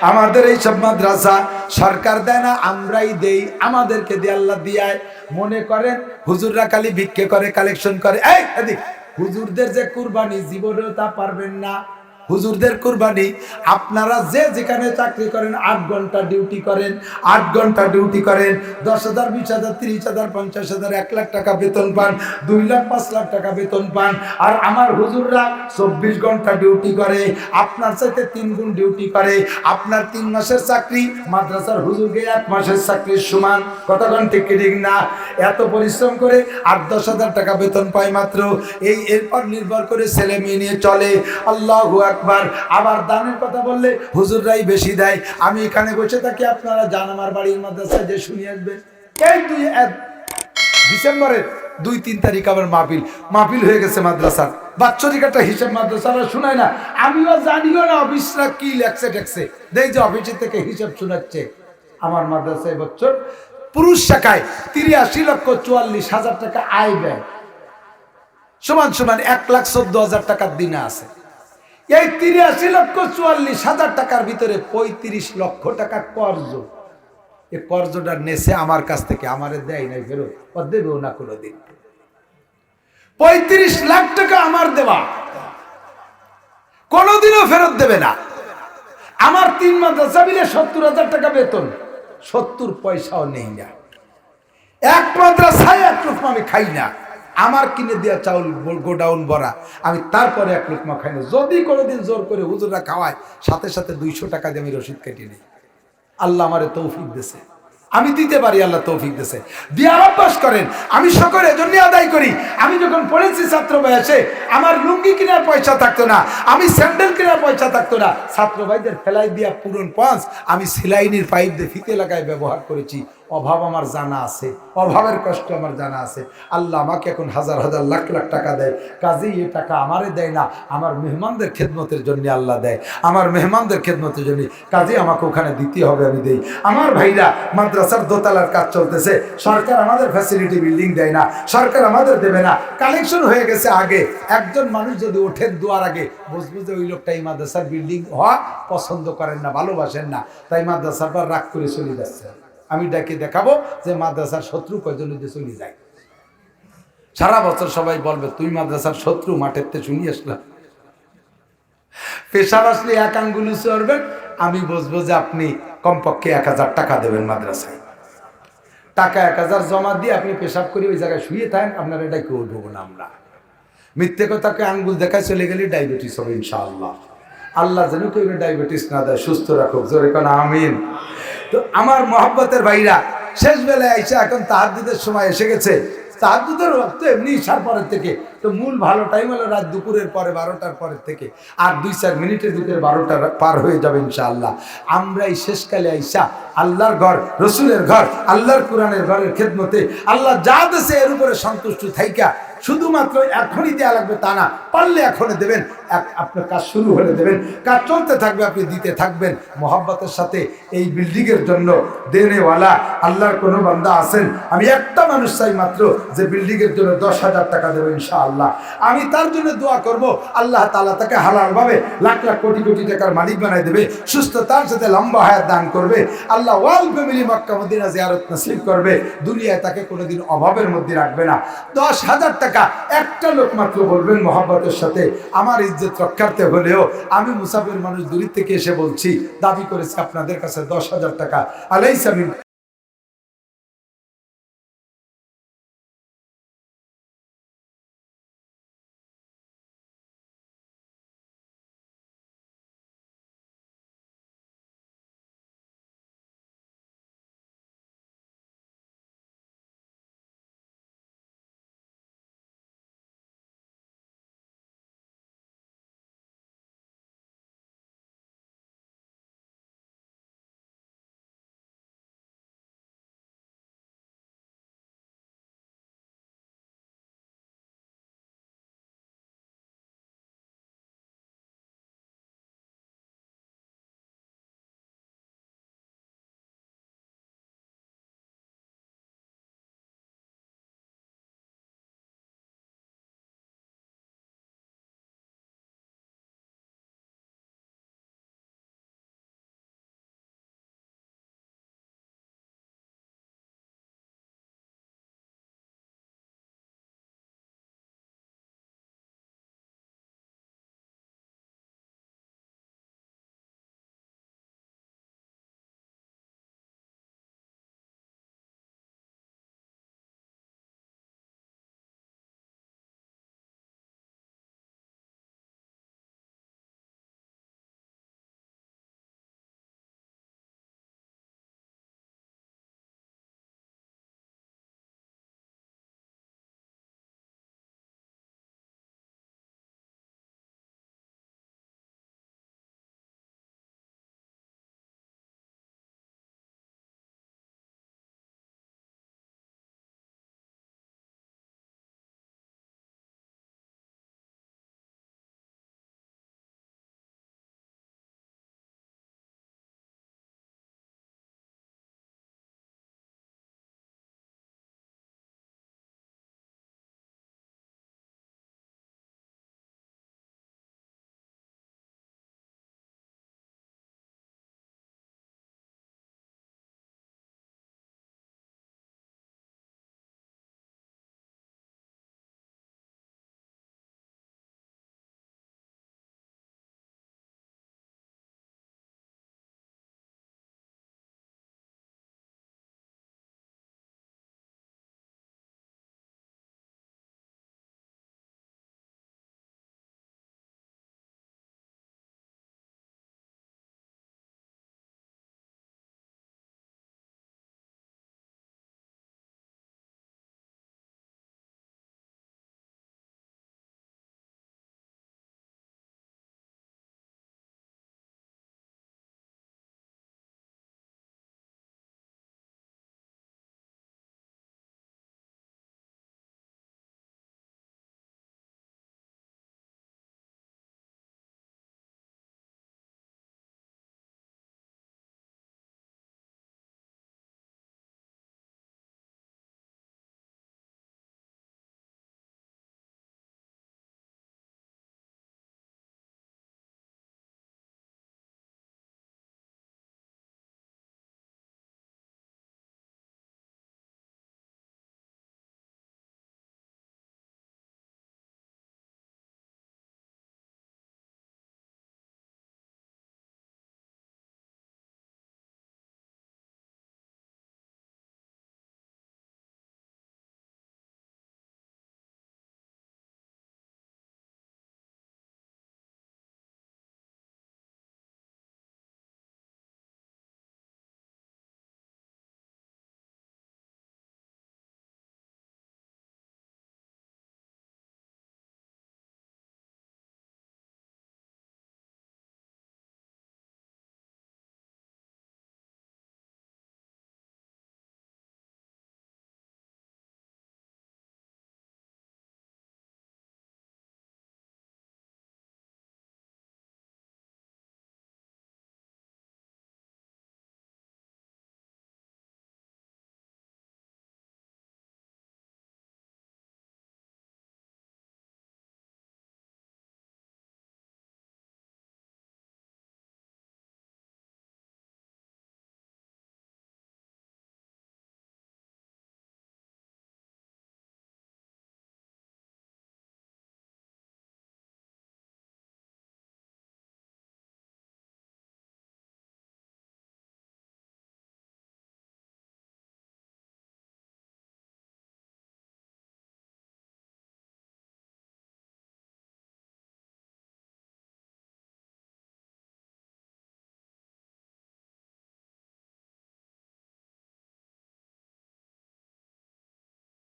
আমাদের এই সব মাদ্রাসা সরকার দেয় না, আমরাই দেই, আমাদেরকে দিয়ে আল্লাহ দিয়ায়। মনে করেন হুজুররা খালি ভিক্ষে করে, কালেকশন করে। এই এদিক হুজুরদের যে কুরবানি জীবনেও তা পারবেন না। হুজুরদের কুরবানি আপনারা যে যেখানে চাকরি করেন 8 ঘন্টা ডিউটি করেন, 8 ঘন্টা ডিউটি করেন, 10,000 20,000 30,000 50,000 1 লাখ টাকা বেতন পান, 2 লাখ 5 লাখ টাকা বেতন পান। আর আমার হুজুররা 24 ঘন্টা ডিউটি করে, আপনার চাইতে 3 গুণ ডিউটি করে। আপনার 3 মাসের চাকরি মাদ্রাসার হুজুরকে 1 মাসের চাকরির সমান। কতক্ষণ ঠিক ঠিক না? এত পরিশ্রম করে 8-10,000 টাকা বেতন পায় মাত্র। এরপর নির্ভর করে ছেলে মেয়ে নিয়ে চলে। আল্লাহু আকবার। আবার দানের কথা বললে হুজুররাই বেশি দেয়। আমি এখানে বসে থাকি, আপনারা যান আমার বাড়ির মাদ্রাসায় যে শুনে আসবেন। এই ডিসেম্বরের 2-3 তারিখ আবার মাহফিল হয়ে গেছে মাদ্রাসার। বাৎসরিক একটা হিসাব মাদ্রাসারা শোনায় না, আমিও জানিও না অফিসরা কি লেখছে টেকছে। দেখ যে অফিসের থেকে হিসাব শোনাচ্ছে। আমার মাদ্রাসায় বছর পুরুষ শাখায় 83,44,000 টাকা আয় ব্যয় সমান 1,14,000 টাকার দিনে আছে। এই 83,44,000 টাকার ভিতরে 35 লক্ষ টাকা কর্জ। এই কর্জটা নেছে আমার কাছ থেকে, আমারে দেয় নাই, ফেরত দেবেও না কোনোদিন। 35 লাখ টাকা আমার দেওয়া, কোনোদিনও ফেরত দেবে না। আমার 3 মাদ্রাসা মিলে 70,000 টাকা বেতন, 70 পয়সাও নেই না। এক মাদ্রাসায় 1 লোকমা আমি খাই না। আমার কিনে দেওয়া চাউল গোডাউন ভরা, আমি তারপরে 1 লোকমা খাই না। যদি কোনোদিন জোর করে হুজুররা খাওয়ায়, সাথে সাথে 200 টাকা দিয়ে আমি রসিদ কেটে নিই। আল্লাহ আমারে তৌফিক দিয়েছে, আমি দিতে পারি, আল্লাহ তৌফিক দিয়েছে। দিয়ার অভ্যাস করেন। আমি সকল এজন্য আদায় করি। আমি যখন পড়েছি ছাত্র বয়সে, আমার লুঙ্গি কেনার পয়সা থাকতো না, আমি স্যান্ডেল কেনার পয়সা থাকতো না। ছাত্র ভাইদের ফেলাই দিয়া পুরন পাঁচ আমি সিলাইনির পাইপ দিয়ে ফিতে লাগায় ব্যবহার করেছি। অভাব আমার জানা আছে, অভাবের কষ্ট আমার জানা আছে। আল্লাহ আমাকে এখন হাজার হাজার লাখ লাখ টাকা দেয়, কাজেই এ টাকা আমারে দেয় না, আমার মেহমানদের খেদমতের জন্য আল্লাহ দেয়, আমার মেহমানদের খেদমতের জন্য। কাজেই আমাকে ওখানে দিতে হবে, আমি দেই। আমার ভাইরা মাদ্রাসার দোতলার কাজ চলতেছে, সরকার আমাদের ফ্যাসিলিটি বিল্ডিং দেয় না, সরকার আমাদের দেবে না। কালেকশন হয়ে গেছে আগে। একজন মানুষ যদি ওঠেন দুয়ার আগে, বুঝবো যে ওই লোকটা এই মাদ্রাসার বিল্ডিং হওয়া পছন্দ করেন না, ভালোবাসেন না, তাই মাদ্রাসার পর রাগ করে চলে যাচ্ছে। আমি ডাকে দেখাবো যে মাদ্রাসার শত্রু কয়জন চলে যায়। সারা বছর সবাই বলবে তুই মাদ্রাসার শত্রু, মাঠের তে শুনি আসলাম। পেশাব আসলে 1 আঙ্গুল উঁচু করবেন, আমি বুঝবো যে আপনি কমপক্ষে 1,000 টাকা দেবেন মাদ্রাসায়। টাকা 1,000 জমা দিয়ে আপনি পেশাব করে ওই জায়গায় শুয়ে থাকেন, আপনার এটা কেউ উঠবো না। আমরা মিথ্যে কথাকে আঙ্গুল দেখায় চলে গেলে ডায়াবেটিস হবে ইনশাআল্লাহ। আল্লাহ যেন কেউ ডায়াবেটিস না দেয়, সুস্থ রাখুক, জোরে কোন আমিন। তো আমার মহব্বতের ভাইরা, শেষ বেলায় আইসা এখন তাহাজ্জুদের সময় এসে গেছে। তাহাজ্জুদের রক্ত এমনি ইশার পরের থেকে, তো মূল ভালো টাইম হলো রাত দুপুরের পরে 12টার পরের থেকে। আর 2-4 মিনিটের ভিতরে 12টা পার হয়ে যাবে ইনশাআল্লাহ। আমরা এই শেষকালে আইসা আল্লাহর ঘর, রসুলের ঘর, আল্লাহর কোরআনের ঘরের খেদমতে আল্লাহ যা দেশে এর উপরে সন্তুষ্ট থাইকা শুধুমাত্র এখনই দেওয়া লাগবে তা না, পারলে এখনই দেবেন, আপনার কাজ শুরু হলে দেবেন, কাজ চলতে থাকবে, আপনি দিতে থাকবেন মহব্বতের সাথে। এই বিল্ডিং এর জন্য দেনেওয়ালা আল্লাহর কোনো বান্দা আছেন? আমি একটা মানুষ চাই মাত্র, যে বিল্ডিং এর জন্য 10,000 টাকা দেবো ইনশাআল্লাহ। আমি তার জন্য দোয়া করব, আল্লাহ তাআলা তাকে হালাল ভাবে লাখ লাখ কোটি কোটি টাকার মালিক বানাই দেবে, সুস্থতার সাথে লম্বা হায়াত দান করবে। আল্লাহ ওয়াল ফ্যামিলি মক্কা মদিনা জিয়ারত নসিব করবে, দুনিয়ায় তাকে কোনোদিন অভাবের মধ্যে রাখবে না। 10,000 টাকা একটা লোক মাত্র বলবেন মহব্বতের সাথে, আমার ইজ্জত রক্ষার্থে হলেও আমি মুসাফির মানুষ দূর থেকে এসে বলছি, দাবি করেছি আপনাদের কাছে 10,000 টাকা। আলাইহিস সালাম।